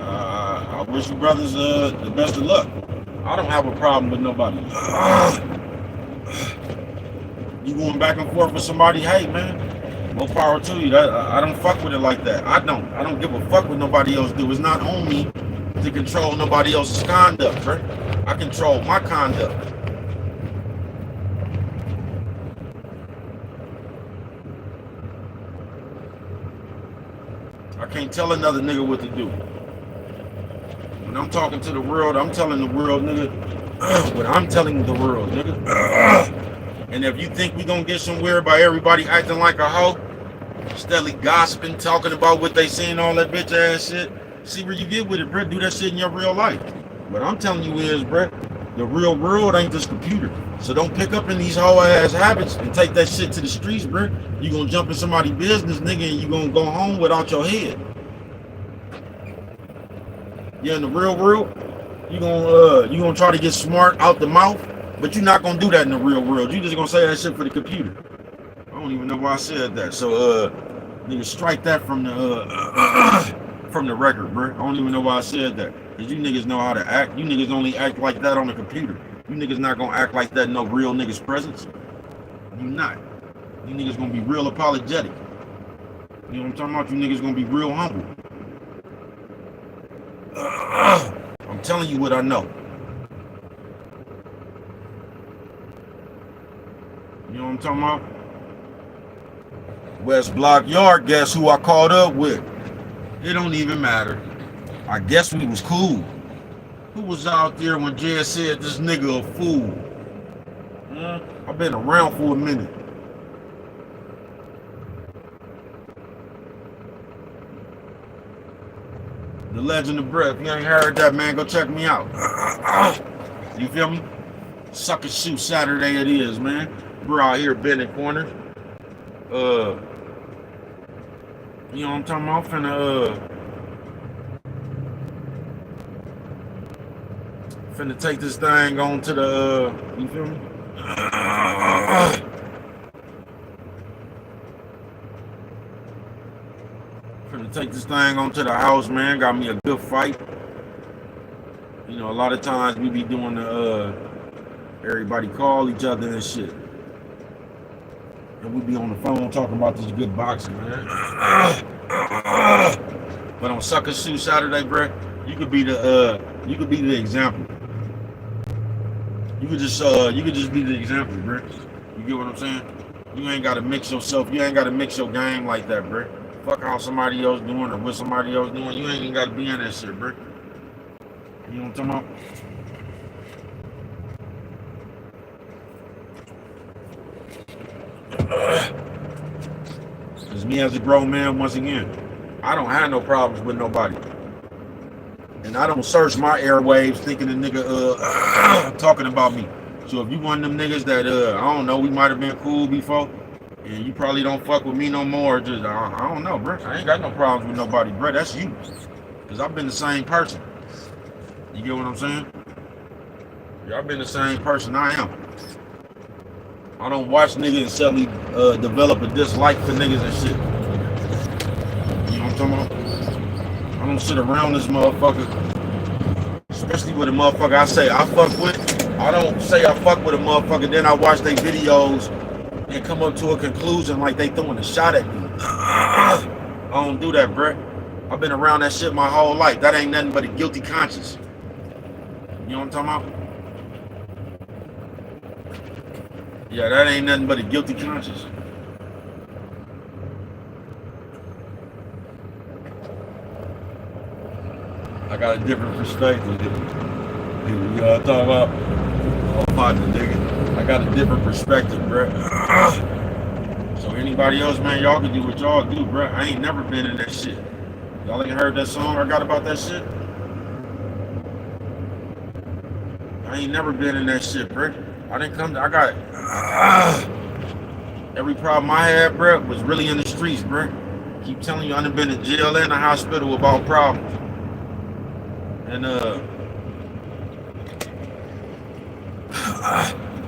S1: I wish you brothers the best of luck. I don't have a problem with nobody. You going back and forth with somebody, hey man, more power to you. I don't fuck with it like that. I don't give a fuck what nobody else do. It's not on me to control nobody else's conduct, bro. I control my conduct. I can't tell another nigga what to do. When I'm talking to the world, I'm telling the world, nigga, what I'm telling the world, nigga. And if you think we gonna get somewhere by everybody acting like a hoe, steadily gossiping, talking about what they saying, all that bitch ass shit, see where you get with it, bro. Do that shit in your real life. What I'm telling you is, bro, the real world ain't this computer. So don't pick up in these hoe ass habits and take that shit to the streets, bro. You gonna jump in somebody's business, nigga, and you gonna go home without your head. Yeah, in the real world, you gonna try to get smart out the mouth, but you're not gonna do that in the real world. You just gonna say that shit for the computer. I don't even know why I said that. So nigga, strike that from the record, bro. I don't even know why I said that. Cause you niggas know how to act. You niggas only act like that on the computer. You niggas not gonna act like that in no real niggas presence. You not. You niggas gonna be real apologetic. You know what I'm talking about? You niggas gonna be real humble. I'm telling you what I know. You know what I'm talking about? West Block Yard, guess who I caught up with? It don't even matter. I guess we was cool. Who was out there when Jed said this nigga a fool? I've been around for a minute. The Legend of Breath. If you ain't heard that, man, go check me out. You feel me? Sucker Shoot Saturday it is, man. We're out here bending corners. You know what I'm talking about? Finna take this thing on to the, you feel me? Finna take this thing on to the house, man. Got me a good fight. You know, a lot of times we be doing the, everybody call each other and shit. and we be on the phone talking about this good boxing, man. But on Sucker Shoe Saturday, bro, you could be the example. You could just be the example, bro. You get what I'm saying? You ain't gotta mix yourself. You ain't gotta mix your game like that, bro. Fuck how somebody else doing or what somebody else doing. You ain't even gotta be in that shit, bro. You know what I'm talking about? It's me as a grown man, once again. I don't have no problems with nobody. And I don't search my airwaves thinking the nigga talking about me. So if you one of them niggas that I don't know, we might have been cool before, and you probably don't fuck with me no more, just I don't know, bro. I ain't got no problems with nobody, bro. That's you. Cause I've been the same person. You get what I'm saying? Yeah, I've been the same person I am. I don't watch niggas and suddenly develop a dislike for niggas and shit. You know what I'm talking about? I don't sit around this motherfucker, especially with a motherfucker I say I fuck with. I don't say I fuck with a motherfucker, then I watch their videos and come up to a conclusion like they throwing a shot at me. I don't do that, bruh. I've been around that shit my whole life. That ain't nothing but a guilty conscience. You know what I'm talking about? Yeah, that ain't nothing but a guilty conscience. I got a different perspective. You know what I'm talking about? Oh, partner, nigga. I got a different perspective, bruh. So anybody else, man, y'all can do what y'all do, bruh. I ain't never been in that shit. Y'all ain't heard that song I got about that shit? I ain't never been in that shit, bruh. I didn't come to, I got every problem I had, bruh, was really in the streets, bruh. Keep telling you, I done been in jail and the hospital about problems. And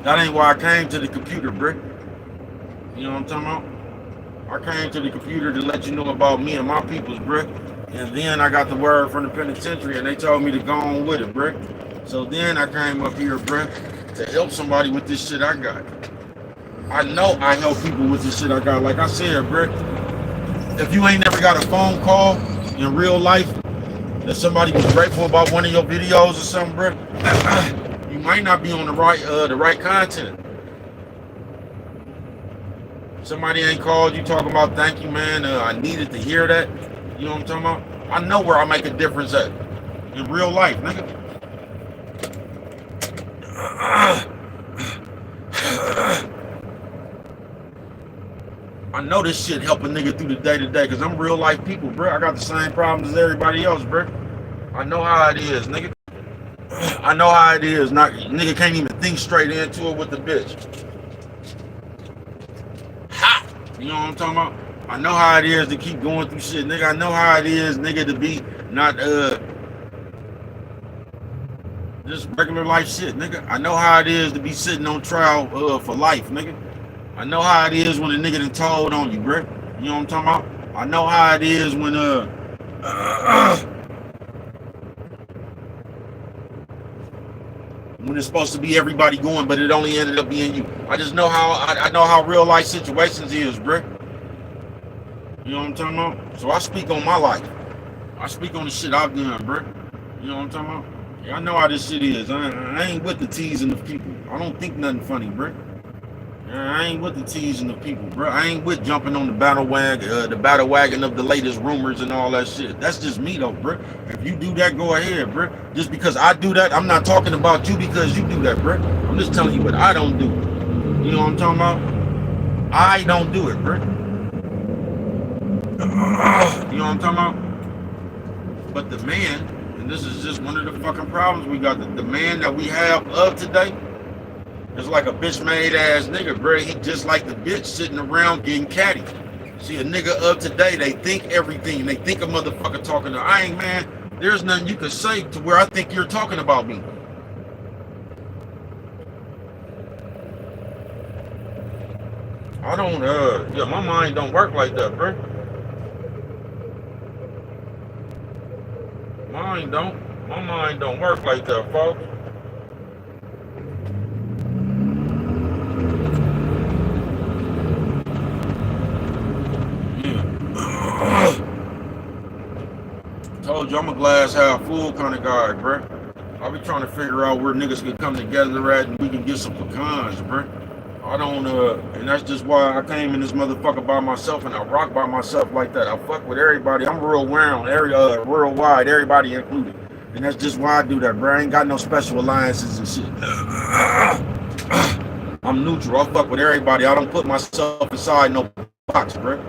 S1: that ain't why I came to the computer, bruh. You know what I'm talking about? I came to the computer to let you know about me and my peoples, bruh. And then I got the word from the penitentiary and they told me to go on with it, bruh. So then I came up here, bruh, to help somebody with this shit I got. I know I help people with this shit I got. Like I said, bruh, if you ain't never got a phone call in real life that somebody was grateful about one of your videos or something, bruh, you might not be on the right content. Somebody ain't called you talking about thank you, man. I needed to hear that. You know what I'm talking about? I know where I make a difference at in real life, nigga. I know this shit help a nigga through the day to day because I'm real life people, bro. I got the same problems as everybody else, bro. I know how it is, nigga. I know how it is. Not nigga can't even think straight into it with the bitch. Ha! You know what I'm talking about? I know how it is to keep going through shit, nigga. I know how it is, nigga, to be not just regular life shit, nigga. I know how it is to be sitting on trial for life, nigga. I know how it is when a nigga done told on you, bro. You know what I'm talking about? I know how it is when it's supposed to be everybody going, but it only ended up being you. I just know how I know how real life situations is, bro. You know what I'm talking about? So I speak on my life. I speak on the shit I've done, bro. You know what I'm talking about? Yeah, I know how this shit is. I ain't with the teasing of people. I don't think nothing funny, bro. I ain't with the teasing of people, bro. I ain't with jumping on the battle wagon of the latest rumors and all that shit. That's just me though, bro. If you do that, go ahead, bro. Just because I do that, I'm not talking about you because you do that, bro. I'm just telling you what I don't do. You know what I'm talking about? I don't do it, bro. You know what I'm talking about? But the man, and this is just one of the fucking problems we got, the man that we have of today, it's like a bitch made ass nigga, bro. He just like the bitch sitting around getting catty. See, a nigga of today, they think everything. They think a motherfucker talking to, I ain't, man, there's nothing you can say to where I think you're talking about me. I don't, yeah, my mind don't work like that, bro. Mine don't. My mind don't work like that, folks. Told you I'm a glass half full kind of guy, bruh. I be trying to figure out where niggas can come together at and we can get some pecans, bruh. I don't, and that's just why I came in this motherfucker by myself and I rock by myself like that. I fuck with everybody. I'm real round, worldwide, everybody included. And that's just why I do that, bro. I ain't got no special alliances and shit. I'm neutral. I fuck with everybody. I don't put myself inside no box, bro.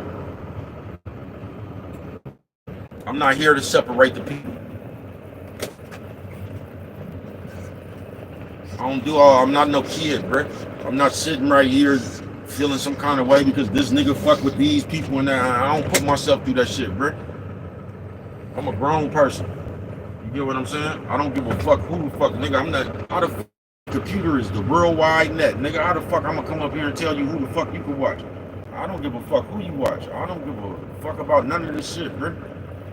S1: I'm not here to separate the people. I'm not no kid, bro. I'm not sitting right here feeling some kind of way because this nigga fuck with these people and that. I don't put myself through that shit, bro. I'm a grown person. You get what I'm saying? I don't give a fuck who the fuck, nigga. I'm not. How the computer is the worldwide net, nigga. How the fuck I'm gonna come up here and tell you who the fuck you can watch? I don't give a fuck who you watch. I don't give a fuck about none of this shit, bro.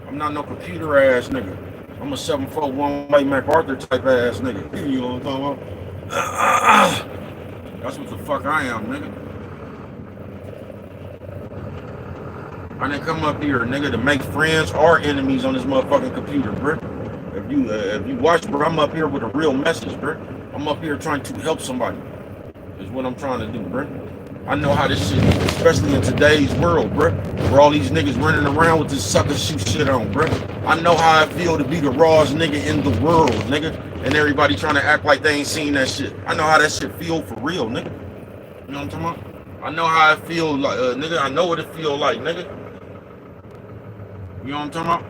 S1: I'm not no computer ass nigga. I'm a 7'4" one-way MacArthur type ass nigga. You know what I'm talking about? That's what the fuck I am, nigga. I didn't come up here, nigga, to make friends or enemies on this motherfucking computer, bro. If you watch, bro, I'm up here with a real message, bro. I'm up here trying to help somebody. Is what I'm trying to do, bro. I know how this shit, especially in today's world, bro, where all these niggas running around with this sucker shoe shit on, bro. I know how I feel to be the rawest nigga in the world, nigga, and everybody trying to act like they ain't seen that shit. I know how that shit feel for real, nigga. You know what I'm talking about? I know how I feel like, nigga. I know what it feel like, nigga. You know what I'm talking about?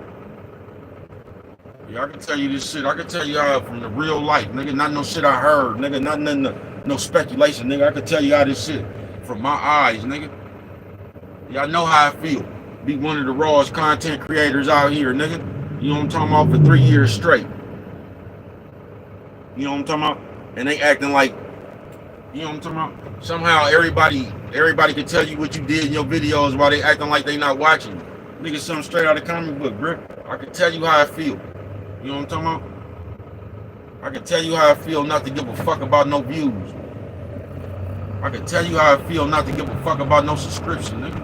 S1: Yeah, I can tell you this shit. I can tell you how from the real life, nigga. Not no shit I heard, nigga. Not nothing, no speculation, nigga. I can tell you how this shit from my eyes, nigga. Yeah, I know how I feel. Be one of the rawest content creators out here, nigga. You know what I'm talking about? For 3 years straight. You know what I'm talking about? And they acting like, you know what I'm talking about? Somehow everybody can tell you what you did in your videos while they acting like they not watching you. Nigga, something straight out of comic book, bro. I can tell you how I feel. You know what I'm talking about? I can tell you how I feel not to give a fuck about no views. I can tell you how I feel not to give a fuck about no subscription, nigga.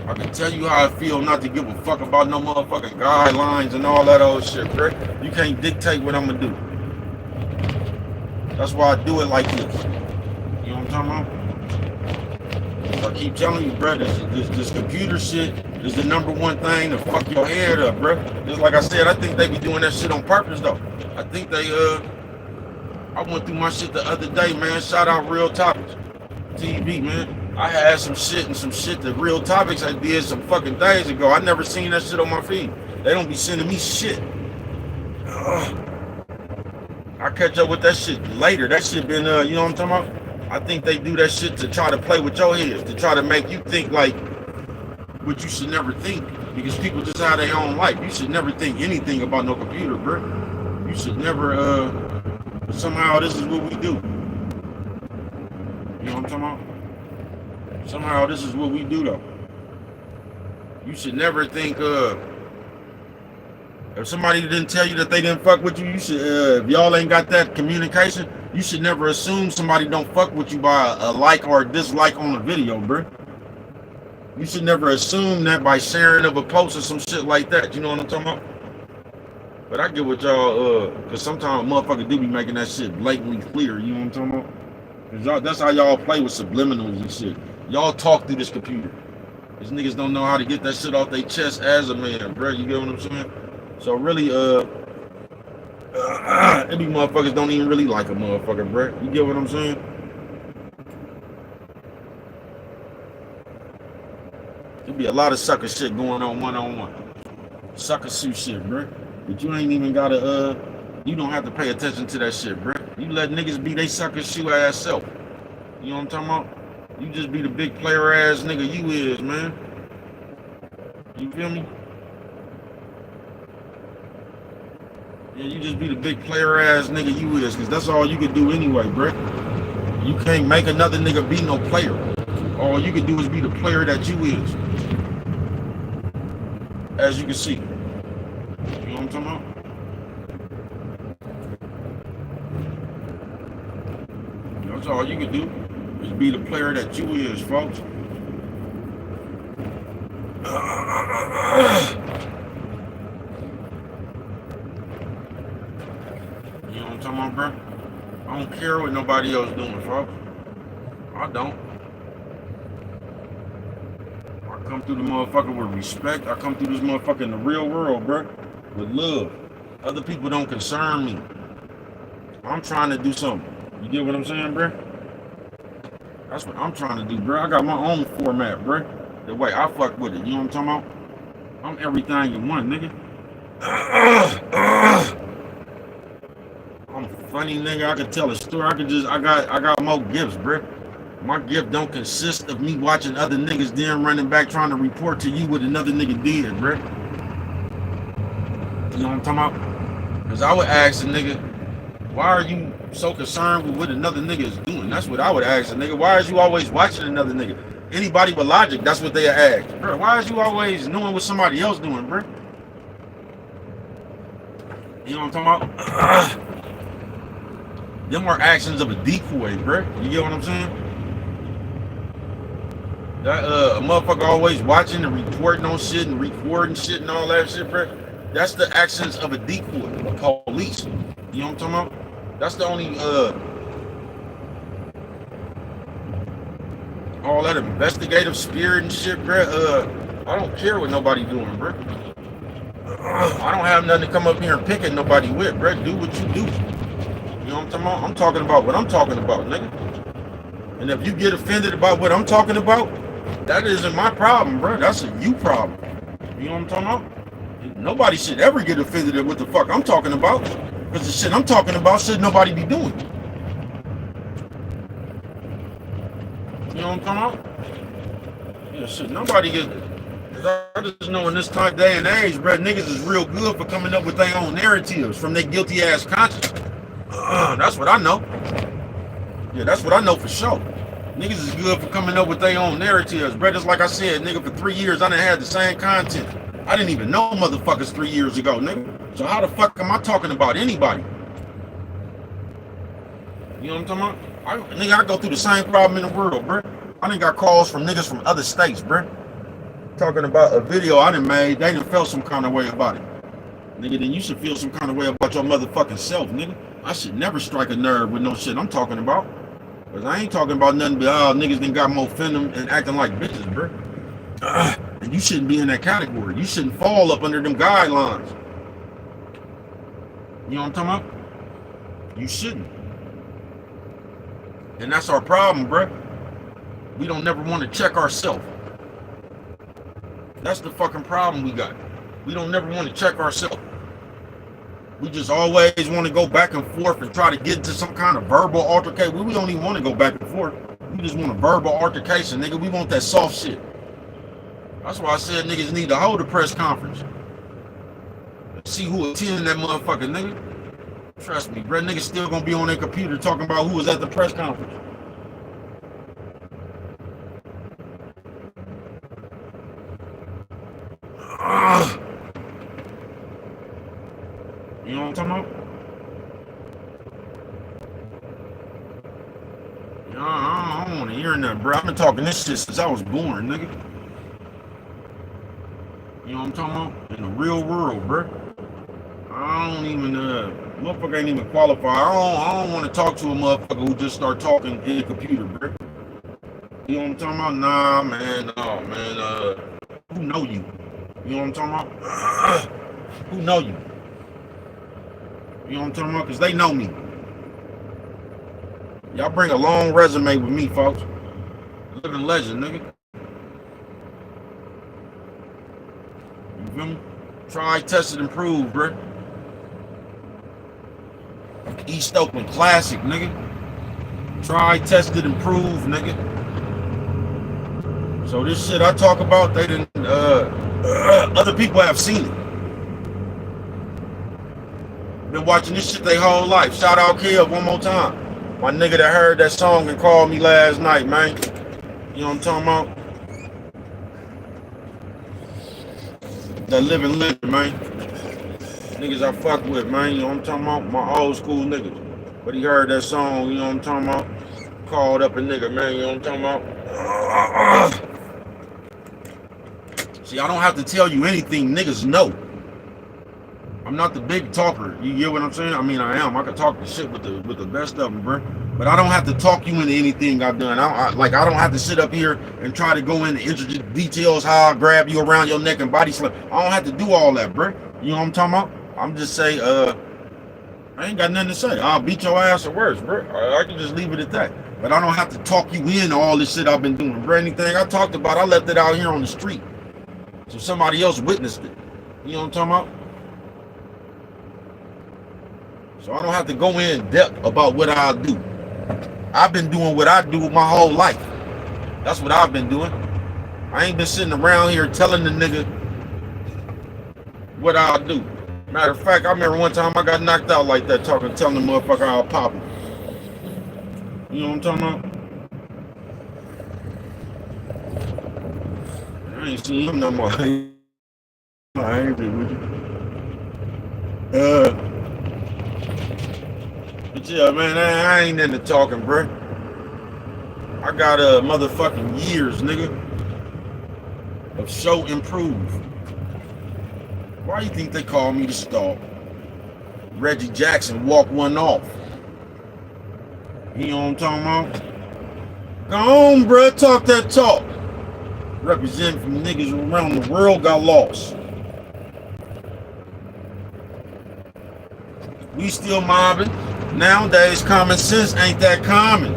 S1: I can tell you how I feel not to give a fuck about no motherfucking guidelines and all that old shit, bro. You can't dictate what I'm gonna do. That's why I do it like this. You know what I'm talking about? I keep telling you, bro, this computer shit is the #1 thing to fuck your head up, bro. Just like I said, I think they be doing that shit on purpose, though. I think they, I went through my shit the other day, man. Shout out Real Topics TV, man. I had some shit that Real Topics I did some fucking days ago. I never seen that shit on my feed. They don't be sending me shit. I catch up with that shit later. That shit been, you know what I'm talking about? I think they do that shit to try to play with your head, to try to make you think like what you should never think. Because people just have their own life. You should never think anything about no computer, bro. You should never, somehow this is what we do. You know what I'm talking about? Somehow this is what we do, though. You should never think, if somebody didn't tell you that they didn't fuck with you, you should, if y'all ain't got that communication, you should never assume somebody don't fuck with you by a like or a dislike on a video, bro. You should never assume that by sharing of a post or some shit like that. You know what I'm talking about? But I get what y'all, because sometimes motherfuckers do be making that shit blatantly clear. You know what I'm talking about? Cause y'all, that's how y'all play with subliminals and shit. Y'all talk through this computer. These niggas don't know how to get that shit off their chest as a man, bro. You get what I'm saying? So really, any motherfuckers don't even really like a motherfucker, bro. You get what I'm saying? There'll be a lot of sucker shit going on one-on-one. Sucker suit shit, bro. But you ain't even gotta, you don't have to pay attention to that shit, bro. You let niggas be they sucker shoe ass self. You know what I'm talking about? You just be the big player ass nigga you is, man. You feel me? Yeah, you just be the big player ass nigga you is, cause that's all you can do anyway, bro. You can't make another nigga be no player. All you can do is be the player that you is. As you can see. You know what I'm talking about? That's all you can do. Just be the player that you is, folks. You know what I'm talking about, bro? I don't care what nobody else doing, folks. I don't. I come through the motherfucker with respect. I come through this motherfucker in the real world, bro, with love. Other people don't concern me. I'm trying to do something. You get what I'm saying, bro? That's what I'm trying to do, bro. I got my own format, bro. The way I fuck with it, you know what I'm talking about? I'm everything in one, nigga. I'm a funny nigga. I can tell a story. I got more gifts, bro. My gift don't consist of me watching other niggas then running back trying to report to you what another nigga did, bro. You know what I'm talking about? Because I would ask a nigga, why are you so concerned with what another nigga is doing? That's what I would ask a nigga. Why is you always watching another nigga? Anybody with logic, that's what they ask. Bro, why is you always knowing what somebody else doing, bro? You know what I'm talking about? Them are actions of a decoy, bro. You get what I'm saying? That a motherfucker always watching and reporting on shit and recording shit and all that shit, bro. That's the actions of a decoy, a police. You know what I'm talking about? That's the only all that investigative spirit and shit, bro. I don't care what nobody doing, bro. I don't have nothing to come up here and pick at nobody with, bro. Do what you do. You know what I'm talking about? I'm talking about what I'm talking about, nigga. And if you get offended about what I'm talking about, that isn't my problem, bro. That's a you problem. You know what I'm talking about? Nobody should ever get offended at what the fuck I'm talking about. Because the shit I'm talking about should nobody be doing. You know what I'm talking about? Yeah, shit, nobody gets. I just know in this time, day and age, bro, niggas is real good for coming up with their own narratives from their guilty ass conscience. That's what I know. Yeah, that's what I know for sure. Niggas is good for coming up with their own narratives, bro. Just like I said, nigga, for 3 years, I done had the same content. I didn't even know motherfuckers 3 years ago, nigga. So how the fuck am I talking about anybody? You know what I'm talking about? Nigga, I go through the same problem in the world, bro. I done got calls from niggas from other states, bro. Talking about a video I done made, they done felt some kind of way about it. Nigga, then you should feel some kind of way about your motherfucking self, nigga. I should never strike a nerve with no shit I'm talking about. Cause I ain't talking about nothing but niggas done got more venom and acting like bitches, bro. And you shouldn't be in that category. You shouldn't fall up under them guidelines. You know what I'm talking about? You shouldn't. And that's our problem, bro. We don't never want to check ourselves. That's the fucking problem we got. We don't never want to check ourselves. We just always want to go back and forth and try to get into some kind of verbal altercation. We don't even want to go back and forth. We just want a verbal altercation, nigga. We want that soft shit. That's why I said niggas need to hold a press conference. See who attended that motherfucker, nigga. Trust me, bro. Niggas still gonna be on their computer talking about who was at the press conference. You know what I'm talking about? I don't want to hear nothing, bro. I've been talking this shit since I was born, nigga. You know what I'm talking about? In the real world, bro. I don't even, motherfucker ain't even qualified. I don't want to talk to a motherfucker who just start talking in the computer, bro. You know what I'm talking about? Nah, man, no, man. Who know you? You know what I'm talking about? Who know you? You know what I'm talking about? Because they know me. Y'all bring a long resume with me, folks. Living legend, nigga. You feel me? Try, tested, and proved, bro. East Oakland classic, nigga. Try, tested, and proved, nigga. So this shit I talk about, they didn't, other people have seen it. Been watching this shit their whole life. Shout out Kev one more time. My nigga that heard that song and called me last night, man. You know what I'm talking about? That living legend, man. Niggas I fuck with, man. You know what I'm talking about? My old school niggas. But he heard that song, you know what I'm talking about? Called up a nigga, man, you know what I'm talking about? See, I don't have to tell you anything, niggas know. I'm not the big talker. You get what I'm saying? I mean, I am. I can talk the shit with the best of them, bro. But I don't have to talk you into anything I've done. I don't have to sit up here and try to go into intricate details how I grab you around your neck and body slam. I don't have to do all that, bro. You know what I'm talking about? I'm just say, I ain't got nothing to say. I'll beat your ass or worse, bro. I can just leave it at that. But I don't have to talk you into all this shit I've been doing, bro. Anything I talked about, I left it out here on the street. So somebody else witnessed it. You know what I'm talking about? So I don't have to go in depth about what I do. I've been doing what I do my whole life. That's what I've been doing. I ain't been sitting around here telling the nigga what I do. Matter of fact, I remember one time I got knocked out like that, telling the motherfucker how I pop him. You know what I'm talking about? I ain't seen him no more. I ain't been with you. But yeah, man, I ain't into talking, bro. I got motherfucking years, nigga, of show improve. Why you think they call me the star? Reggie Jackson walked one off. You know what I'm talking about? Go on, bro, talk that talk. Representing from niggas around the world got lost. We still mobbing. Nowadays, common sense ain't that common.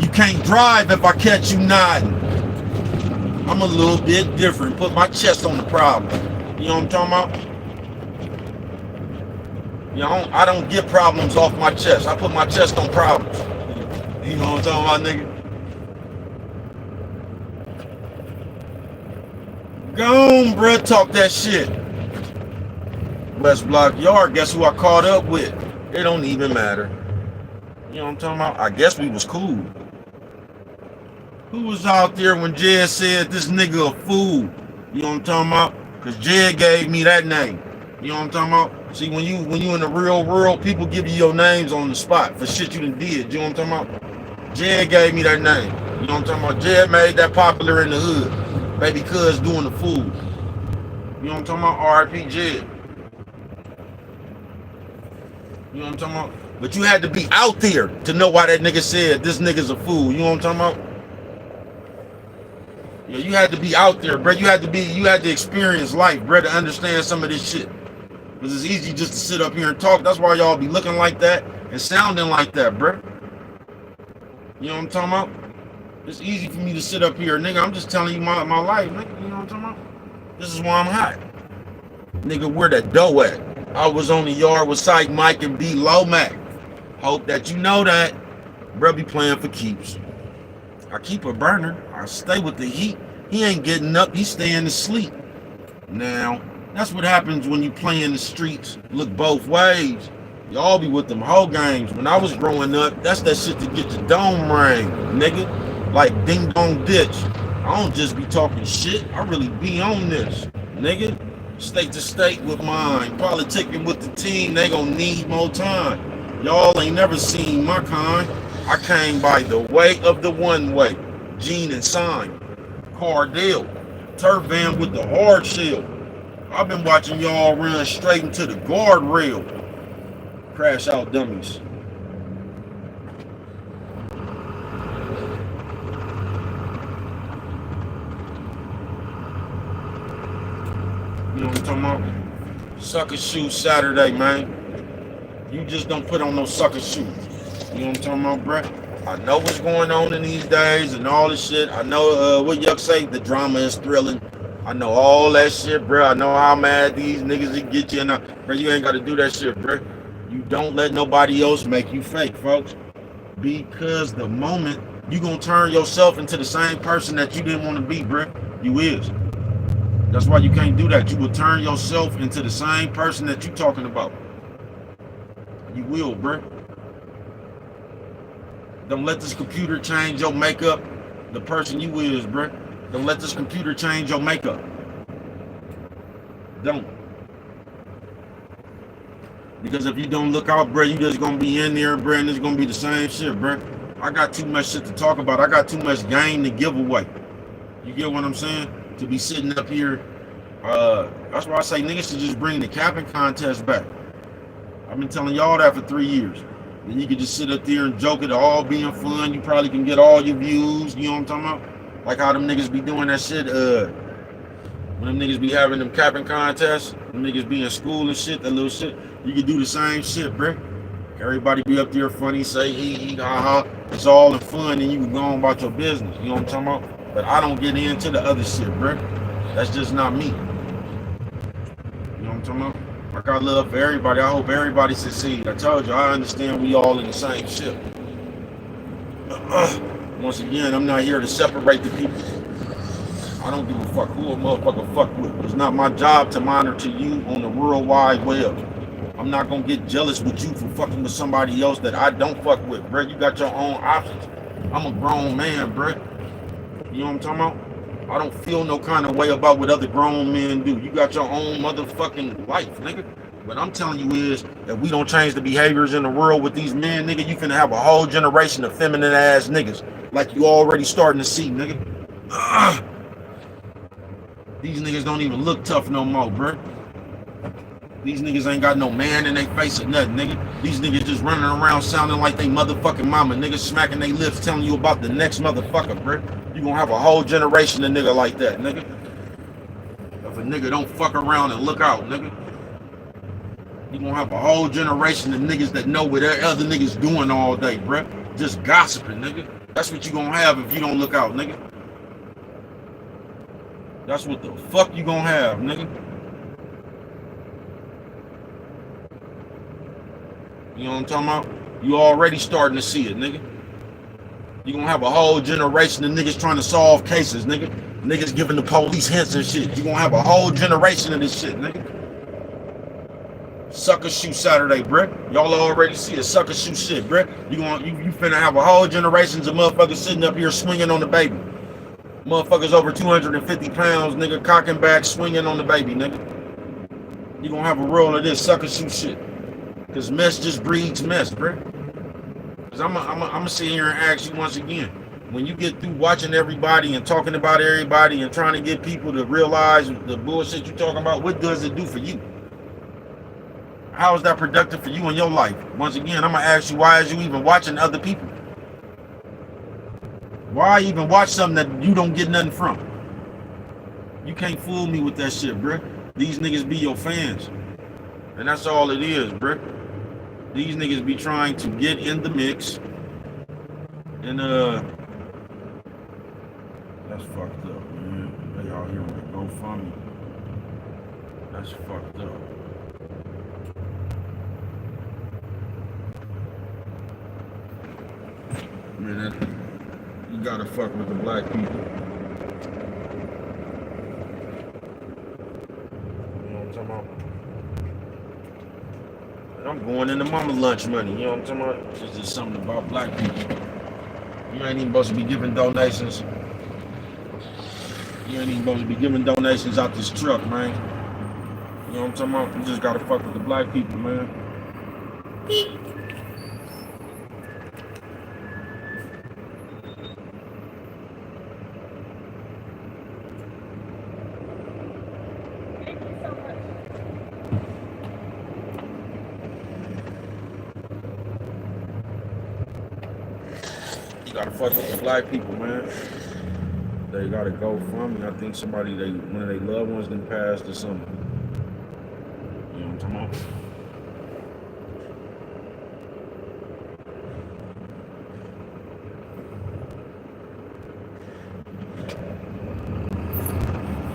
S1: You can't drive if I catch you nodding. I'm a little bit different. Put my chest on the problem. You know what I'm talking about? You know, I don't get problems off my chest. I put my chest on problems. You know what I'm talking about, nigga? Go on, bruh, talk that shit. West Block Yard, guess who I caught up with? It don't even matter. You know what I'm talking about? I guess we was cool. Who was out there when Jed said this nigga a fool? You know what I'm talking about? Cause Jed gave me that name. You know what I'm talking about? See, when you in the real world, people give you your names on the spot for shit you done did. You know what I'm talking about? Jed gave me that name. You know what I'm talking about? Jed made that popular in the hood. Baby Cuz doing the fool. You know what I'm talking about? R.I.P. Jed. You know what I'm talking about? But you had to be out there to know why that nigga said this nigga's a fool. You know what I'm talking about? Yeah, you had to be out there, bro. You had to experience life, bro, to understand some of this shit. Because it's easy just to sit up here and talk. That's why y'all be looking like that and sounding like that, bro. You know what I'm talking about? It's easy for me to sit up here, nigga. I'm just telling you my life, nigga. You know what I'm talking about? This is why I'm hot. Nigga, where that dough at? I was on the yard with Psych Mike and B Lomac. Hope that you know that. Bro be playing for keeps. I keep a burner. I stay with the heat. He ain't getting up. He's staying asleep. Now, that's what happens when you play in the streets. Look both ways. Y'all be with them whole games. When I was growing up, that's that shit to get the dome ring, nigga. Like ding dong ditch. I don't just be talking shit. I really be on this, nigga. State to state with mine. Politicking with the team, they gon' need more time. Y'all ain't never seen my kind. I came by the way of the one way. Gene and Sign. Cardell. Turf van with the hard shell. I've been watching y'all run straight into the guardrail. Crash out dummies. You know what I'm talking about? Sucker shoot Saturday, man. You just don't put on no sucker shoot. You know what I'm talking about, bruh? I know what's going on in these days and all this shit. I know what Yuck say, the drama is thrilling. I know all that shit, bruh. I know how mad these niggas will get you. And bruh, you ain't got to do that shit, bruh. You don't let nobody else make you fake, folks. Because the moment you gonna turn yourself into the same person that you didn't want to be, bruh. You is. That's why you can't do that. You will turn yourself into the same person that you talking about. You will, bruh. Don't let this computer change your makeup. The person you is, bruh. Don't let this computer change your makeup. Don't. Because if you don't look out, bro, you just gonna be in there, bro, and it's gonna be the same shit, bro. I got too much shit to talk about. I got too much game to give away. You get what I'm saying? To be sitting up here, that's why I say niggas should just bring the capping contest back. I've been telling y'all that for 3 years. And you can just sit up there and joke it all being fun. You probably can get all your views. You know what I'm talking about? Like how them niggas be doing that shit. When them niggas be having them capping contests, them niggas be in school and shit, that little shit. You can do the same shit, bro. Everybody be up there funny, say hee ha ha. It's all in fun, and you can go on about your business. You know what I'm talking about? But I don't get into the other shit, bro. That's just not me. You know what I'm talking about? I got love for everybody. I hope everybody succeeds. I told you, I understand we all in the same ship. Once again, I'm not here to separate the people. I don't give a fuck who a motherfucker fuck with. It's not my job to monitor you on the World Wide Web. I'm not gonna get jealous with you for fucking with somebody else that I don't fuck with, bro. You got your own options. I'm a grown man, bro. You know what I'm talking about? I don't feel no kind of way about what other grown men do. You got your own motherfucking life, nigga. What I'm telling you is that we don't change the behaviors in the world with these men, nigga. You finna have a whole generation of feminine ass niggas like you already starting to see, nigga. These niggas don't even look tough no more, bro. These niggas ain't got no man in their face or nothing, nigga. These niggas just running around sounding like they motherfucking mama. Niggas smacking their lips telling you about the next motherfucker, bro. You gonna have a whole generation of nigga like that, nigga. If a nigga don't fuck around and look out, nigga. You gonna have a whole generation of niggas that know what other niggas doing all day, bro. Just gossiping, nigga. That's what you gonna have if you don't look out, nigga. That's what the fuck you gonna have, nigga. You know what I'm talking about? You already starting to see it, nigga. You gonna have a whole generation of niggas trying to solve cases, nigga. Niggas giving the police hints and shit. You gonna have a whole generation of this shit, nigga. Sucker shoot Saturday, bruh. Y'all already see the sucker shoot shit, bruh. You finna have a whole generations of motherfuckers sitting up here swinging on the baby. Motherfuckers over 250 pounds, nigga, cocking back, swinging on the baby, nigga. You gonna have a roll of this sucker shoot shit. Cause mess just breeds mess, bruh. Cause I'm gonna sit here and ask you once again. When you get through watching everybody and talking about everybody and trying to get people to realize the bullshit you're talking about, what does it do for you? How is that productive for you in your life? Once again, I'm gonna ask you, why is you even watching other people? Why even watch something that you don't get nothing from? You can't fool me with that shit, bruh. These niggas be your fans. And that's all it is, bruh. These niggas be trying to get in the mix. And that's fucked up, man. They out here with a GoFundMe. That's fucked up. Man, you gotta fuck with the black people. You know what I'm talking about? I'm going into mama lunch money, you know what I'm talking about? It's just something about black people. You ain't even supposed to be giving donations. You ain't even supposed to be giving donations out this truck, man. You know what I'm talking about? You just gotta fuck with the black people, man. You gotta fuck with the black people, man. They gotta go from me. I think somebody, one of their loved ones done passed or something. You know what I'm talking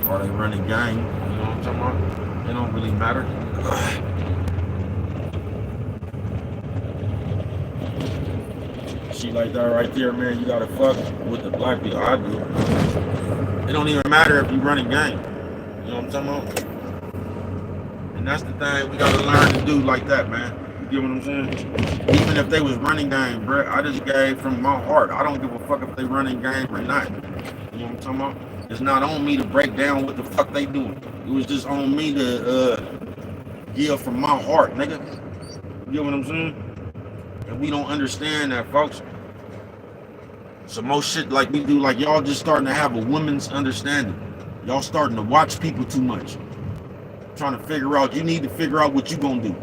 S1: about? Or they running gang, you know what I'm talking about? It don't really matter. Shit like that right there, man, you gotta fuck with the black people. I do. It don't even matter if you running gang. You know what I'm talking about? And that's the thing we gotta learn to do like that, man. You get what I'm saying? Even if they was running game, bro, I just gave from my heart. I don't give a fuck if they running game or not. You know what I'm talking about? It's not on me to break down what the fuck they doing. It was just on me to give from my heart, nigga. You get what I'm saying? And we don't understand that, folks. So most shit like we do, like y'all just starting to have a woman's understanding. Y'all starting to watch people too much. Trying to figure out, you need to figure out what you gonna do.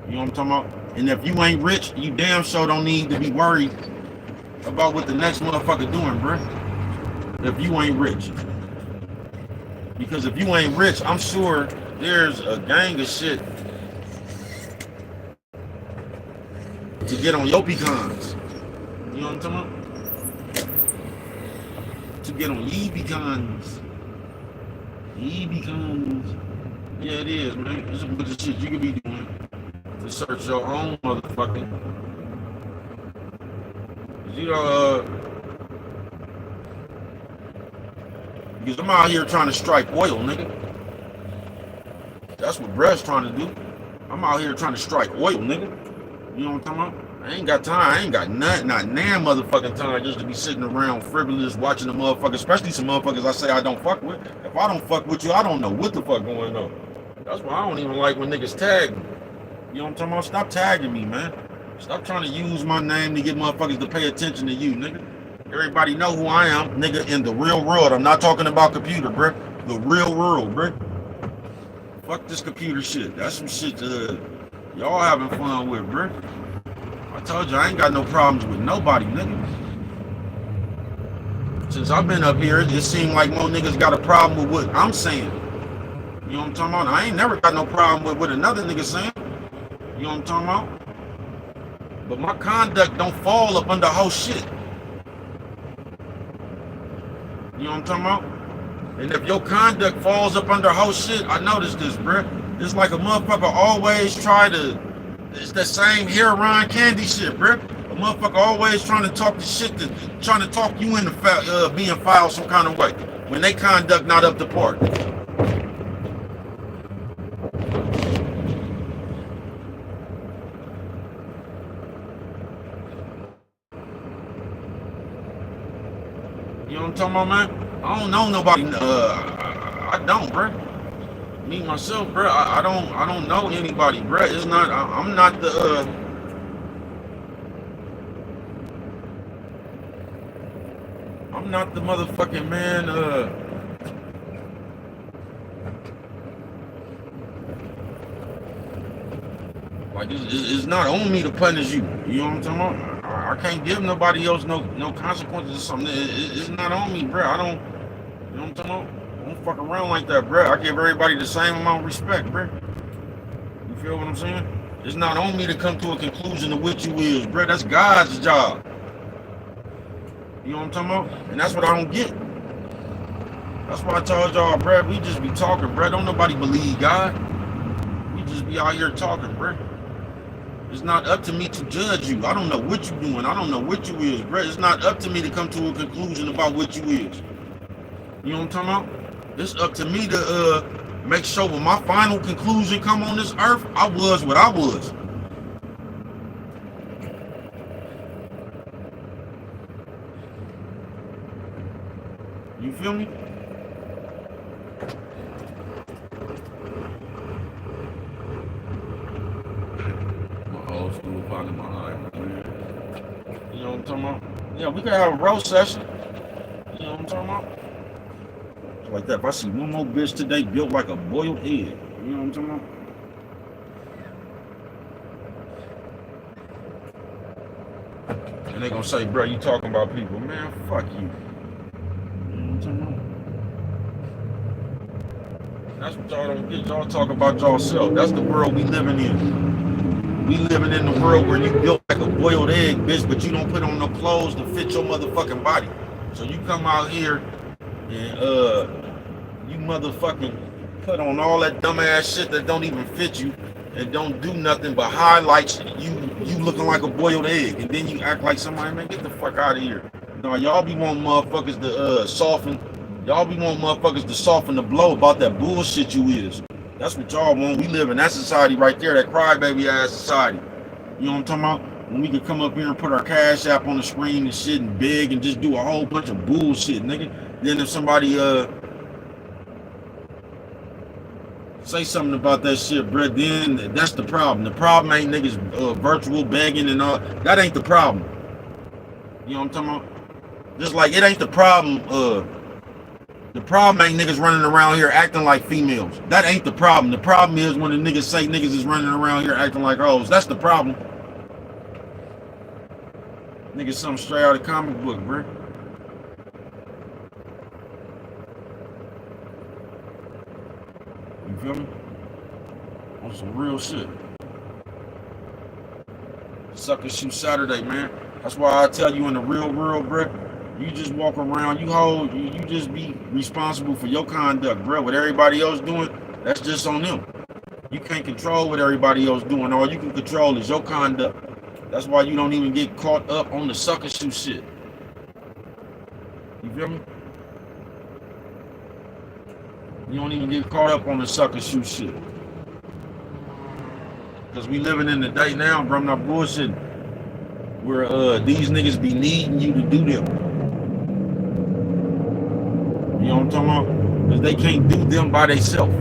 S1: You know what I'm talking about? And if you ain't rich, you damn sure don't need to be worried about what the next motherfucker doing, bruh. If you ain't rich. Because if you ain't rich, I'm sure there's a gang of shit to get on your pecans. You know what I'm talking about? To get on ye pecans. Ye pecans. Yeah, it is, man. There's a bunch of shit you could be doing to search your own motherfucking. You know, because I'm out here trying to strike oil, nigga. That's what bruh's trying to do. I'm out here trying to strike oil, nigga. You know what I'm talking about? I ain't got time. I ain't got nothing, not nan motherfucking time just to be sitting around frivolous watching the motherfuckers, especially some motherfuckers I say I don't fuck with. If I don't fuck with you, I don't know what the fuck going on. That's why I don't even like when niggas tag me. You know what I'm talking about? Stop tagging me, man. Stop trying to use my name to get motherfuckers to pay attention to you, nigga. Everybody know who I am, nigga, in the real world. I'm not talking about computer, bruh. The real world, bruh. Fuck this computer shit. That's some shit y'all having fun with, bruh. I told you I ain't got no problems with nobody, nigga. Since I've been up here, it seemed like more niggas got a problem with what I'm saying. You know what I'm talking about? I ain't never got no problem with what another nigga saying. You know what I'm talking about? But my conduct don't fall up under whole shit. You know what I'm talking about? And if your conduct falls up under whole shit, I noticed this, bruh. It's like a motherfucker always try to, it's that same heroin candy shit, bruh. A motherfucker always trying to talk the shit, trying to talk you into being filed some kind of way when they conduct not up to par. You know what I'm talking about, man? I don't know nobody. I don't, bruh. Me myself, bruh. I don't know anybody, bruh. It's not. I'm not the. I'm not the motherfucking man. Like it's not on me to punish you. You know what I'm talking about? I can't give nobody else no consequences or something. It's not on me, bro. I don't. You know what I'm talking about? I don't fuck around like that, bro. I give everybody the same amount of respect, bro. You feel what I'm saying? It's not on me to come to a conclusion of what you is, bro. That's God's job. You know what I'm talking about? And that's what I don't get. That's why I told y'all, bro. We just be talking, bro. Don't nobody believe God. We just be out here talking, bro. It's not up to me to judge you. I don't know what you doing. I don't know what you is, bro. It's not up to me to come to a conclusion about what you is. You know what I'm talking about? It's up to me to make sure when my final conclusion come on this earth, I was what I was. You feel me? You know what I'm talking about? Yeah, we can have a roast session. You know what I'm talking about? Like that. If I see one more bitch today built like a boiled egg, you know what I'm talking about? And they gonna say, bro, you talking about people. Man, fuck you. You know what I'm talking about? That's what y'all don't get. Y'all talk about y'allself. That's the world we living in. We living in the world where you built like a boiled egg, bitch, but you don't put on no clothes to fit your motherfucking body. So you come out here and you motherfucking put on all that dumbass shit that don't even fit you and don't do nothing but highlights you looking like a boiled egg, and then you act like somebody, man, get the fuck out of here. No, y'all be wanting motherfuckers to soften. Y'all be wanting motherfuckers to soften the blow about that bullshit you is. That's what y'all want. We live in that society right there, that crybaby ass society. You know what I'm talking about? When we could come up here and put our cash app on the screen and shit and big and just do a whole bunch of bullshit, nigga. Then if somebody Say something about that shit, bro. Then that's the problem. The problem ain't niggas virtual begging and all. That ain't the problem. You know what I'm talking about? Just like it ain't the problem. The problem ain't niggas running around here acting like females. That ain't the problem. The problem is when the niggas say niggas is running around here acting like hoes. That's the problem. Niggas something straight out of the comic book, bro. You feel me? On some real shit. Sucker Shoe Saturday, man. That's why I tell you in the real world, bro. You just walk around, you just be responsible for your conduct, bro. What everybody else doing, that's just on them. You can't control what everybody else doing. All you can control is your conduct. That's why you don't even get caught up on the sucker shoe shit. You feel me? You don't even get caught up on the sucker shoe shit. Because we living in the day now, bro. I'm not bullshitting. Where these niggas be needing you to do them. You know what I'm talking about? Because they can't do them by themselves.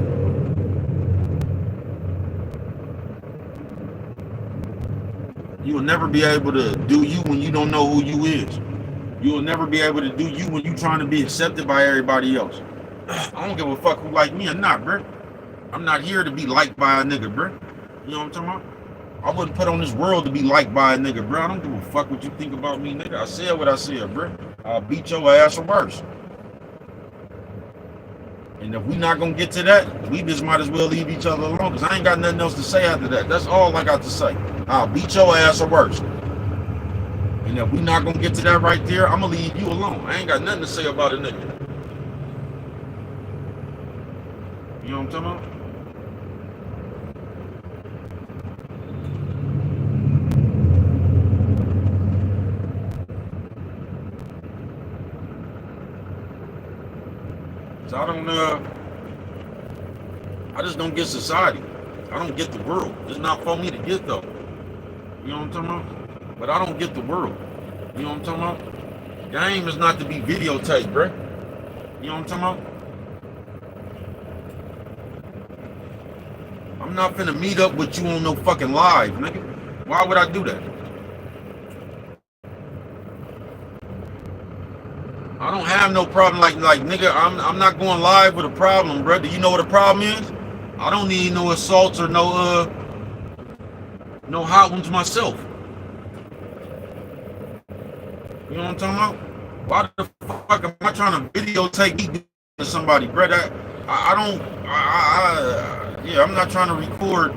S1: You will never be able to do you when you don't know who you is. You will never be able to do you when you trying to be accepted by everybody else. I don't give a fuck who like me or not, bro. I'm not here to be liked by a nigga, bro. You know what I'm talking about? I wouldn't put on this world to be liked by a nigga, bro. I don't give a fuck what you think about me, nigga. I said what I said, bro. I'll beat your ass or worse. And if we not gonna get to that, we just might as well leave each other alone, because I ain't got nothing else to say after that. That's all I got to say. I'll beat your ass or worse. And if we not gonna get to that right there, I'm gonna leave you alone. I ain't got nothing to say about a nigga. You know what I'm talking about? So I just don't get society. I don't get the world. It's not for me to get though. You know what I'm talking about? But I don't get the world. You know what I'm talking about? Game is not to be videotaped, bro. You know what I'm talking about? I'm not finna meet up with you on no fucking live, nigga. Why would I do that? I don't have no problem like nigga, I'm not going live with a problem, bro. Do you know what a problem is? I don't need no assaults or no hot ones myself. You know what I'm talking about? Why the fuck am I trying to videotape me to somebody, bro? I'm not trying to record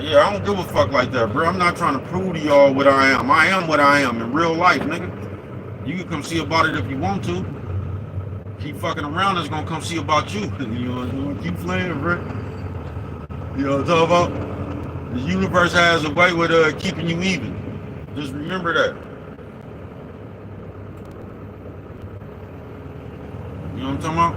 S1: I don't give a fuck like that, bro. I'm not trying to prove to y'all what I am. I am what I am in real life, nigga. You can come see about it if you want to. Keep fucking around, it's gonna come see about you. You know, keep playing, bro. You know what I'm talking about? The universe has a way with keeping you even. Just remember that. You know what I'm talking about?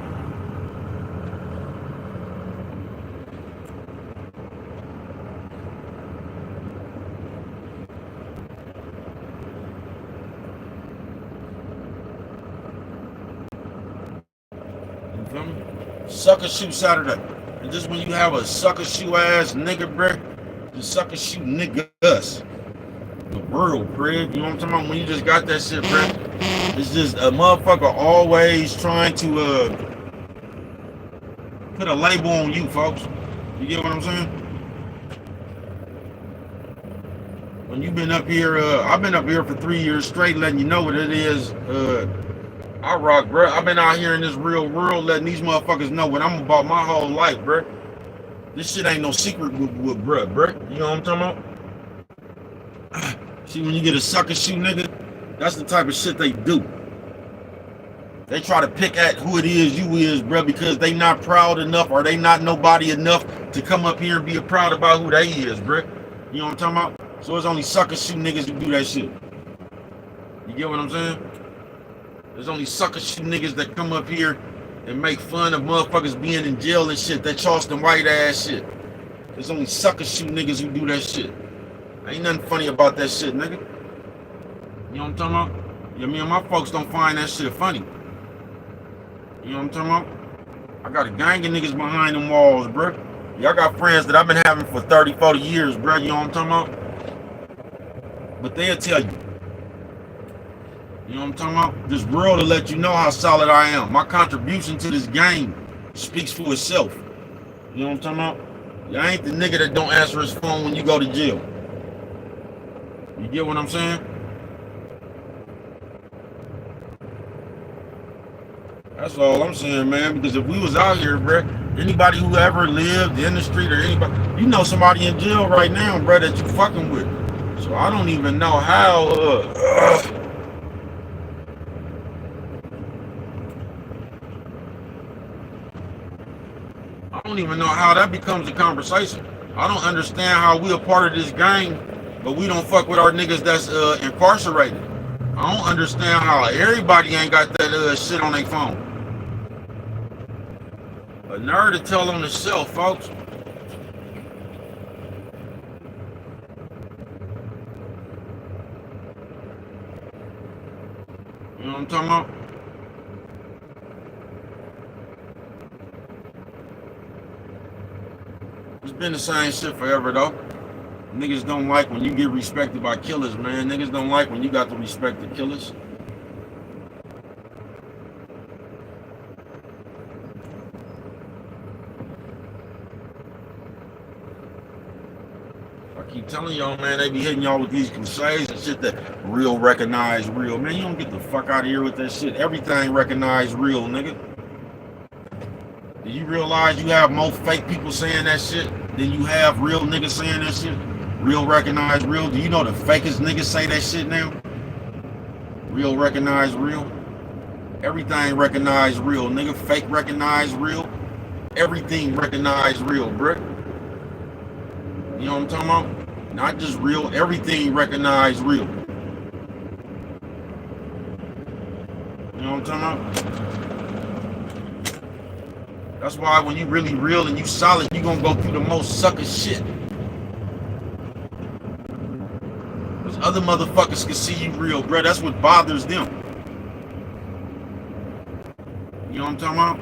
S1: Sucker Shoe Saturday. And just when you have a sucker shoe ass nigga, bro, the sucker shoe nigga us. The world, bro. You know what I'm talking about? When you just got that shit, bro. It's just a motherfucker always trying to put a label on you, folks. You get what I'm saying? When you've been up here, I've been up here for 3 years straight, letting you know what it is. I rock, bro. I've been out here in this real world letting these motherfuckers know what I'm about my whole life, bro. This shit ain't no secret with bro. You know what I'm talking about? See, when you get a sucker shoe nigga, that's the type of shit they do. They try to pick at who it is you is, bro, because they not proud enough or they not nobody enough to come up here and be proud about who they is, bro. You know what I'm talking about? So it's only sucker shoe niggas who do that shit. You get what I'm saying? There's only sucker shit niggas that come up here and make fun of motherfuckers being in jail and shit. That Charleston white ass shit. There's only sucker shoe niggas who do that shit. Ain't nothing funny about that shit, nigga. You know what I'm talking about? Yeah, me and my folks don't find that shit funny. You know what I'm talking about? I got a gang of niggas behind them walls, bro. Y'all got friends that I've been having for 30, 40 years, bro. You know what I'm talking about? But they'll tell you. You know what I'm talking about? This world will let you know how solid I am. My contribution to this game speaks for itself. You know what I'm talking about? Y'all ain't the nigga that don't answer his phone when you go to jail. You get what I'm saying? That's all I'm saying, man. Because if we was out here, bro, anybody who ever lived in the street or anybody, you know somebody in jail right now, bro, that you fucking with. So I don't even know how. I don't even know how that becomes a conversation. I don't understand how we a part of this gang, but we don't fuck with our niggas that's incarcerated. I don't understand how everybody ain't got that shit on their phone. A nerd to tell on himself, folks. You know what I'm talking about? It's been the same shit forever, though. Niggas don't like when you get respected by killers, man. Niggas don't like when you got to respect the killers. I keep telling y'all, man, they be hitting y'all with these cliches and shit that real recognize real. Man, you don't get the fuck out of here with that shit. Everything recognize real, nigga. Do you realize you have more fake people saying that shit than you have real niggas saying that shit? Real recognize real. Do you know the fakest niggas say that shit now? Real recognize real. Everything recognize real, nigga. Fake recognize real. Everything recognize real, bruh. You know what I'm talking about? Not just real. Everything recognize real. You know what I'm talking about? That's why when you really real and you solid, you gonna go through the most sucker shit. Other motherfuckers can see you real, bro. That's what bothers them. You know what I'm talking about?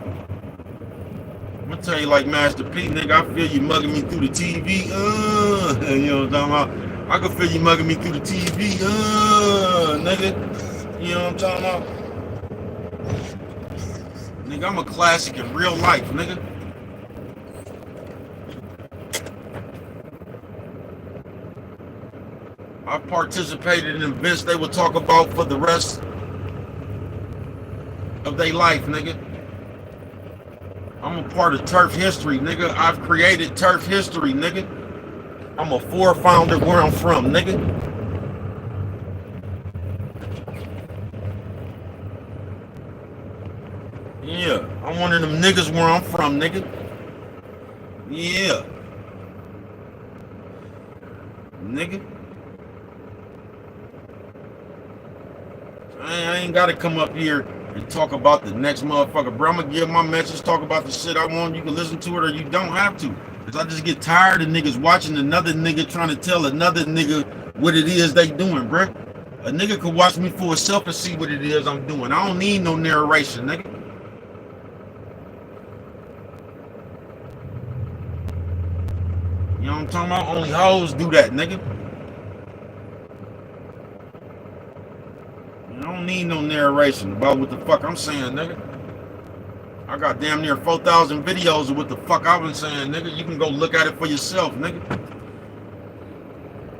S1: I'm gonna tell you like Master P, nigga, I feel you mugging me through the TV. You know what I'm talking about? I can feel you mugging me through the TV. Nigga. You know what I'm talking about? Nigga, I'm a classic in real life, nigga. I participated in events they would talk about for the rest of their life, nigga. I'm a part of turf history, nigga. I've created turf history, nigga. I'm a founder where I'm from, nigga. Yeah, I'm one of them niggas where I'm from, nigga. Yeah. Nigga. I ain't gotta come up here and talk about the next motherfucker, bro. I'm gonna give my message, talk about the shit I want. You can listen to it or you don't have to. Because I just get tired of niggas watching another nigga trying to tell another nigga what it is they doing, bro. A nigga could watch me for himself and see what it is I'm doing. I don't need no narration, nigga. You know what I'm talking about? Only hoes do that, nigga. I don't need no narration about what the fuck I'm saying, nigga. I got damn near 4,000 videos of what the fuck I've been saying, nigga. You can go look at it for yourself, nigga.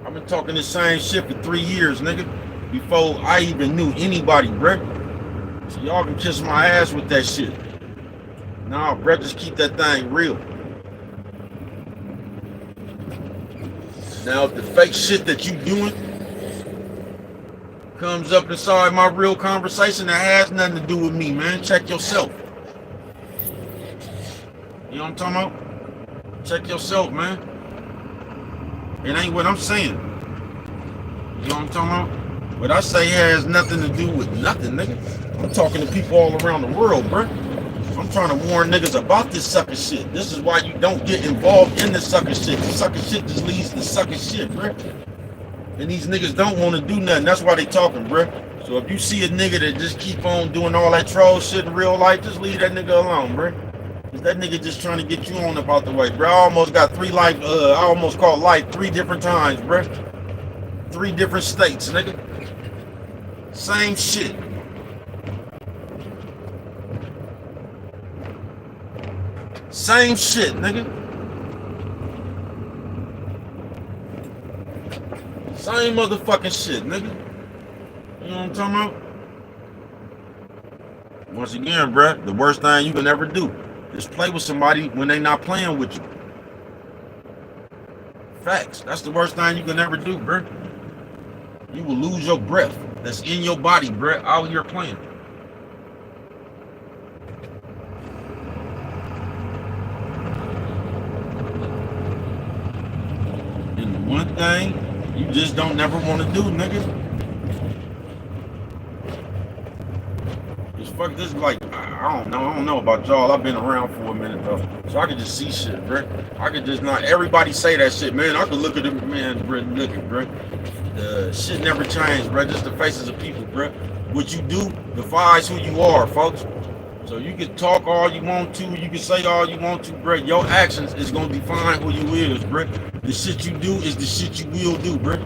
S1: I've been talking this same shit for 3 years, nigga. Before I even knew anybody, bruh. So y'all can kiss my ass with that shit. Nah, bruh, just keep that thing real. Now, if the fake shit that you doing comes up inside my real conversation, that has nothing to do with me, man. Check yourself. You know what I'm talking about? Check yourself, man. It ain't what I'm saying. You know what I'm talking about? What I say has nothing to do with nothing, nigga. I'm talking to people all around the world, bro. I'm trying to warn niggas about this sucker shit. This is why you don't get involved in the sucker shit. The sucker shit just leads to sucker shit, bro. And these niggas don't want to do nothing. That's why they talking, bro. So So if you see a nigga that just keep on doing all that troll shit in real life, just leave that nigga alone, bro. Cause that nigga just trying to get you on about the way, bro. I almost got I almost called life 3 different times, bro. 3 different states, nigga. Same shit. Same shit, nigga. Same motherfucking shit, nigga. You know what I'm talking about? Once again, bruh, the worst thing you can ever do is play with somebody when they not playing with you. Facts. That's the worst thing you can ever do, bruh. You will lose your breath that's in your body, bruh, out here playing. And the one thing you just don't never want to do, nigga. Fuck this, like, I don't know about y'all. I've been around for a minute though, so I can just see shit, bro. I could just not. Everybody say that shit, man. I could look at them, man, bro. Look at, bro. The shit never changed, bro. Just the faces of people, bro. What you do defines who you are, folks. So you can talk all you want to, you can say all you want to, bro. Your actions is gonna define who you is, bro. The shit you do is the shit you will do, bro.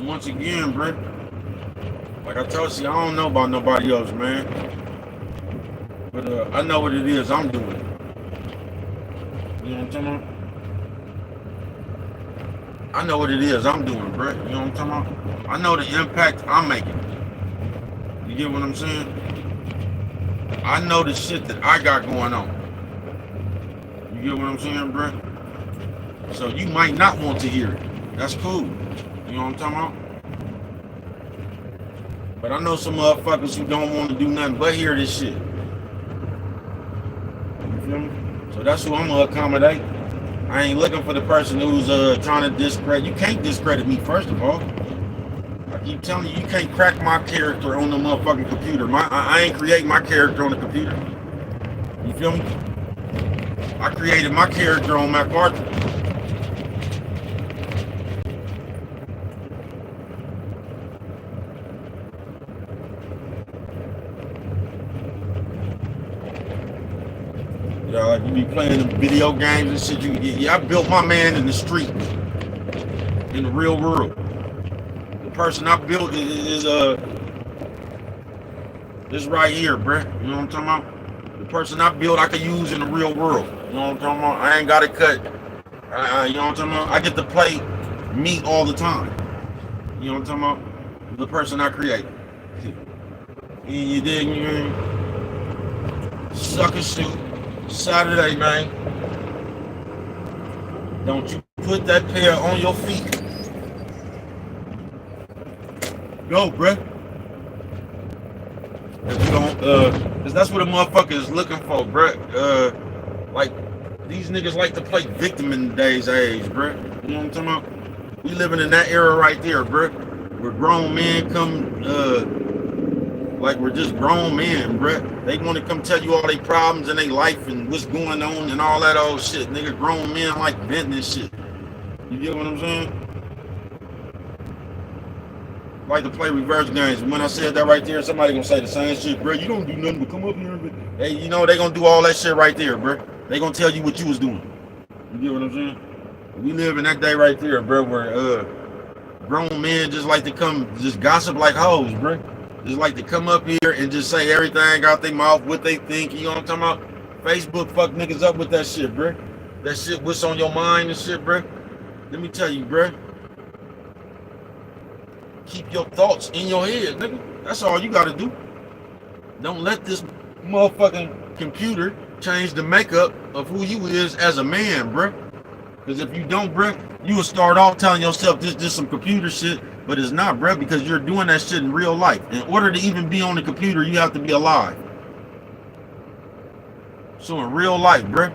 S1: Once again, bro, like I told you, I don't know about nobody else, man. But I know what it is I'm doing. You know what I'm talking about? I know what it is I'm doing, bro. You know what I'm talking about? I know the impact I'm making. You get what I'm saying? I know the shit that I got going on. You get what I'm saying, bro? So you might not want to hear it. That's cool. You know what I'm talking about? But I know some motherfuckers who don't want to do nothing but hear this shit. You feel me? So that's who I'm gonna accommodate. I ain't looking for the person who's trying to discredit. You can't discredit me, first of all. I keep telling you, you can't crack my character on the motherfucking computer. I ain't create my character on the computer. You feel me? I created my character on MacArthur. You be playing the video games and shit. I built my man in the street, in the real world. The person I built is this right here, bruh. You know what I'm talking about? The person I built I can use in the real world. You know what I'm talking about? I ain't got to cut. You know what I'm talking about? I get to play me all the time. You know what I'm talking about? The person I create. You dig me? Sucker shoot. Saturday, man. Don't you put that pair on your feet. Go, bruh. If you don't, cause that's what a motherfucker is looking for, bruh. Like, these niggas like to play victim in today's age, bruh. You know what I'm talking about? We living in that era right there, bruh. Where grown men come, like we're just grown men, bruh. They want to come tell you all their problems in their life and what's going on and all that old shit. Nigga, grown men like venting this shit. You get what I'm saying? Like to play reverse games. When I said that right there, somebody gonna say the same shit, bruh. You don't do nothing but come up here and hey, you know they gonna do all that shit right there, bruh. They gonna tell you what you was doing. You get what I'm saying? We live in that day right there, bruh, where grown men just like to come just gossip like hoes, bruh. Just like to come up here and just say everything out their mouth, what they think, you know what I'm talking about? Facebook fuck niggas up with that shit, bruh. That shit, what's on your mind and shit, bruh. Let me tell you, bruh. Keep your thoughts in your head, nigga. That's all you gotta do. Don't let this motherfucking computer change the makeup of who you is as a man, bruh. Because if you don't, bruh, you will start off telling yourself this some computer shit. But it's not, bro, because you're doing that shit in real life. In order to even be on the computer, you have to be alive. So in real life, bro,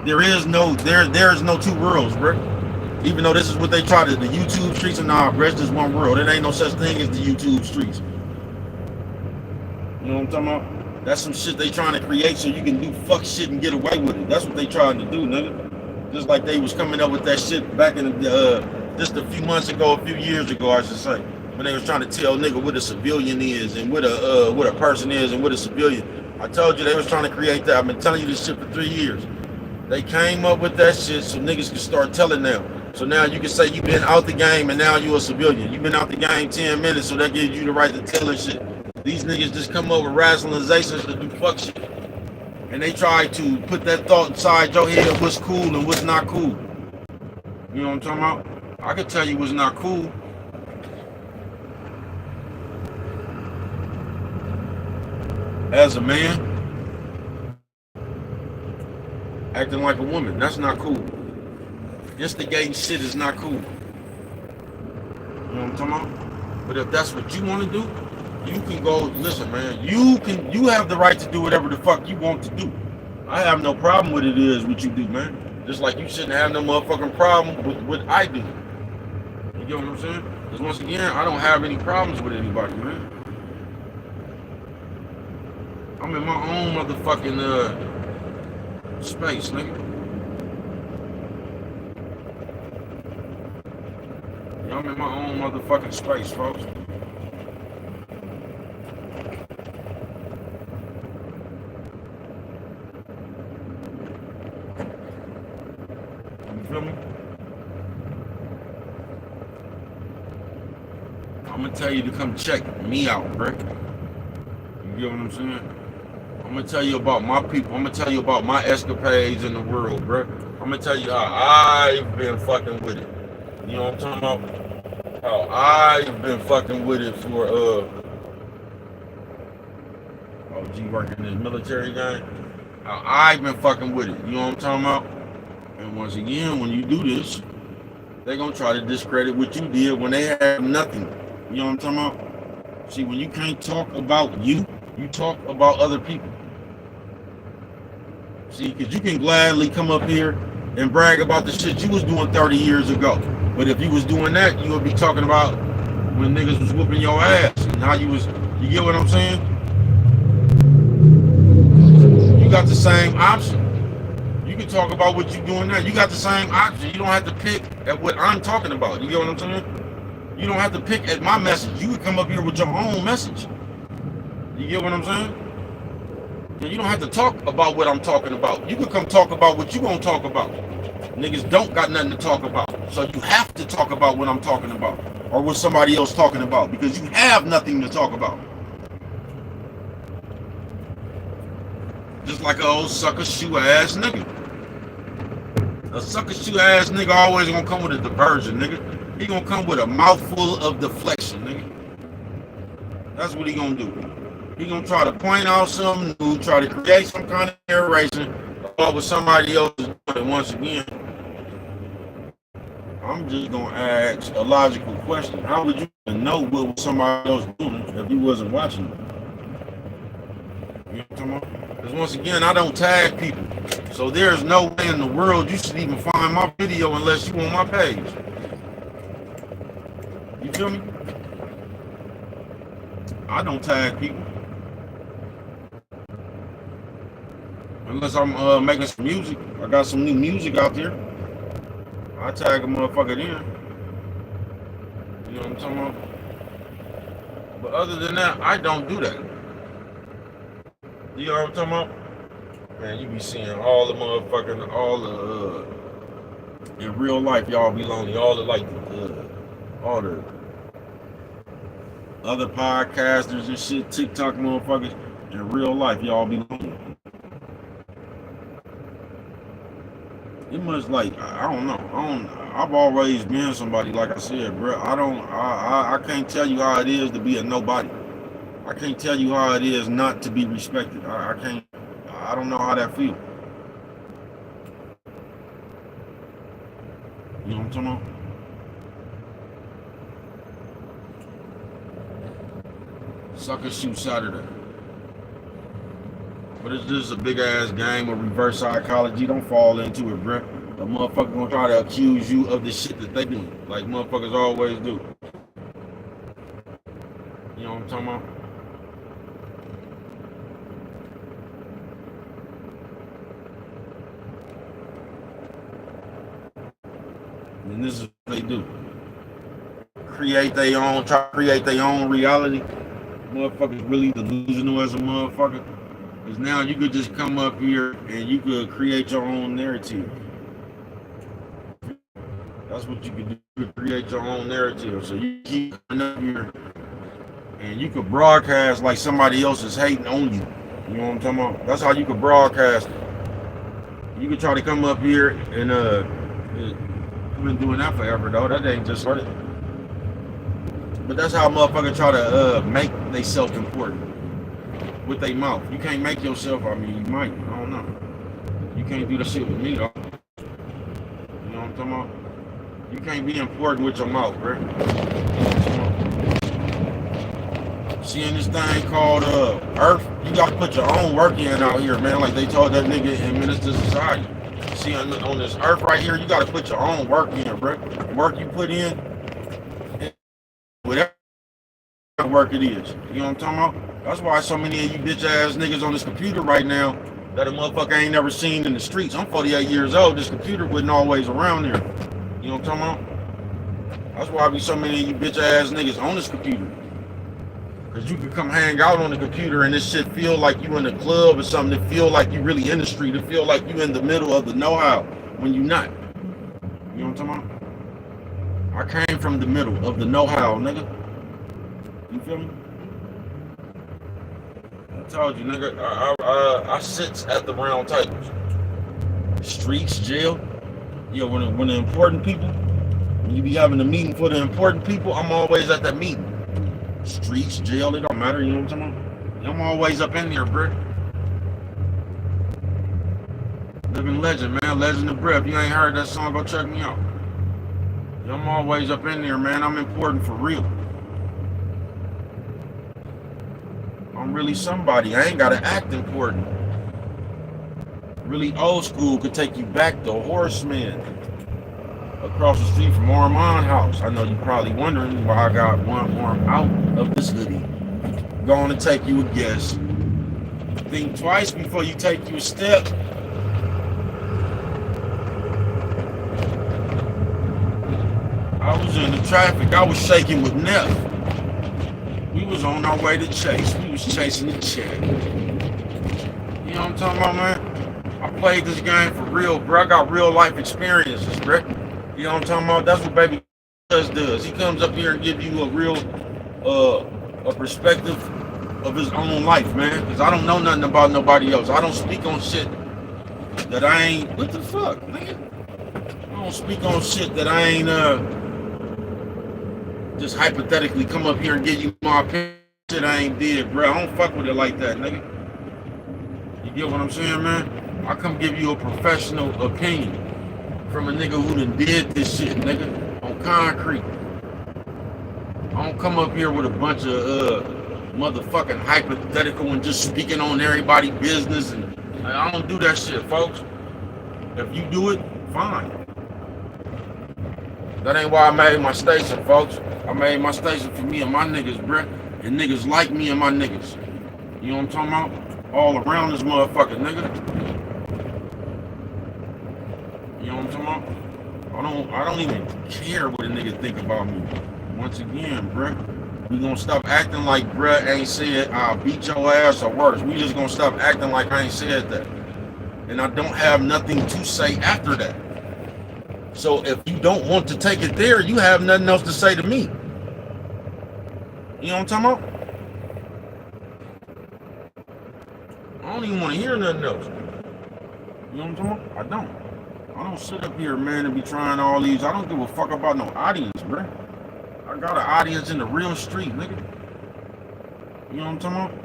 S1: there's no two worlds, bro. Even though this is what they try to, the YouTube streets, and nah, bro, it's just one world. There ain't no such thing as the YouTube streets. You know what I'm talking about? That's some shit they trying to create so you can do fuck shit and get away with it. That's what they trying to do, nigga. Just like they was coming up with that shit back in the just a few months ago, a few years ago, I should say, when they was trying to tell nigga what a civilian is and what a person is and what a civilian. I told you they was trying to create that. I've been telling you this shit for 3 years. They came up with that shit so niggas can start telling them. So now you can say you've been out the game and now you a civilian. You've been out the game 10 minutes, so that gives you the right to tell us shit. These niggas just come up with rationalizations to do fuck shit. And they try to put that thought inside your head, what's cool and what's not cool. You know what I'm talking about? I can tell you what's not cool. As a man, acting like a woman, that's not cool. Instigating shit is not cool. You know what I'm talking about? But if that's what you want to do, you can go, listen, man, you have the right to do whatever the fuck you want to do. I have no problem with it is what you do, man. Just like you shouldn't have no motherfucking problem with what I do. You get what I'm saying? Because once again, I don't have any problems with anybody, man. I'm in my own motherfucking space, nigga. Yeah, I'm in my own motherfucking space, folks. You feel me? I'm gonna tell you to come check me out, bro. You get what I'm saying? I'm gonna tell you about my people. I'm gonna tell you about my escapades in the world, bro. I'm gonna tell you how I've been fucking with it. You know what I'm talking about? How I've been fucking with it for G working in his military gang. How I've been fucking with it. You know what I'm talking about? And once again, when you do this, they're gonna try to discredit what you did when they have nothing. You know what I'm talking about? See, when you can't talk about you talk about other people. See, because you can gladly come up here and brag about the shit you was doing 30 years ago. But if you was doing that, you would be talking about when niggas was whooping your ass and how you get what I'm saying? You got the same option. You can talk about what you're doing now. You got the same option. You don't have to pick at what I'm talking about. You get what I'm saying? You don't have to pick at my message. You can come up here with your own message. You get what I'm saying? And you don't have to talk about what I'm talking about. You can come talk about what you gonna talk about. Niggas don't got nothing to talk about. So you have to talk about what I'm talking about or what somebody else talking about because you have nothing to talk about. Just like an old sucker shoe ass nigga. A sucker shoe ass nigga always gonna come with a diversion, nigga. He gonna come with a mouthful of deflection, nigga. That's what he gonna do. He gonna try to point out something new, try to create some kind of narration about what somebody else is doing. Once again, I'm just gonna ask a logical question. How would you know what somebody else doing if you wasn't watching it? You know what I'm talking about? Because once again, I don't tag people. So there's no way in the world you should even find my video unless you on my page. You feel me? I don't tag people. Unless I'm making some music. I got some new music out there. I tag a motherfucker in. You know what I'm talking about? But other than that, I don't do that. You know what I'm talking about? Man, you be seeing all the motherfucking, in real life, y'all be lonely. All the other podcasters and shit, TikTok motherfuckers, in real life, y'all be lonely. It must I don't know. I've always been somebody, like I said, bro. I can't tell you how it is to be a nobody. I can't tell you how it is not to be respected. I don't know how that feels. You know what I'm talking about? Sucker Shoot Saturday. But it's just a big ass game of reverse psychology. Don't fall into it, bruh. The motherfucker gonna try to accuse you of the shit that they do, like motherfuckers always do. You know what I'm talking about? And this is what they do. Try to create their own reality. Motherfuckers really delusional as a motherfucker. Because now you could just come up here and you could create your own narrative. That's what you could do. You could create your own narrative. So you keep coming up here and you could broadcast like somebody else is hating on you. You know what I'm talking about? That's how you could broadcast. You could try to come up here and I've been doing that forever though. That ain't just started. But that's how motherfuckers try to make they self important with their mouth. You can't make yourself. I mean, you might. I don't know. You can't do that shit with me though. You know what I'm talking about? You can't be important with your mouth, bro. Seeing this thing called Earth, you gotta put your own work in out here, man. Like they told that nigga in Minister Society. See on this Earth right here, you gotta put your own work in, bro. The work you put in, whatever work it is. You know what I'm talking about? That's why so many of you bitch ass niggas on this computer right now that a motherfucker ain't never seen in the streets. I'm 48 years old. This computer wasn't always around there. You know what I'm talking about? That's why I be so many of you bitch ass niggas on this computer. Cause you can come hang out on the computer and this shit feel like you in a club or something. It feel like you really in the street. It feel like you in the middle of the know-how when you not. You know what I'm talking about? I came from the middle of the know-how, nigga. You feel me? I told you, nigga. I sit at the round tables. Streets, jail. Yeah, when the important people, when you be having a meeting for the important people, I'm always at that meeting. Streets, jail, it don't matter, you know what I'm talking about? I'm always up in there, bro. Living legend, man. Legend of breath. You ain't heard that song, go check me out. I'm always up in there, man. I'm important for real. I'm really somebody. I ain't gotta act important. Really old school could take you back to Horseman across the street from Armand House. I know you're probably wondering why I got one arm out of this hoodie. Going to take you a guess. Think twice before you take you a step. I was in the traffic. I was shaking with Neff. We was on our way to Chase. We was chasing the check. You know what I'm talking about, man? I played this game for real, bro. I got real life experiences, bro. You know what I'm talking about? That's what Baby does. He comes up here and gives you a real a perspective of his own life, man. Because I don't know nothing about nobody else. I don't speak on shit that I ain't. What the fuck, man? I don't speak on shit that I ain't just hypothetically come up here and give you my opinion. Shit I ain't did, bro. I don't fuck with it like that, nigga. You get what I'm saying, man? I come give you a professional opinion from a nigga who done did this shit, nigga, on concrete. I don't come up here with a bunch of motherfucking hypothetical and just speaking on everybody's business, and I don't do that shit, folks. If you do it, fine. That ain't why I made my station, folks. I made my station for me and my niggas, bruh. And niggas like me and my niggas. You know what I'm talking about? All around this motherfucker, nigga. You know what I'm talking about? I don't even care what a nigga think about me. Once again, bruh, we gonna stop acting like bruh ain't said I'll beat your ass or worse. We just gonna stop acting like I ain't said that. And I don't have nothing to say after that. So if you don't want to take it there, you have nothing else to say to me. You know what I'm talking about? I don't even want to hear nothing else. You know what I'm talking about? I don't sit up here, man, and be trying all these. I don't give a fuck about no audience, bro. I got an audience in the real street, nigga. You know what I'm talking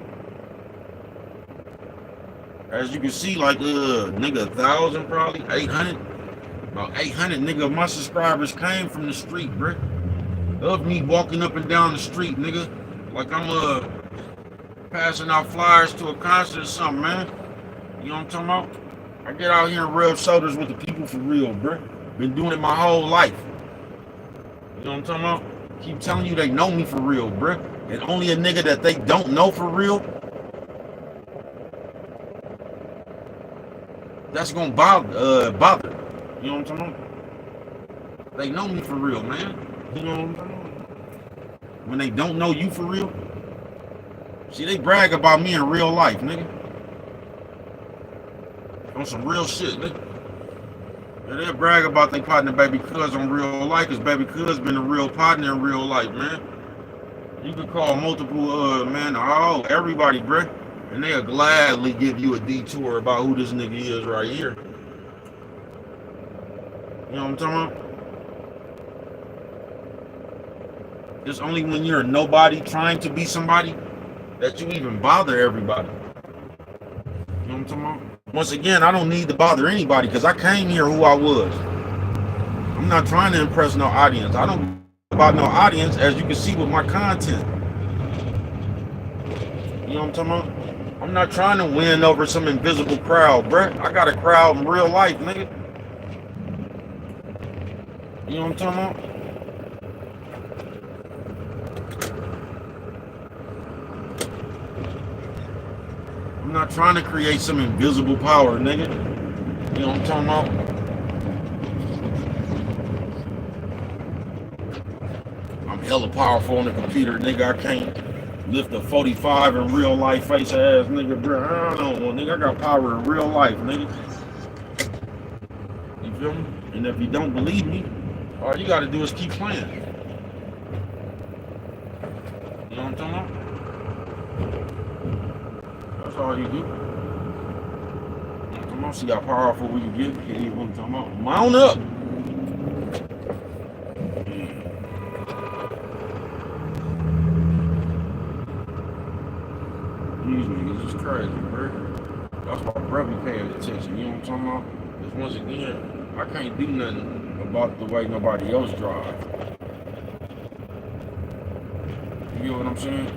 S1: about? As you can see, like, nigga, 1,000 probably, 800. About 800, nigga, of my subscribers came from the street, bro. Of me walking up and down the street, nigga. Like I'm, passing out flyers to a concert or something, man. You know what I'm talking about? I get out here and rub shoulders with the people for real, bro. Been doing it my whole life. You know what I'm talking about? Keep telling you they know me for real, bro. And only a nigga that they don't know for real, that's gonna bother. You know what I'm talking about? They know me for real, man. You know what I'm saying? When they don't know you for real, see, they brag about me in real life, nigga. On some real shit, nigga. Yeah, they brag about their partner, baby cuz, on real life, cause baby cuz been a real partner in real life, man. You could call multiple, man, everybody, bruh, and they'll gladly give you a detour about who this nigga is right here. You know what I'm talking about? It's only when you're a nobody trying to be somebody that you even bother everybody. You know what I'm talking about? Once again, I don't need to bother anybody because I came here who I was. I'm not trying to impress no audience. I don't care about no audience, as you can see with my content. You know what I'm talking about? I'm not trying to win over some invisible crowd, bruh. I got a crowd in real life, nigga. You know what I'm talking about? I'm not trying to create some invisible power, nigga. You know what I'm talking about? I'm hella powerful on the computer, nigga. I can't lift a 45 in real life, face ass nigga, bro. I don't know, nigga. I got power in real life, nigga. You feel me? And if you don't believe me, all you gotta do is keep playing. You know what I'm talking about? That's all you do. You know what I'm talking about? See how powerful we can get. You know what I'm talking about? Mount up. These niggas is crazy, bro. That's why bro be paying attention. You know what I'm talking about? Because once again, I can't do nothing about the way nobody else drive. You know what I'm saying?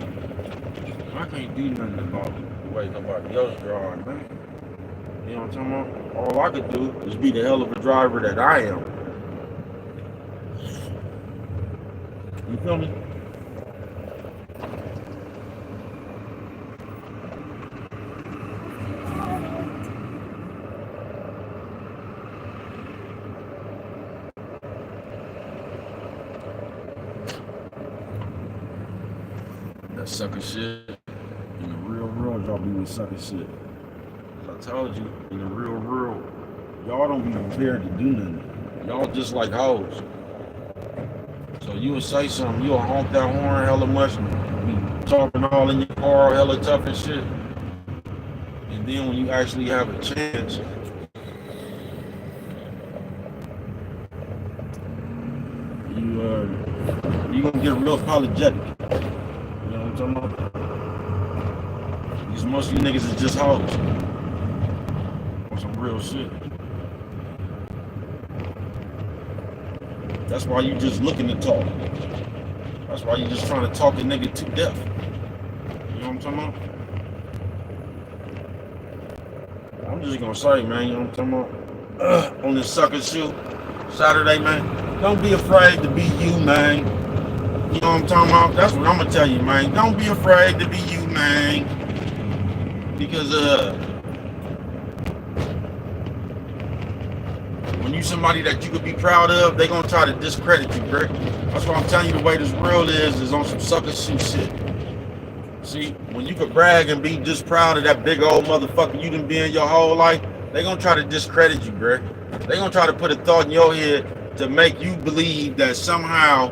S1: I can't do nothing about the way nobody else drive, man. You know what I'm talking about? All I could do is be the hell of a driver that I am. You feel me? That sucker shit. In the real world, y'all be with sucker shit. As I told you, in the real world, y'all don't be prepared to do nothing. Y'all just like hoes. So you would say something, you'll honk that horn hella much, be talking all in your car hella tough and shit. And then when you actually have a chance, you gonna get real apologetic. You know what I'm talking about? Because most of you niggas is just hoes. On some real shit. That's why you just looking to talk. That's why you just trying to talk a nigga to death. You know what I'm talking about? I'm just gonna say, man, you know what I'm talking about? On this sucker shoe, Saturday, man, don't be afraid to be you, man. You know what I'm talking about? That's what I'm gonna tell you, man. Don't be afraid to be you, man. Because when you somebody that you could be proud of, they gonna try to discredit you, bro. That's why I'm telling you the way this world is on some sucker shoe shit. See, when you could brag and be just proud of that big old motherfucker you done been your whole life, they gonna try to discredit you, bro. They gonna try to put a thought in your head to make you believe that somehow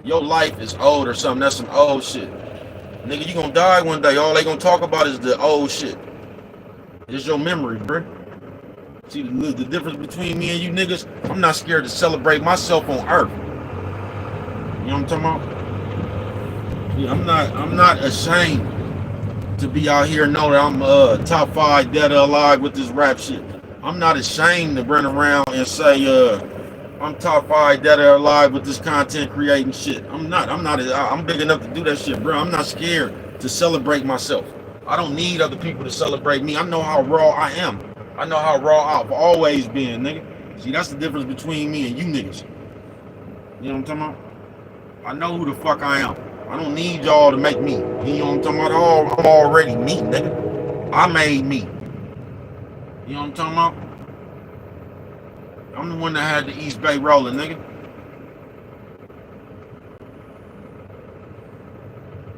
S1: your life is old or something. That's some old shit. Nigga, you gonna die one day. All they gonna talk about is the old shit. It's your memory, bro. See the difference between me and you niggas? I'm not scared to celebrate myself on earth. You know what I'm talking about? Yeah, I'm not ashamed to be out here and know that I'm top 5 dead or alive with this rap shit. I'm not ashamed to run around and say I'm top 5 dead or alive with this content creating shit. I'm big enough to do that shit, bro. I'm not scared to celebrate myself. I don't need other people to celebrate me. I know how raw I am. I know how raw I've always been, nigga. See, that's the difference between me and you niggas. You know what I'm talking about? I know who the fuck I am. I don't need y'all to make me. You know what I'm talking about? I'm already me, nigga. I made me. You know what I'm talking about? I'm the one that had the East Bay rolling, nigga.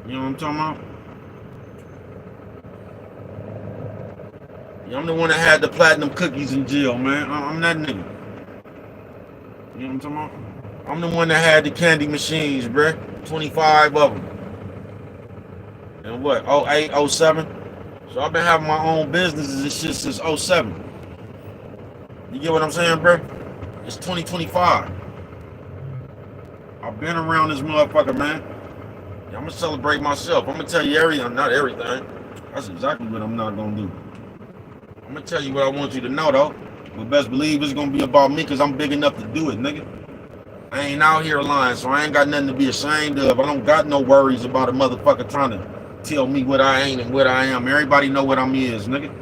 S1: You know what I'm talking about? Yeah, I'm the one that had the platinum cookies in jail, man. I'm that nigga. You know what I'm talking about? I'm the one that had the candy machines, bruh. 25 of them. And what, '08, '07? So I've been having my own businesses and shit since '07. You get what I'm saying, bruh? It's 2025. I've been around this motherfucker, man. Yeah, I'm gonna celebrate myself. I'm gonna tell you everything, not everything. That's exactly what I'm not gonna do. I'm gonna tell you what I want you to know, though. But best believe it's gonna be about me, because I'm big enough to do it, nigga. I ain't out here lying, so I ain't got nothing to be ashamed of. I don't got no worries about a motherfucker trying to tell me what I ain't and what I am. Everybody know what I'm is, nigga.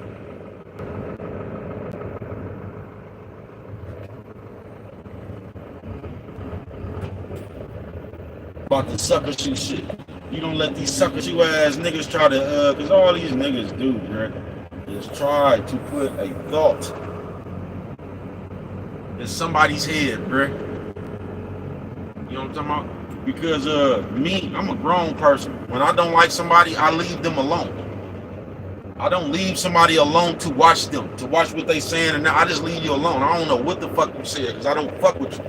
S1: About the sucker shoe shit. You don't let these sucker shoe ass niggas try to, cause all these niggas do, bruh, is try to put a thought in somebody's head, bruh. You know what I'm talking about? Because me, I'm a grown person. When I don't like somebody, I leave them alone. I don't leave somebody alone to watch them, to watch what they saying, and I just leave you alone. I don't know what the fuck you said, because I don't fuck with you.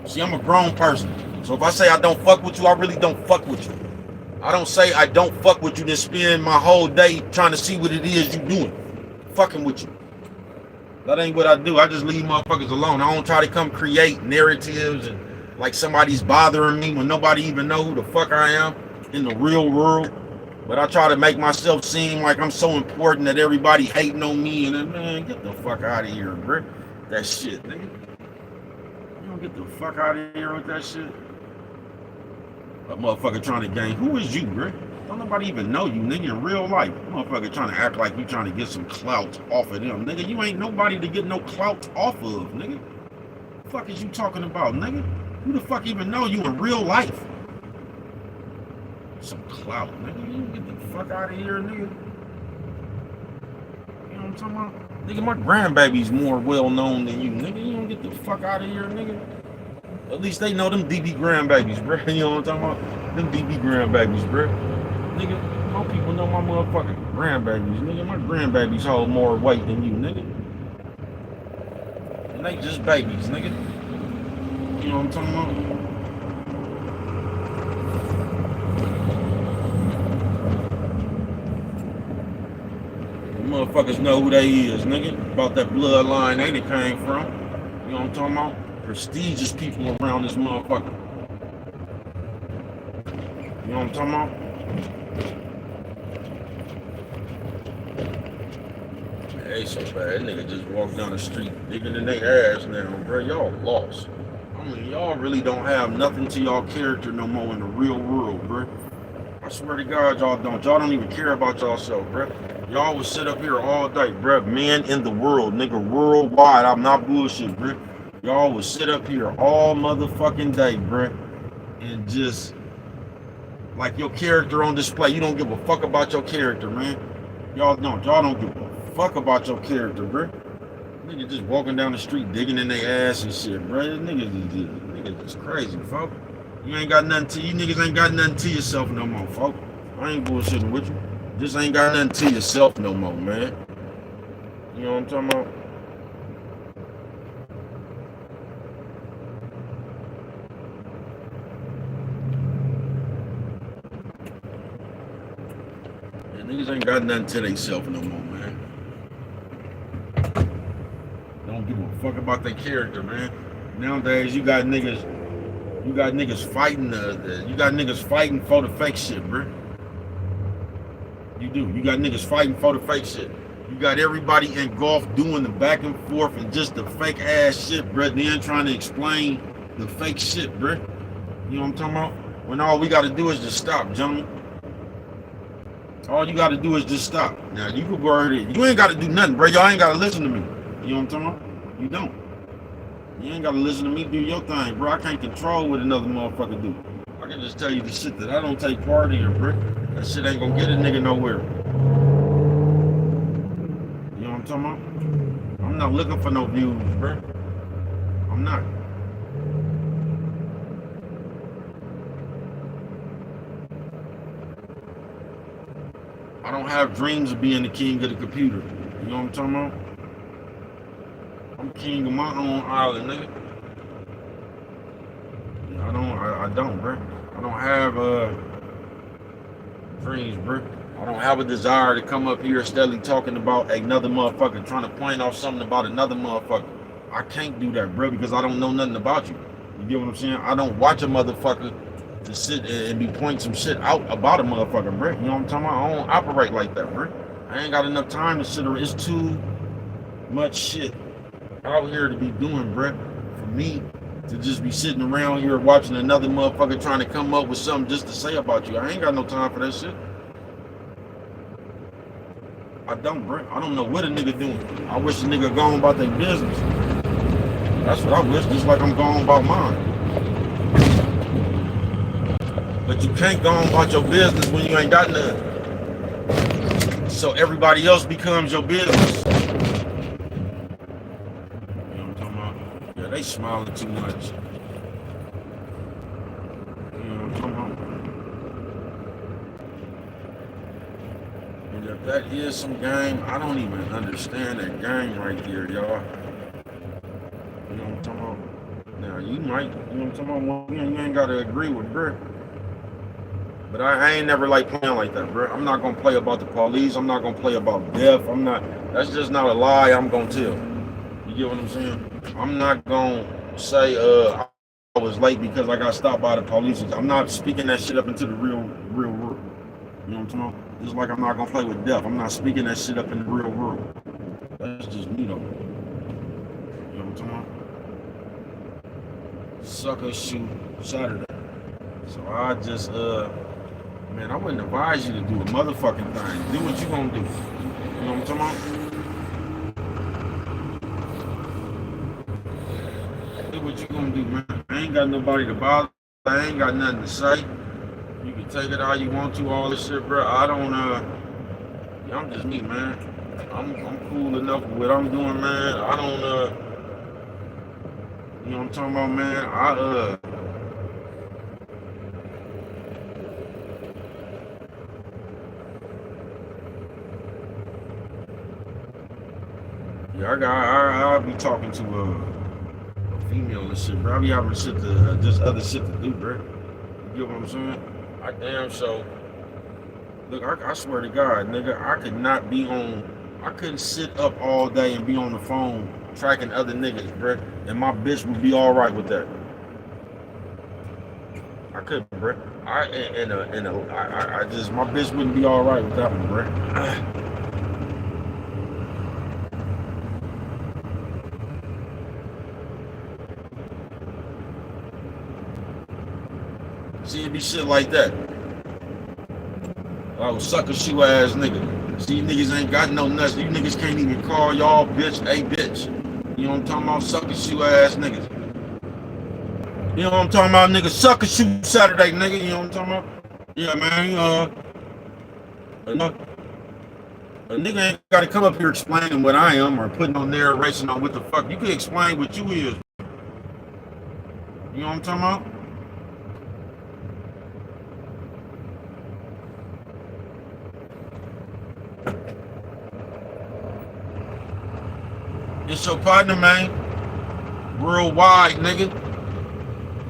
S1: See, I'm a grown person. So if I say I don't fuck with you, I really don't fuck with you. I don't say I don't fuck with you, then spend my whole day trying to see what it is you doing. Fucking with you. That ain't what I do. I just leave motherfuckers alone. I don't try to come create narratives and like somebody's bothering me when nobody even know who the fuck I am in the real world. But I try to make myself seem like I'm so important that everybody hating on me, and then, man, get the fuck out of here, bro. That shit, nigga. You don't get the fuck out of here with that shit. A motherfucker trying to gain. Who is you, bro? Don't nobody even know you, nigga, in real life. Motherfucker trying to act like you trying to get some clout off of them. Nigga, you ain't nobody to get no clout off of, nigga. What the fuck is you talking about, nigga? Who the fuck even know you in real life? Some clout, nigga. You get the fuck out of here, nigga. You know what I'm talking about? Nigga, my grandbaby's more well known than you, nigga. You don't get the fuck out of here, nigga. At least they know them DB grandbabies, bro. You know what I'm talking about? Them DB grandbabies, bro. Nigga, more people know my motherfucking grandbabies, nigga. My grandbabies hold more weight than you, nigga. And they just babies, nigga. You know what I'm talking about? The motherfuckers know who they is, nigga. About that bloodline they came from. You know what I'm talking about? Prestigious people around this motherfucker. You know what I'm talking about? Hey, so bad. That nigga just walked down the street digging in their ass now, bro. Y'all lost. I mean, y'all really don't have nothing to y'all character no more in the real world, bro. I swear to God, y'all don't. Y'all don't even care about y'allself, bro. Y'all would sit up here all day, bro. Men in the world, nigga, worldwide. I'm not bullshit, bro. Y'all would sit up here all motherfucking day, bruh, and just like your character on display. You don't give a fuck about your character, man. Y'all don't give a fuck about your character, bruh. Nigga just walking down the street digging in their ass and shit, bruh. Niggas just crazy, folks. You ain't got nothing to you niggas ain't got nothing to yourself no more, folks. I ain't bullshitting with you. Just ain't got nothing to yourself no more, man. You know what I'm talking about? Niggas ain't got nothing to themselves no more, man. Don't give a fuck about their character, man. Nowadays, you got niggas fighting you got niggas fighting for the fake shit, bro. You do. You got niggas fighting for the fake shit. You got everybody engulfed doing the back and forth and just the fake ass shit, bro. Then trying to explain the fake shit, bro. You know what I'm talking about? When all we got to do is just stop, gentlemen. All you gotta do is just stop. Now you can go right in. You ain't gotta do nothing, bro. Y'all ain't gotta listen to me. You know what I'm talking about? You don't. You ain't gotta listen to me. Do your thing, bro. I can't control what another motherfucker do. I can just tell you the shit that I don't take part in, bro. That shit ain't gonna get a nigga nowhere. You know what I'm talking about? I'm not looking for no views, bro. I'm not. I don't have dreams of being the king of the computer. You know what I'm talking about? I'm king of my own island, nigga. Yeah, I don't, bro. I don't have dreams, bro. I don't have a desire to come up here steadily talking about another motherfucker, trying to point off something about another motherfucker. I can't do that, bro, because I don't know nothing about you. You get what I'm saying? I don't watch a motherfucker to sit and be pointing some shit out about a motherfucker, bro. You know what I'm talking about? I don't operate like that, bro. I ain't got enough time to sit around. It's too much shit out here to be doing, bro. For me to just be sitting around here watching another motherfucker trying to come up with something just to say about you. I ain't got no time for that shit. I don't, bro. I don't know what a nigga doing. I wish a nigga gone about their business. That's what I wish, just like I'm going about mine. But you can't go on about your business when you ain't got none. So everybody else becomes your business. You know what I'm talking about? Yeah, they smiling too much. You know what I'm talking about? And if that is some game, I don't even understand that game right there, y'all. You know what I'm talking about? Now, you might, you know what I'm talking about? You ain't got to agree with Brick. But I ain't never like playing like that, bro. I'm not gonna play about the police. I'm not gonna play about death. I'm not. That's just not a lie I'm gonna tell. You get what I'm saying? I'm not gonna say I was late because I got stopped by the police. I'm not speaking that shit up into the real world. You know what I'm talking about? Just like I'm not gonna play with death. I'm not speaking that shit up in the real world. That's just me though. You know what I'm talking about? Sucker shoot Saturday. So I just man, I wouldn't advise you to do a motherfucking thing. Do what you gonna do. You know what I'm talking about? Do what you gonna do, man. I ain't got nobody to bother. I ain't got nothing to say. You can take it how you want to, all this shit, bro. I don't, yeah, I'm just me, man. I'm cool enough with what I'm doing, man. I don't, you know what I'm talking about, man? Yeah, I'll be talking to a female and shit, bro. I be having shit to, just other shit to do, bro. You get what I'm saying? I damn so. Look, I swear to God, nigga, I couldn't sit up all day and be on the phone tracking other niggas, bro. And my bitch would be all right with that. I couldn't, bro. I just, my bitch wouldn't be all right with that one, bro. See, it be shit like that. Oh, sucker shoe ass nigga. See, niggas ain't got no nuts. You niggas can't even call y'all bitch a bitch. You know what I'm talking about? Sucker shoe ass niggas. You know what I'm talking about, nigga? Sucker shoe Saturday, nigga. You know what I'm talking about? Yeah, man. A nigga ain't got to come up here explaining what I am or putting on narration on what the fuck. You can explain what you is. You know what I'm talking about? It's your partner, man. Worldwide, nigga.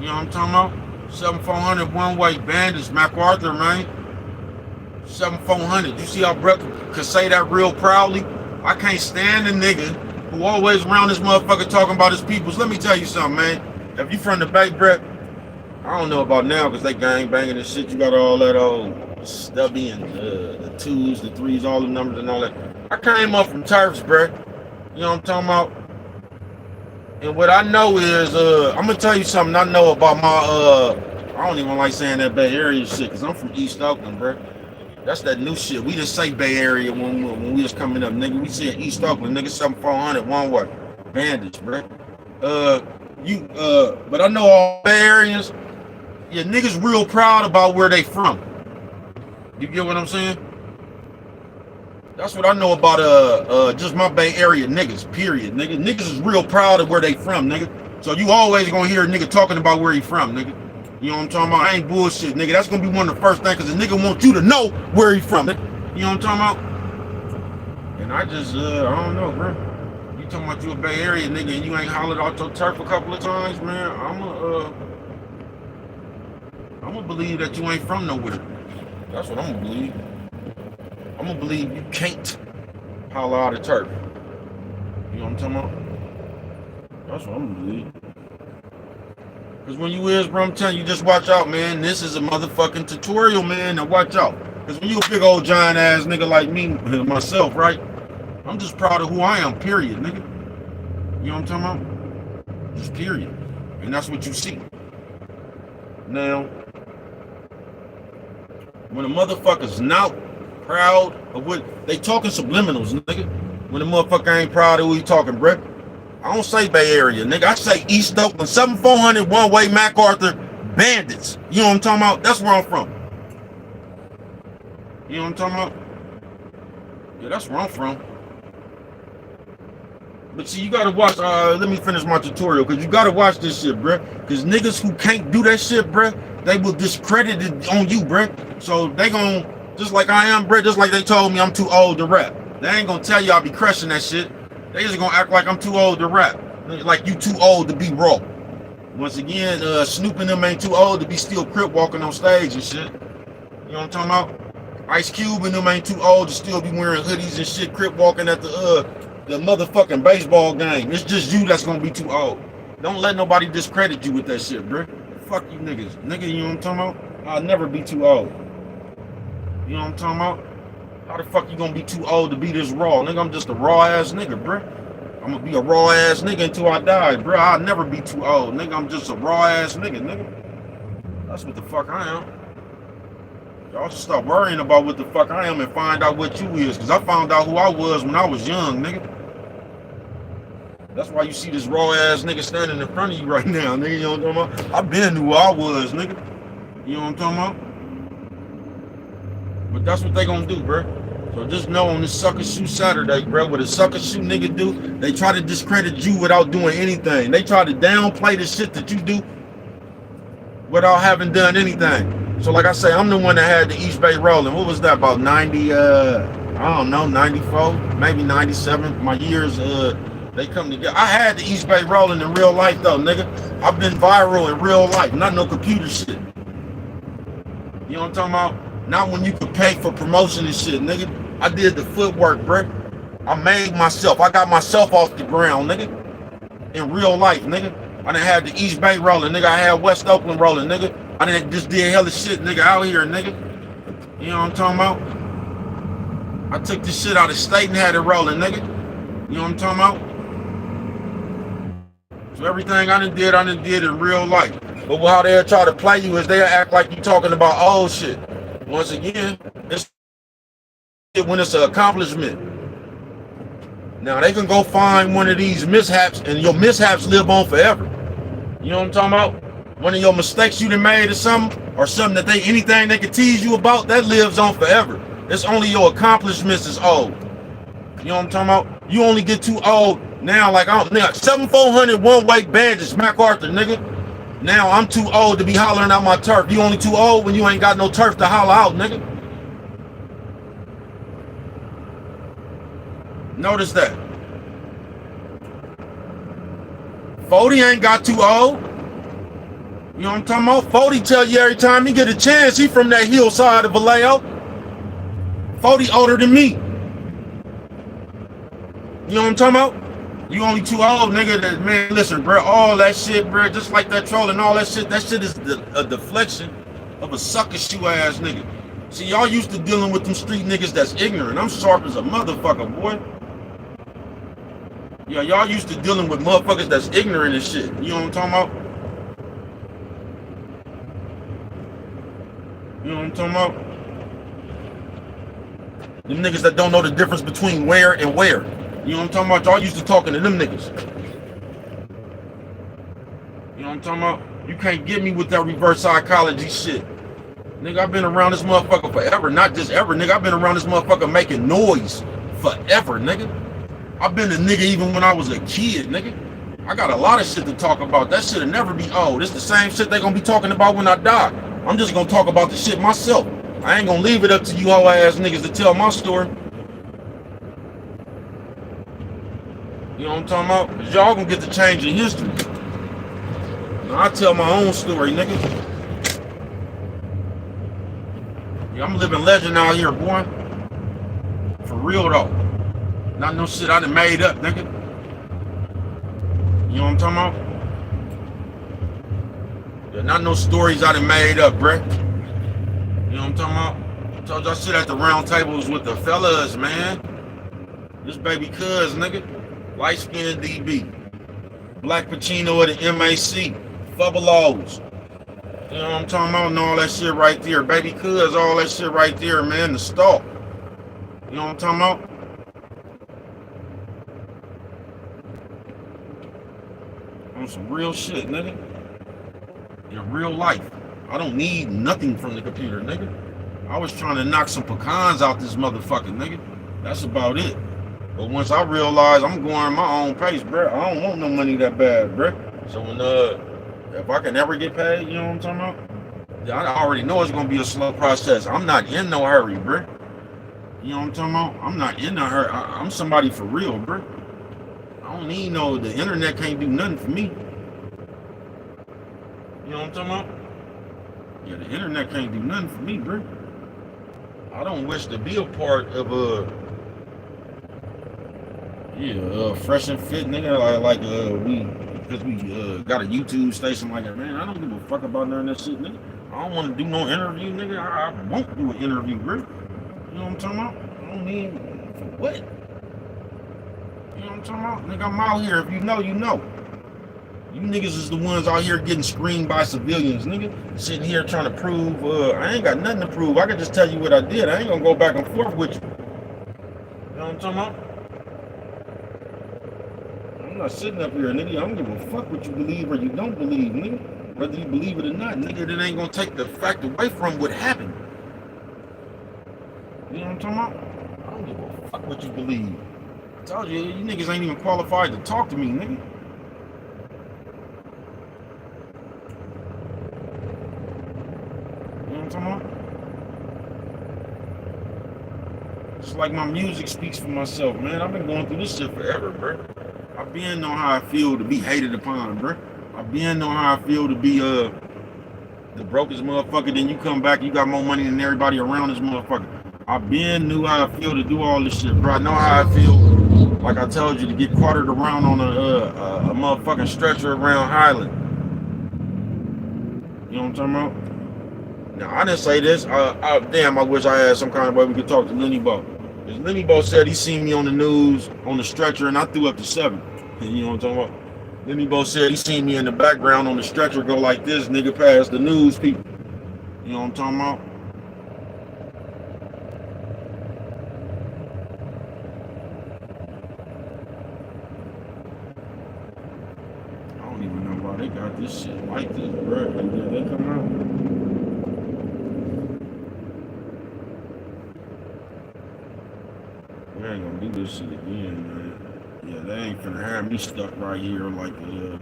S1: You know what I'm talking about? 7400 one-way bandits, MacArthur, man. 7400. You see how Brett could say that real proudly? I can't stand a nigga who always around this motherfucker talking about his peoples. Let me tell you something, man. If you from the Bay, Brett, I don't know about now because they gang banging and shit. You got all that old stubby and the twos, the threes, all the numbers and all that. I came up from Turfs, Brett. You know what I'm talking about? And what I know is, I'm gonna tell you something I know about my, I don't even like saying that Bay Area shit, because I'm from East Oakland, bro. That's that new shit. We just say Bay Area when we was coming up, nigga. We said East Oakland, nigga, 7400, one way. Bandits, bro. But I know all Bay Areas, yeah, niggas real proud about where they from. You get what I'm saying? That's what I know about just my Bay Area niggas, period, nigga. Niggas is real proud of where they from, nigga. So you always gonna hear a nigga talking about where he from, nigga. You know what I'm talking about? I ain't bullshit, nigga. That's gonna be one of the first things, cause the nigga want you to know where he from. Nigga. You know what I'm talking about? And I just, I don't know, bro. You talking about you a Bay Area nigga and you ain't hollered out your turf a couple of times, man? I'm gonna believe that you ain't from nowhere. That's what I'm gonna believe. I'm gonna believe you can't holler out of turf. You know what I'm talking about? That's what I'm gonna believe. Cause when you is, bro, I'm telling you, just watch out, man. This is a motherfucking tutorial, man. Now watch out. Cause when you a big old giant ass nigga like me, myself, right? I'm just proud of who I am, period, nigga. You know what I'm talking about? Just period. And that's what you see. Now, when a motherfucker's not proud of what they talking subliminals, nigga. When a motherfucker ain't proud of who he talking, bruh. I don't say Bay Area, nigga. I say East Oakland, 7400 one-way MacArthur bandits. You know what I'm talking about? That's where I'm from. You know what I'm talking about? Yeah, that's where I'm from. But see, you gotta watch, let me finish my tutorial, because you gotta watch this shit, bruh. Because niggas who can't do that shit, bruh, they will discredit it on you, bruh. So they gon', just like I am, bruh, just like they told me I'm too old to rap. They ain't gonna tell you I'll be crushing that shit. They just gonna act like I'm too old to rap. Like you too old to be raw. Once again, Snoop and them ain't too old to be still crip walking on stage and shit. You know what I'm talking about? Ice Cube and them ain't too old to still be wearing hoodies and shit, crip walking at the motherfucking baseball game. It's just you that's gonna be too old. Don't let nobody discredit you with that shit, bro. Fuck you niggas. Nigga, you know what I'm talking about? I'll never be too old. You know what I'm talking about? How the fuck you gonna be too old to be this raw? Nigga, I'm just a raw ass nigga, bro. I'm gonna be a raw ass nigga until I die, bro. I'll never be too old. Nigga, I'm just a raw ass nigga, nigga. That's what the fuck I am. Y'all should stop worrying about what the fuck I am and find out what you is. Cause I found out who I was when I was young, nigga. That's why you see this raw ass nigga standing in front of you right now, nigga. You know what I'm talking about? I been who I was, nigga. You know what I'm talking about? But that's what they gonna do, bro. So just know on this sucker shoe Saturday, bro, what a sucker shoe nigga do, they try to discredit you without doing anything. They try to downplay the shit that you do without having done anything. So like I say, I'm the one that had the East Bay rolling. What was that, about 90, I don't know, 94, maybe 97. My years, they come together. I had the East Bay rolling in real life though, nigga. I've been viral in real life, not no computer shit. You know what I'm talking about? Not when you could pay for promotion and shit, nigga. I did the footwork, bruh. I made myself. I got myself off the ground, nigga. In real life, nigga. I done had the East Bay rolling, nigga. I had West Oakland rolling, nigga. I done just did hella shit, nigga, out here, nigga. You know what I'm talking about? I took this shit out of state and had it rolling, nigga. You know what I'm talking about? So everything I done did in real life. But how they'll try to play you is they'll act like you talking about old shit. Once again, it's when it's an accomplishment. Now they can go find one of these mishaps and your mishaps live on forever. You know what I'm talking about? One of your mistakes you done made or something that anything they can tease you about, that lives on forever. It's only your accomplishments is old. You know what I'm talking about? You only get too old now, like I don't, nigga, 7400 one-way bandits, MacArthur, nigga. Now I'm too old to be hollering out my turf. You only too old when you ain't got no turf to holler out, nigga. Notice that. 40 ain't got too old. You know what I'm talking about? 40 tell you every time he get a chance, he from that hillside of Vallejo. 40 older than me. You know what I'm talking about? You only too old, nigga. That, man, listen, bro. All that shit, bro. Just like that trolling, all that shit. That shit is a deflection of a sucker shoe ass nigga. See, y'all used to dealing with them street niggas that's ignorant. I'm sharp as a motherfucker, boy. Yeah, y'all used to dealing with motherfuckers that's ignorant and shit. You know what I'm talking about? You know what I'm talking about? Them niggas that don't know the difference between where and where. You know what I'm talking about? Y'all used to talking to them niggas. You know what I'm talking about? You can't get me with that reverse psychology shit. Nigga, I've been around this motherfucker forever. Not just ever, nigga. I've been around this motherfucker making noise forever, nigga. I've been a nigga even when I was a kid, nigga. I got a lot of shit to talk about. That shit'll never be old. It's the same shit they gonna be talking about when I die. I'm just gonna talk about the shit myself. I ain't gonna leave it up to you hoe ass niggas to tell my story. You know what I'm talking about? Cause y'all gonna get to change in history. Now, I tell my own story, nigga. Yeah, I'm living legend out here, boy. For real though. Not no shit I done made up, nigga. You know what I'm talking about? Yeah, not no stories I done made up, bruh. You know what I'm talking about? I told y'all shit at the round tables with the fellas, man. This baby cuz, nigga. Light skinned DB. Black Pacino of the MAC. Fubbalos. You know what I'm talking about? And all that shit right there. Baby cuz, all that shit right there, man. The stalk. You know what I'm talking about? On some real shit, nigga. In real life. I don't need nothing from the computer, nigga. I was trying to knock some pecans out this motherfucker, nigga. That's about it. But once I realized I'm going my own pace, bro, I don't want no money that bad, bro. So when if I can ever get paid, you know what I'm talking about? Yeah, I already know it's gonna be a slow process. I'm not in no hurry, bro. You know what I'm talking about? I'm not in no hurry. I'm somebody for real, bro. I don't need no. The internet can't do nothing for me. You know what I'm talking about? Yeah, the internet can't do nothing for me, bro. I don't wish to be a part of fresh and fit, nigga. Because we got a YouTube station like that, man. I don't give a fuck about none of that shit, nigga. I don't want to do no interview, nigga. I won't do an interview, bro. You know what I'm talking about? I don't need for what? You know what I'm talking about? Nigga, I'm out here. If you know, you know. You niggas is the ones out here getting screened by civilians, nigga. Sitting here trying to prove, I ain't got nothing to prove. I can just tell you what I did. I ain't gonna go back and forth with you. You know what I'm talking about? I'm not sitting up here, nigga. I don't give a fuck what you believe or you don't believe, nigga. Whether you believe it or not, nigga, that ain't gonna take the fact away from what happened. You know what I'm talking about? I don't give a fuck what you believe. I told you, you niggas ain't even qualified to talk to me, nigga. It's like my music speaks for myself, man. I've been going through this shit forever, bro. I've been know how I feel to be hated upon, bro. I've been know how I feel to be the brokest motherfucker. Then you come back, you got more money than everybody around this motherfucker. I've been knew how I feel to do all this shit, bro. I know how I feel. Like I told you, to get quartered around on a motherfucking stretcher around Highland. You know what I'm talking about? Now, I didn't say this. Damn, I wish I had some kind of way we could talk to Lenny Bo. Because Lenny Bo said he seen me on the news on the stretcher and I threw up to 7. You know what I'm talking about? Lenny Bo said he seen me in the background on the stretcher go like this, nigga, past the news people. You know what I'm talking about? I don't even know why they got this shit like this, bro. Did they come out? We ain't gonna do this shit again, man. Yeah, they ain't finna have me stuck right here like they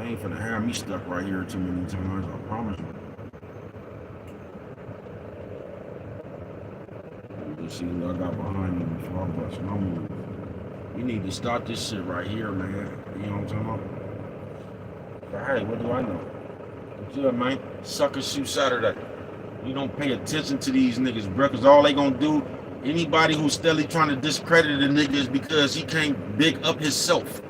S1: ain't finna have me stuck right here too many times, I promise you. Let's see what I got behind me before I bust my move. We need to start this shit right here, man. You know what I'm talking about? But hey, what do I know? What's up, man? Sucker Shoot Saturday. You don't pay attention to these niggas, bro, because all they gonna do, anybody who's steadily trying to discredit a nigga is because he can't big up himself.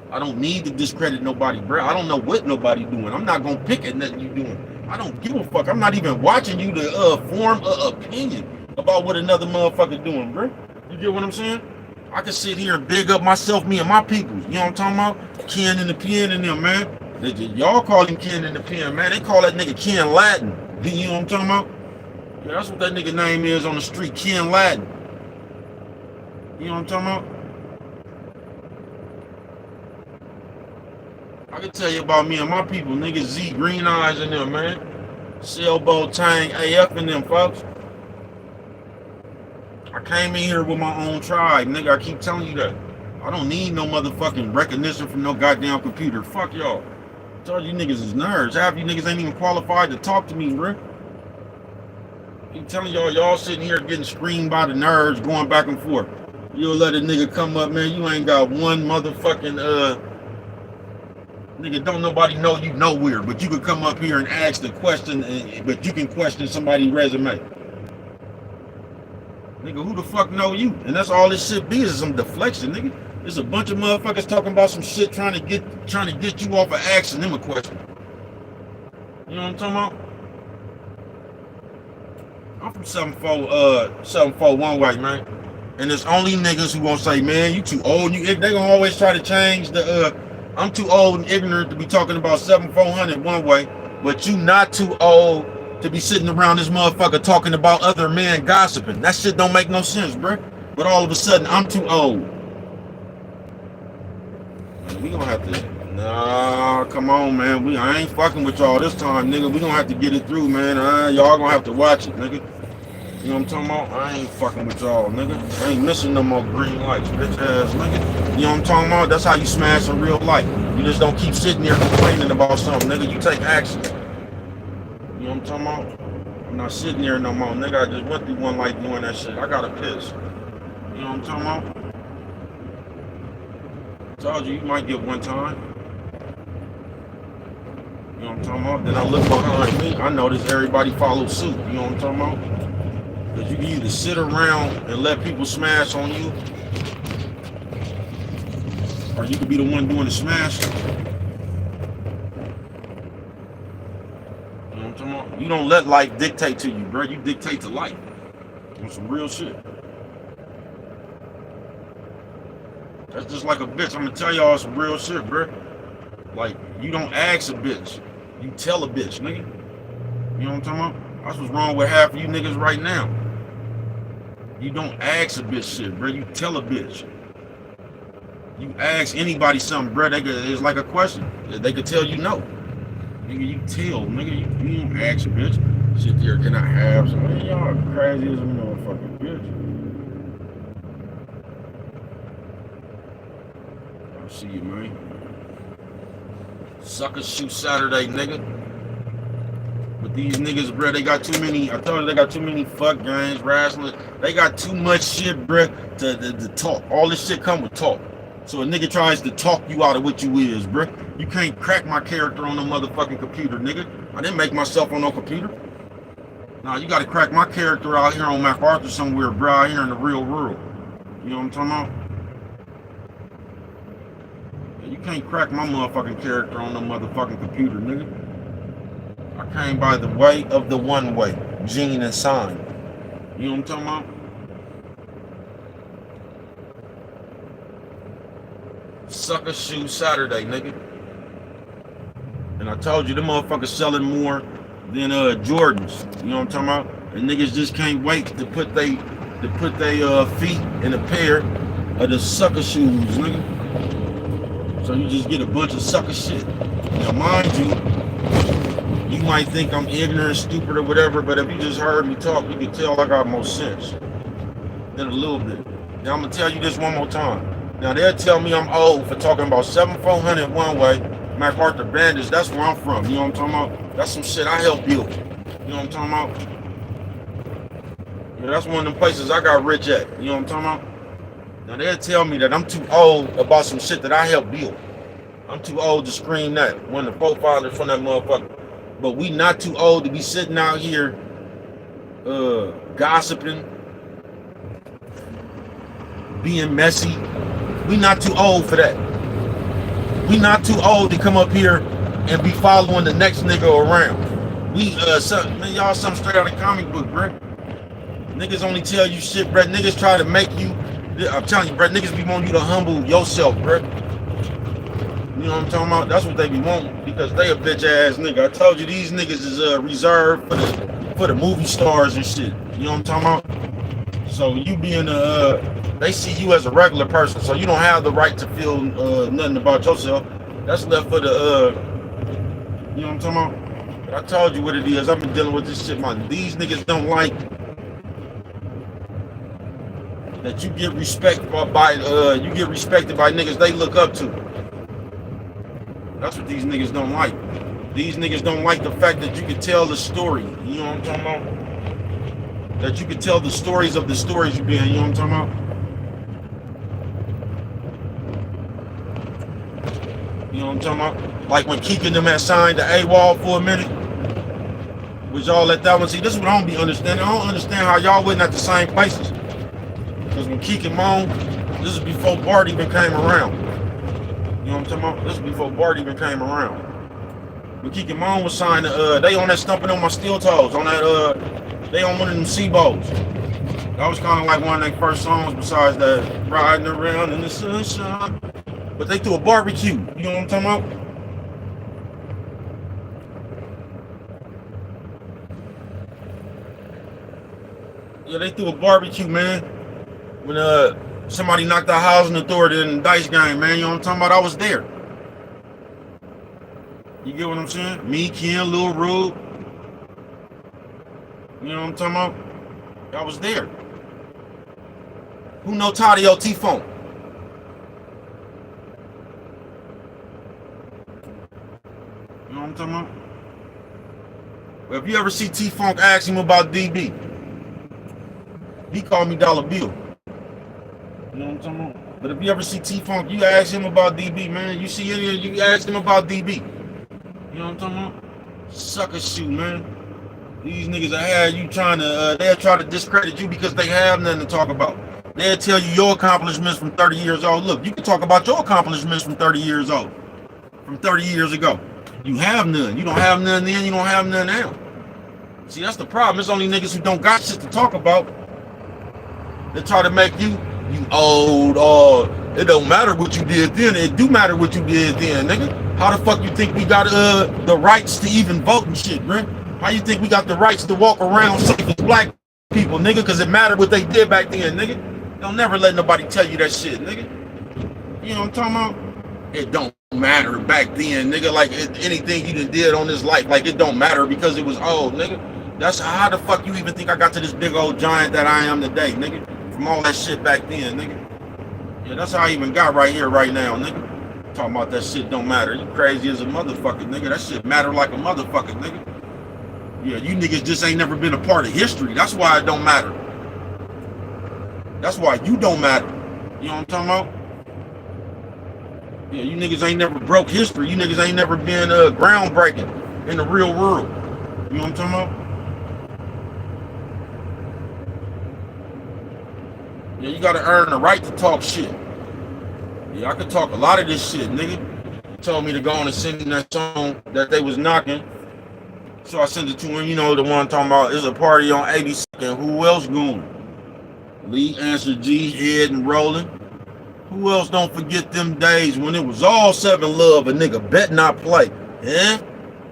S1: I don't need to discredit nobody, bro. I don't know what nobody doing. I'm not gonna pick at nothing you doing. I don't give a fuck. I'm not even watching you to form an opinion about what another motherfucker doing, bro. You get what I'm saying? I can sit here and big up myself, me and my people. You know what I'm talking about? Ken and the Pen and them, man. Y'all call him Ken and the Pen, man. They call that nigga Ken Latin. You know what I'm talking about? Yeah, that's what that nigga name is on the street, Ken Latin. You know what I'm talking about? I can tell you about me and my people, niggas Z, Green Eyes and them, man. Sailboat Tang, AF and them, folks. I came in here with my own tribe, nigga. I keep telling you that. I don't need no motherfucking recognition from no goddamn computer. Fuck y'all. I told you niggas is nerds. Half you niggas ain't even qualified to talk to me, bruh. I'm telling y'all sitting here getting screamed by the nerds going back and forth. You'll let a nigga come up, man. You ain't got one motherfucking nigga. Don't nobody know you nowhere, but you could come up here and ask the question, but you can question somebody's resume. Nigga, who the fuck know you? And that's all this shit be, is some deflection, nigga. There's a bunch of motherfuckers talking about some shit trying to get you off of asking them a question. You know what I'm talking about? I'm from 741 white, man. And there's only niggas who gonna say, man, you too old. They gonna always try to change the I'm too old and ignorant to be talking about 7400 one way, but you not too old to be sitting around this motherfucker talking about other men gossiping. That shit don't make no sense, bruh. But all of a sudden, I'm too old. We gonna have to, nah, come on, man. I ain't fucking with y'all this time, nigga. We gonna have to get it through, man. Y'all gonna have to watch it, nigga. You know what I'm talking about? I ain't fucking with y'all, nigga. I ain't missing no more green lights, bitch ass nigga. You know what I'm talking about? That's how you smash in real life. You just don't keep sitting there complaining about something, nigga. You take action. You know what I'm talking about? I'm not sitting there no more, nigga. I just went through one life doing that shit. I gotta piss. You know what I'm talking about? I told you might get one time. You know what I'm talking about? Then I look behind me. I notice everybody follows suit. You know what I'm talking about? Because you can either sit around and let people smash on you, or you could be the one doing the smashing. You know what I'm talking about? You don't let life dictate to you, bro. You dictate to life. On some real shit. That's just like a bitch. I'm gonna tell y'all some real shit, bro. Like, you don't ask a bitch. You tell a bitch, nigga. You know what I'm talking about? That's what's wrong with half of you niggas right now. You don't ask a bitch shit, bro. You tell a bitch. You ask anybody something, bro. It's like a question. They could tell you no. Nigga, you tell. Nigga, you don't ask a bitch. Shit there, can I have some? Man, y'all crazy as a motherfucking bitch. I see you, man. Sucker shoot Saturday, nigga. But these niggas, bro, they got too many. I told you they got too many fuck games, wrestling. They got too much shit, bro, to talk. All this shit come with talk. So a nigga tries to talk you out of what you is, bro. You can't crack my character on no motherfucking computer, nigga. I didn't make myself on no computer. Nah, you gotta crack my character out here on MacArthur somewhere, bro, out here in the real world. You know what I'm talking about? You can't crack my motherfucking character on no motherfucking computer, nigga. I came by the way of the one way, gene and sign. You know what I'm talking about? Sucker shoe Saturday, nigga. And I told you, the motherfuckers selling more than Jordans. You know what I'm talking about? And niggas just can't wait to put they feet in a pair of the sucker shoes, nigga. So you just get a bunch of sucker shit. Now mind you might think I'm ignorant, stupid, or whatever, but if you just heard me talk, you can tell I got more sense than a little bit. Now I'm gonna tell you this one more time. Now they'll tell me I'm old for talking about 7400 one way, MacArthur Bandits. That's where I'm from. You know what I'm talking about? That's some shit I helped build. You know what I'm talking about? Yeah, that's one of them places I got rich at. You know what I'm talking about? Now they'll tell me that I'm too old about some shit that I helped build. I'm too old to scream that. One of the profiles from that motherfucker. But we not too old to be sitting out here gossiping, being messy. We not too old for that. We not too old to come up here and be following the next nigga around. We man, y'all something straight out of comic book, bro. Niggas only tell you shit, bro. Niggas try to make you. I'm telling you, bro. Niggas be wanting you to humble yourself, bro. You know what I'm talking about? That's what they be wanting, because they a bitch ass nigga. I told you these niggas is reserved for the movie stars and shit. You know what I'm talking about? So you being they see you as a regular person, so you don't have the right to feel nothing about yourself. That's left for the you know what I'm talking about? But I told you what it is. I've been dealing with this shit, man. These niggas don't like that you get respect by you get respected by niggas they look up to. That's what these niggas don't like. These niggas don't like the fact that you can tell the story. You know what I'm talking about? That you can tell the stories of the stories you been. You know what I'm talking about? You know what I'm talking about? Like when Keek and them had signed the AWOL for a minute. Was y'all let that one see? This is what I don't be understanding. I don't understand how y'all wasn't at the same places. Because when Keek and Moan, this is before Bart even came around. You know what I'm talking about? This is before Bart even came around. When Keek and Moan was signed, they on that Stumping on My Steel Toes, on that, they on one of them Seabos. That was kind of like one of their first songs besides that Riding Around in the Sunshine. But they threw a barbecue. You know what I'm talking about? Yeah, they threw a barbecue, man. When somebody knocked out Housing Authority in the dice game, man. You know what I'm talking about? I was there. You get what I'm saying? Me, Ken, Lil Rube. You know what I'm talking about? I was there. Who know Tadio T-Funk? You know what I'm talking about? Well, if you ever see T-Funk, ask him about DB. He called me Dollar Bill. You know what I'm talking about? But if you ever see T-Funk, you ask him about DB, man. You see any, you ask him about DB. You know what I'm talking about? Sucker shoot, man. These niggas that had you trying to, they'll try to discredit you because they have nothing to talk about. They'll tell you your accomplishments from 30 years old. Look, you can talk about your accomplishments from 30 years old. From 30 years ago. You have none. You don't have none then, you don't have none now. See, that's the problem. It's only niggas who don't got shit to talk about. They try to make you old, or it don't matter what you did then. It do matter what you did then, nigga. How the fuck you think we got the rights to even vote and shit, man? How you think we got the rights to walk around safe as black people, nigga? Because it mattered what they did back then, nigga. Don't never let nobody tell you that shit, nigga. You know what I'm talking about? It don't matter back then, nigga. Like anything you done did on this life, like it don't matter because it was old, nigga. That's how the fuck you even think I got to this big old giant that I am today, nigga? From all that shit back then, nigga. Yeah, that's how I even got right here, right now, nigga. Talking about that shit don't matter. You crazy as a motherfucker, nigga. That shit matter like a motherfucker, nigga. Yeah, you niggas just ain't never been a part of history. That's why it don't matter. That's why you don't matter. You know what I'm talking about? Yeah, you niggas ain't never broke history. You niggas ain't never been groundbreaking in the real world. You know what I'm talking about? Yeah, you gotta earn the right to talk shit. Yeah, I could talk a lot of this shit, nigga. Told me to go on and sing that song that they was knocking. So I sent it to him, you know, the one talking about it's a party on 82nd. Who else going? Lee, Answer G, Head and Rolling. Who else don't forget them days when it was all 7 Love, a nigga bet not play, eh?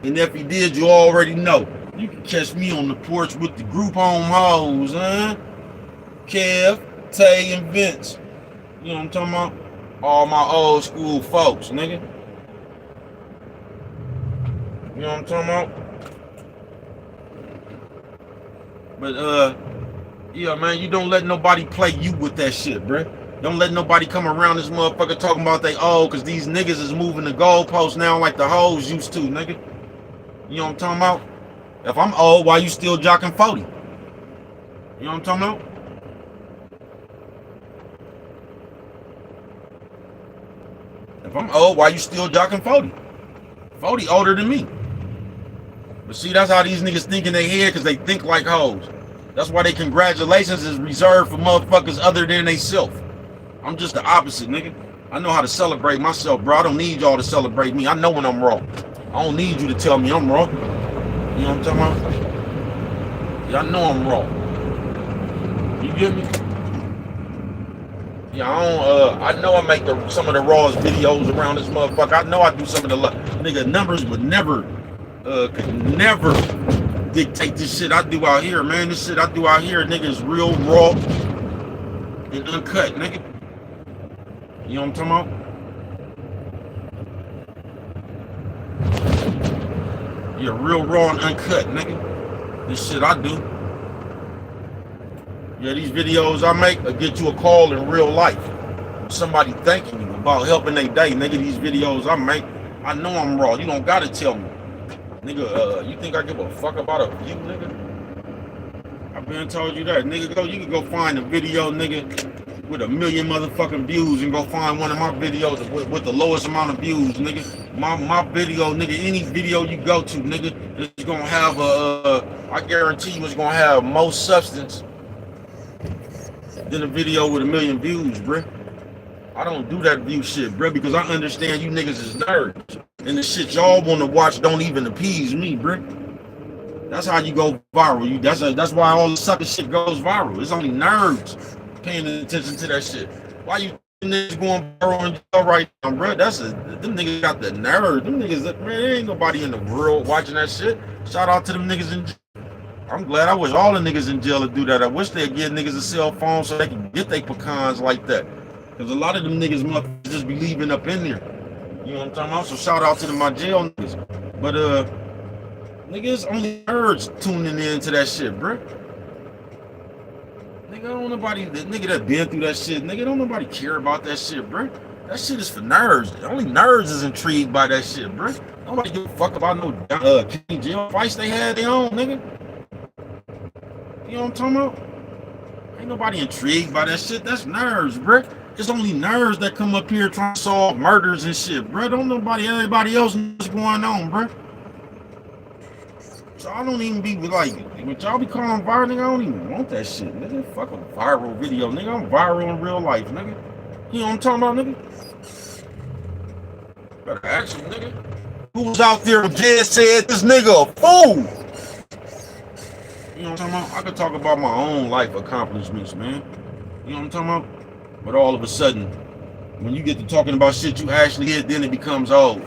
S1: And if he did, you already know. You can catch me on the porch with the group home hoes, huh? Kev, Tay, and Vince. You know what I'm talking about? All my old school folks, nigga. You know what I'm talking about? But, yeah, man, you don't let nobody play you with that shit, bruh. Don't let nobody come around this motherfucker talking about they old, because these niggas is moving the goalposts now like the hoes used to, nigga. You know what I'm talking about? If I'm old, why you still jocking 40? You know what I'm talking about? If I'm old, why you still jocking 40? 40 older than me. But see, that's how these niggas think in their head, because they think like hoes. That's why they congratulations is reserved for motherfuckers other than they self. I'm just the opposite, nigga. I know how to celebrate myself, bro. I don't need y'all to celebrate me. I know when I'm wrong. I don't need you to tell me I'm wrong. You know what I'm talking about? Yeah, I know I'm wrong. You get me? Yeah, I know I make some of the rawest videos around this motherfucker. I know I do some of the nigga numbers would never could never dictate this shit I do out here, man. This shit I do out here, nigga, is real raw and uncut, nigga. You know what I'm talking about? Yeah, real raw and uncut, nigga. This shit I do. Yeah, these videos I make will get you a call in real life. Somebody thanking you about helping their day. Nigga, these videos I make, I know I'm raw. You don't gotta tell me. Nigga, you think I give a fuck about a view, nigga? I've been told you that. Nigga, you can go find a video, nigga, with 1 million motherfucking views and go find one of my videos with the lowest amount of views, nigga. My video, nigga, any video you go to, nigga, it's gonna have I guarantee you it's gonna have more substance than a video with 1 million views, bruh. I don't do that view shit, bruh, because I understand you niggas is nerds. And the shit y'all wanna watch don't even appease me, bruh. That's how you go viral. That's why all the sucker shit goes viral. It's only nerds paying attention to that shit. Why you niggas going viral in jail right now, bro? Them niggas got the nerve. Them niggas, man, there ain't nobody in the world watching that shit. Shout out to them niggas in jail. I'm glad. I wish all the niggas in jail would do that. I wish they'd give niggas a cell phone so they can get their pecans like that. Because a lot of them niggas must just be leaving up in there. You know what I'm talking about? So shout out to my jail niggas. But niggas only nerds tuning in to that shit, bro. Nigga, don't nobody, the nigga that been through that shit, nigga, don't nobody care about that shit, bro. That shit is for nerds. Only nerds is intrigued by that shit, bro. Nobody give a fuck about no county jail fights they had their own, nigga. You know what I'm talking about? Ain't nobody intrigued by that shit. That's nerds, bro. It's only nerds that come up here trying to solve murders and shit, bro. Don't nobody, everybody else know what's going on, bro. So I don't even be like, what y'all be calling viral, nigga, I don't even want that shit, nigga. Fuck a viral video, nigga. I'm viral in real life, nigga. You know what I'm talking about, nigga? Better ask him, nigga. Who was out there and just said this nigga a fool? You know what I'm talking about? I could talk about my own life accomplishments, man. You know what I'm talking about? But all of a sudden, when you get to talking about shit you actually did, then it becomes old.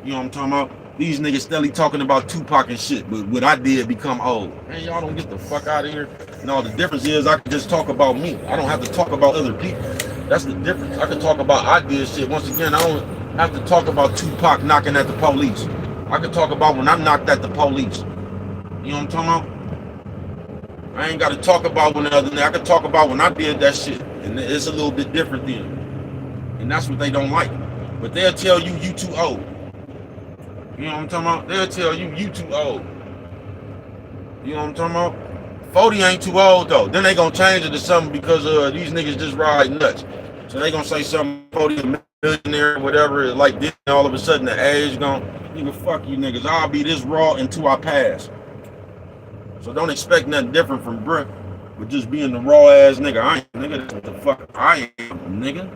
S1: You know what I'm talking about? These niggas steadily talking about Tupac and shit, but what I did become old. Man, y'all don't get the fuck out of here. No, the difference is I can just talk about me. I don't have to talk about other people. That's the difference. I can talk about I did shit. Once again, I don't have to talk about Tupac knocking at the police. I can talk about when I knocked at the police. You know what I'm talking about? I ain't got to talk about when the other day. I can talk about when I did that shit. And it's a little bit different then. And that's what they don't like. But they'll tell you too old. You know what I'm talking about? They'll tell you too old. You know what I'm talking about? 40 ain't too old though. Then they gonna change it to something because these niggas just ride nuts. So they gonna say something 40 a millionaire or whatever. Like this, all of a sudden the age gone. Nigga, fuck you niggas. I'll be this raw until I pass. So don't expect nothing different from Brick. But just being the raw ass nigga. I ain't nigga. That's what the fuck I am, nigga.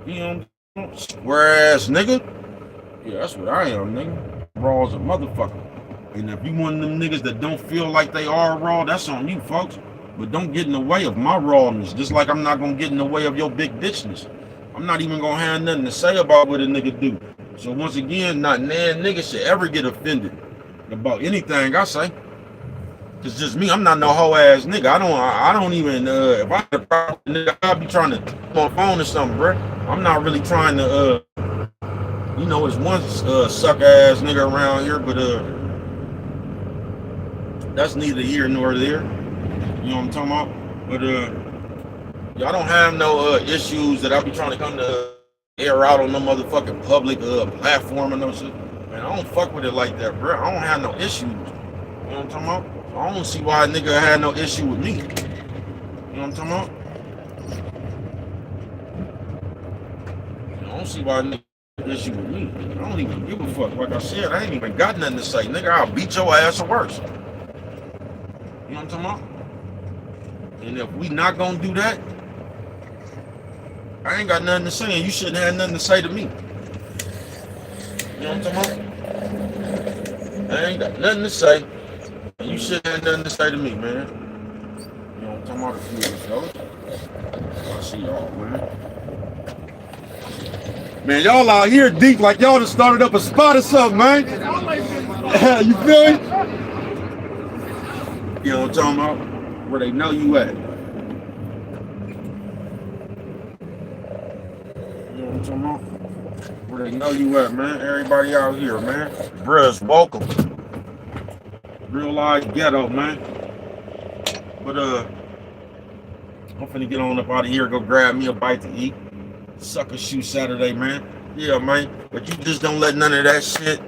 S1: You know what I'm saying? Square ass nigga. Yeah, that's what I am, nigga. Raw as a motherfucker. And if you one of them niggas that don't feel like they are raw, that's on you, folks. But don't get in the way of my rawness. Just like I'm not gonna get in the way of your big bitchness. I'm not even gonna have nothing to say about what a nigga do. So once again, not nan nigga should ever get offended about anything I say. It's just me. I'm not no hoe ass nigga. I don't even if I had a problem, nigga, I'll be trying to on phone or something, bro. I'm not really trying to you know, it's one suck ass nigga around here, but that's neither here nor there. You know what I'm talking about? But y'all don't have no issues that I be trying to come to air out on no motherfucking public platform or no shit. Man, I don't fuck with it like that, bro. I don't have no issues. You know what I'm talking about? I don't see why a nigga had no issue with me. You know what I'm talking about? I don't see why a nigga issue with me. I don't even give a fuck. Like I said, I ain't even got nothing to say. Nigga, I'll beat your ass or worse. You know what I'm talking about? And if we not gonna do that, I ain't got nothing to say, and you shouldn't have nothing to say to me. You know what I'm talking about? I ain't got nothing to say, and you shouldn't have nothing to say to me, man. You know what I'm talking about? A few of fellas. I see y'all, man. Man, y'all out here deep like y'all just started up a spot or something, man. You feel me? You know what I'm talking about? Where they know you at. You know what I'm talking about? Where they know you at, man. Everybody out here, man. Bruh's welcome. Real life ghetto, man. But I'm finna get on up out of here, go grab me a bite to eat. Sucker shoe Saturday, man. Yeah, man. But you just don't let none of that shit.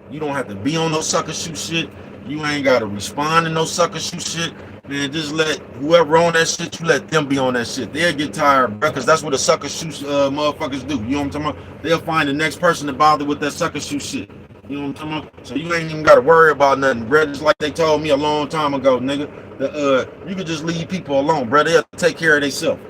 S1: You don't have to be on no sucker shoe shit. You ain't gotta respond to no sucker shoe shit. Man, just let whoever on that shit, you let them be on that shit. They'll get tired, bro, because that's what the sucker shoe motherfuckers do. You know what I'm talking about? They'll find the next person to bother with that sucker shoe shit. You know what I'm talking about? So you ain't even gotta worry about nothing, bro. Just like they told me a long time ago, nigga. You could just leave people alone, bro. They'll take care of themselves.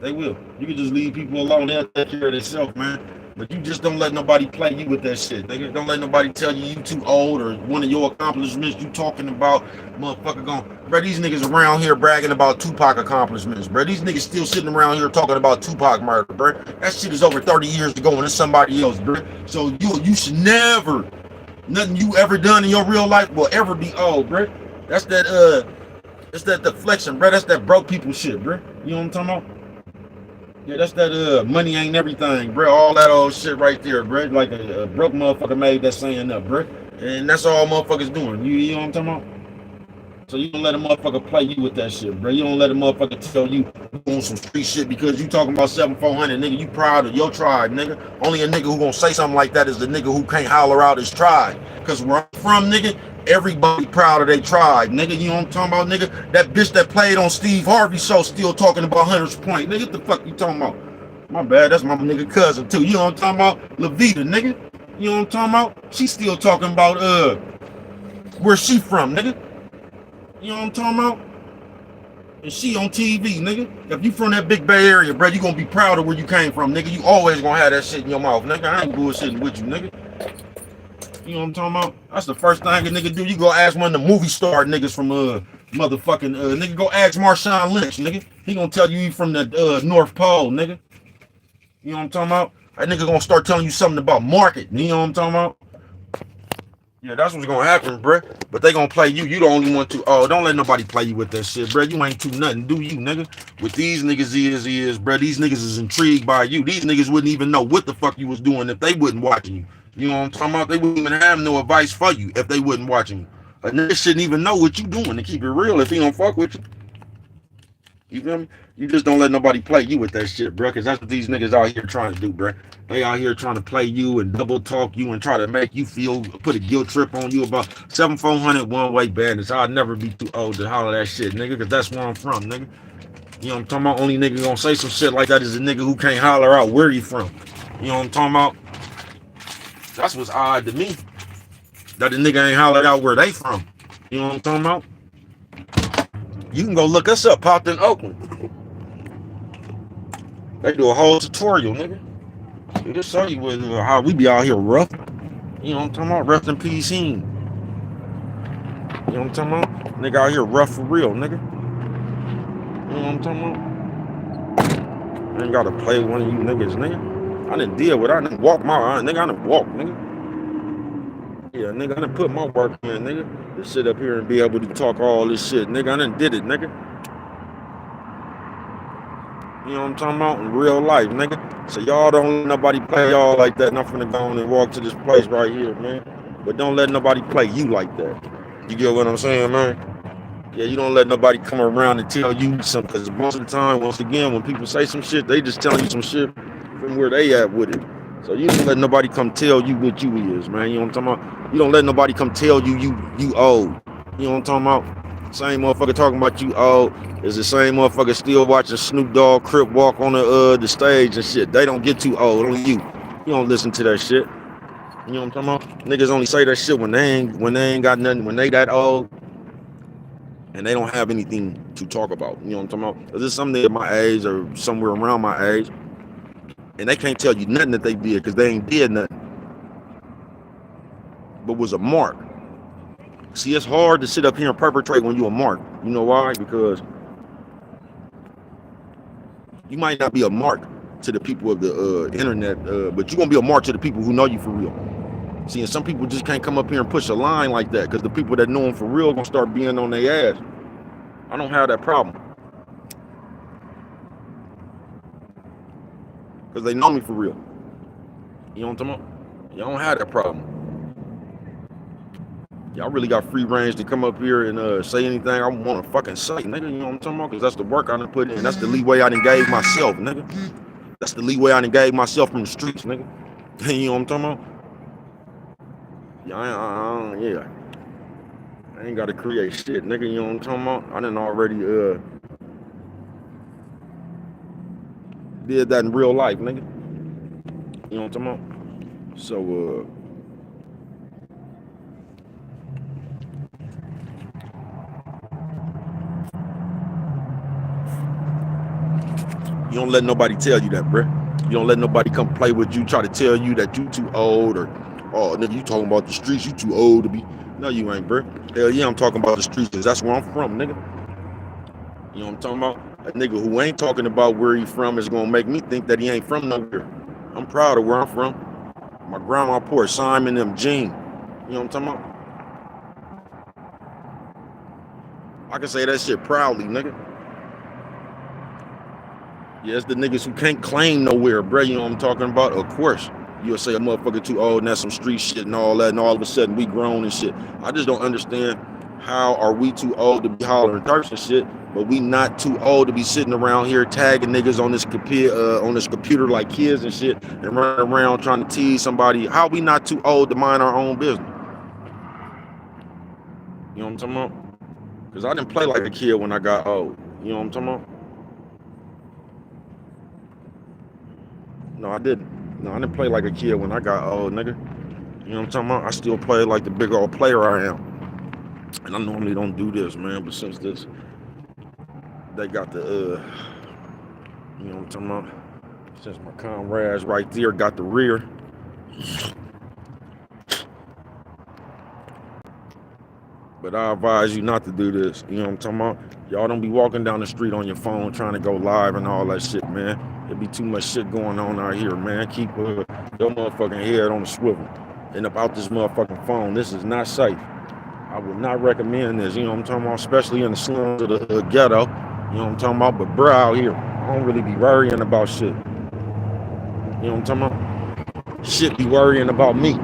S1: They will. You can just leave people alone. They'll take care of themselves, man. But you just don't let nobody play you with that shit. Don't let nobody tell you too old or one of your accomplishments you talking about, motherfucker going. Bro, these niggas around here bragging about Tupac accomplishments, bro. These niggas still sitting around here talking about Tupac murder, bro. That shit is over 30 years ago and it's somebody else, bro. So you should never, nothing you ever done in your real life will ever be old, bro. That's that deflection, bro. That's that broke people shit, bro. You know what I'm talking about? Yeah, that's that money ain't everything, bro. All that old shit right there, bro. Like a broke motherfucker made that saying up, bro. And that's all motherfuckers doing. You know what I'm talking about? So you don't let a motherfucker play you with that shit, bro. You don't let a motherfucker tell you doing some street shit because you talking about 7400, nigga. You proud of your tribe, nigga. Only a nigga who gonna say something like that is the nigga who can't holler out his tribe. Cause where I'm from, nigga, everybody proud of their tribe, nigga. You know what I'm talking about, nigga? That bitch that played on Steve Harvey's show still talking about Hunter's Point, nigga. What the fuck you talking about? My bad, that's my nigga cousin too. You know what I'm talking about? Levita, nigga. You know what I'm talking about? She still talking about where she from, nigga. You know what I'm talking about? And she on TV, nigga. If you from that big Bay Area, bro, you gonna be proud of where you came from, nigga. You always gonna have that shit in your mouth, nigga. I ain't bullshitting with you, nigga. You know what I'm talking about? That's the first thing a nigga do. You go ask one of the movie star niggas from motherfucking nigga. Go ask Marshawn Lynch, nigga. He gonna tell you from the North Pole, nigga. You know what I'm talking about? That nigga gonna start telling you something about market. You know what I'm talking about? Yeah, that's what's gonna happen, bruh. But they gonna play you. You the only one to. Oh, don't let nobody play you with that shit, bruh. You ain't too nothing, do you, nigga? What these niggas is, bruh. These niggas is intrigued by you. These niggas wouldn't even know what the fuck you was doing if they wasn't watching you. You know what I'm talking about? They wouldn't even have no advice for you if they wasn't watching you. A nigga shouldn't even know what you doing to keep it real if he don't fuck with you. You feel me? You just don't let nobody play you with that shit, bro. Because that's what these niggas out here trying to do, bro. They out here trying to play you and double talk you and try to make you feel, put a guilt trip on you about 7400 one-way bandits. I'll never be too old to holler that shit, nigga, because that's where I'm from, nigga. You know what I'm talking about? Only nigga gonna say some shit like that is a nigga who can't holler out where you from. You know what I'm talking about? That's what's odd to me. That the nigga ain't hollered out where they from. You know what I'm talking about? You can go look us up, popped in Oakland. They do a whole tutorial, nigga. They just show you how we be out here rough. You know what I'm talking about? Rough and PC. You know what I'm talking about? Nigga out here rough for real, nigga. You know what I'm talking about? I ain't gotta play one of you niggas, nigga. I didn't deal with it. I didn't walk my nigga. I didn't walk, nigga. Yeah, nigga, I didn't put my work in, nigga. To sit up here and be able to talk all this shit, nigga. I done did it, nigga. You know what I'm talking about? In real life, nigga. So y'all don't let nobody play y'all like that. And I'm finna go on and walk to this place right here, man. But don't let nobody play you like that. You get what I'm saying, man? Yeah, you don't let nobody come around and tell you something. Because most of the time, once again, when people say some shit, they just telling you some shit from where they at with it. So you don't let nobody come tell you what you is, man. You know what I'm talking about? You don't let nobody come tell you you old. You know what I'm talking about? Same motherfucker talking about you old is the same motherfucker still watching Snoop Dogg Crip walk on the stage and shit. They don't get too old, only you. You don't listen to that shit. You know what I'm talking about? Niggas only say that shit when they ain't got nothing, when they that old and they don't have anything to talk about. You know what I'm talking about? This is something at my age or somewhere around my age, and they can't tell you nothing that they did because they ain't did nothing. But was a mark. See, it's hard to sit up here and perpetrate when you're a mark. You know why? Because you might not be a mark to the people of the internet, but you're going to be a mark to the people who know you for real. See, and some people just can't come up here and push a line like that because the people that know them for real are going to start being on their ass. I don't have that problem. Because they know me for real. You know what I'm talking about? Y'all don't have that problem. Y'all really got free range to come up here and say anything I want to fucking say, nigga. You know what I'm talking about? Because that's the work I done put in. That's the leeway I done gave myself, nigga. That's the leeway I done gave myself from the streets, nigga. You know what I'm talking about? Yeah, I ain't got to create shit, nigga. You know what I'm talking about? I done already did that in real life, nigga. You know what I'm talking about? So you don't let nobody tell you that, bruh. You don't let nobody come play with you, try to tell you that you too old or, oh, nigga, you talking about the streets, you too old to be. No, you ain't, bruh. Hell yeah, I'm talking about the streets because that's where I'm from, nigga. You know what I'm talking about? A nigga who ain't talking about where he from is gonna make me think that he ain't from nowhere. I'm proud of where I'm from. My grandma poured Simon them Jean. You know what I'm talking about? I can say that shit proudly, nigga. Yeah, it's the niggas who can't claim nowhere, bro. You know what I'm talking about? Of course. You'll say a motherfucker too old and that's some street shit and all that, and all of a sudden we grown and shit. I just don't understand how are we too old to be hollering Turks and shit, but we not too old to be sitting around here tagging niggas on this computer like kids and shit and running around trying to tease somebody. How we not too old to mind our own business? You know what I'm talking about? Because I didn't play like a kid when I got old. You know what I'm talking about? No, I didn't. No, I didn't play like a kid when I got old, nigga. You know what I'm talking about? I still play like the big old player I am. And I normally don't do this, man, but since this, they got the, you know what I'm talking about? Since my comrades right there got the rear. But I advise you not to do this. You know what I'm talking about? Y'all don't be walking down the street on your phone trying to go live and all that shit, man. There be too much shit going on out here, man. Keep your motherfucking head on the swivel and about this motherfucking phone. This is not safe. I would not recommend this, you know what I'm talking about? Especially in the slums of the ghetto. You know what I'm talking about? But bro, out here, I don't really be worrying about shit. You know what I'm talking about? Shit be worrying about me.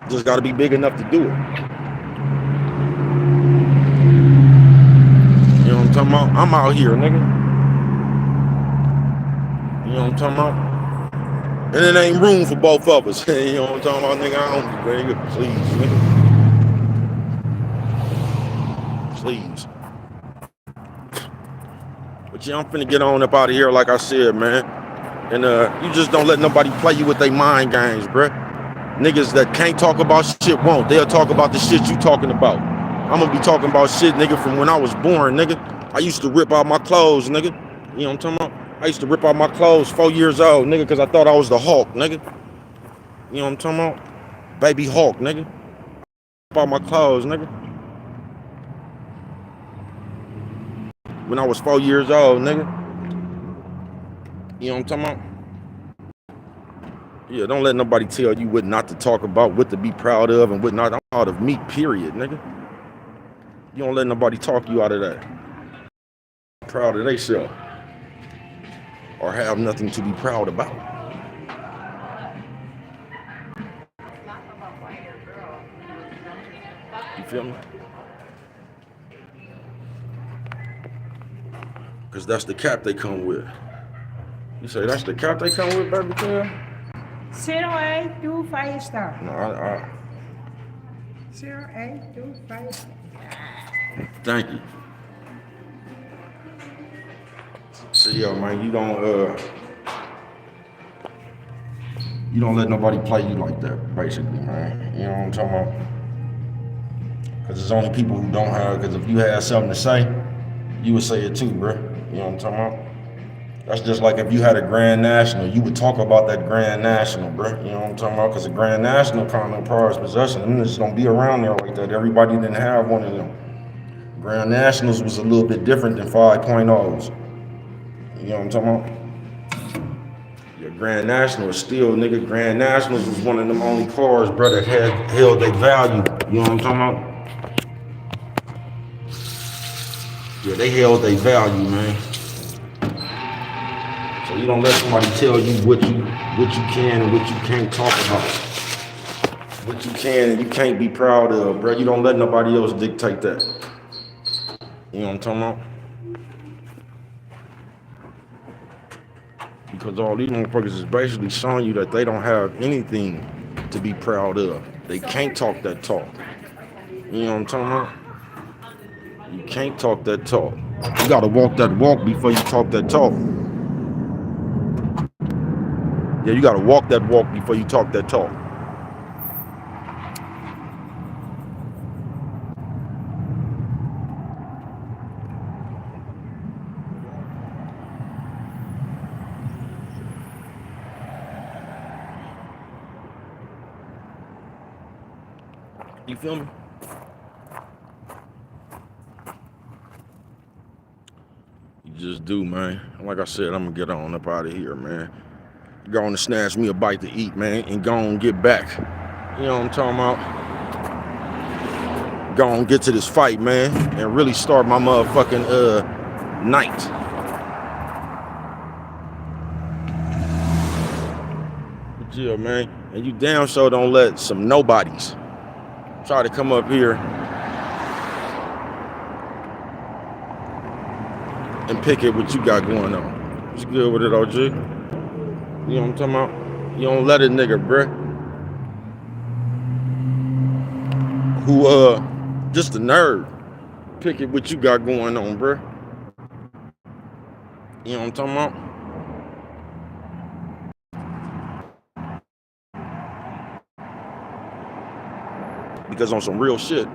S1: Just gotta be big enough to do it. You know what I'm talking about? I'm out here, nigga. You know what I'm talking about? And it ain't room for both of us. You know what I'm talking about, nigga? I don't, nigga, please, nigga. Please. But yeah, I'm finna get on up out of here, like I said, man. And you just don't let nobody play you with their mind games, bruh. Niggas that can't talk about shit won't. They'll talk about the shit you talking about. I'm gonna be talking about shit, nigga, from when I was born, nigga. I used to rip out my clothes, nigga. You know what I'm talking about? I used to rip out my clothes 4 years old, nigga, because I thought I was the Hulk, nigga. You know what I'm talking about? Baby Hulk, nigga. Rip out my clothes, nigga. When I was 4 years old, nigga. You know what I'm talking about? Yeah, don't let nobody tell you what not to talk about, what to be proud of, and what not. I'm proud of me, period, nigga. You don't let nobody talk you out of that. Proud of themselves. Or have nothing to be proud about. You feel me? Because that's the cap they come with. You say that's the cap they come with, baby girl?
S2: 0825 star.
S1: No,
S2: 0825 star.
S1: Thank you. So yo, man, you don't let nobody play you like that, basically, man. You know what I'm talking about? Because there's only people who don't have, because if you had something to say, you would say it too, bro. You know what I'm talking about? That's just like if you had a Grand National, you would talk about that Grand National, bro. You know what I'm talking about? Because a Grand National kind of prized possession, them just don't be around there like that. Everybody didn't have one of them. Grand Nationals was a little bit different than 5.0s. You know what I'm talking about? Yeah, Grand National is still, nigga, Grand Nationals was one of them only cars, bro, that held their value. You know what I'm talking about? Yeah, they held their value, man. So So you don't let somebody tell you what you can and what you can't talk about. What you can and you can't be proud of, bro. You don't let nobody else dictate that. You know what I'm talking about? Because all these motherfuckers is basically showing you that they don't have anything to be proud of. They can't talk that talk. You know what I'm talking about? You can't talk that talk. You gotta walk that walk before you talk that talk. Yeah, you gotta walk that walk before you talk that talk. You feel me? You just do, man. Like I said, I'm gonna get on up out of here, man. Go on and snatch me a bite to eat, man, and go on and get back. You know what I'm talking about? Go on and get to this fight, man, and really start my motherfucking night. But yeah, man. And you damn sure don't let some nobodies try to come up here and pick at what you got going on. What's good with it, OG? You know what I'm talking about? You don't let a nigga, bruh, who just a nerd, pick at what you got going on, bruh. You know what I'm talking about? Because on some real shit,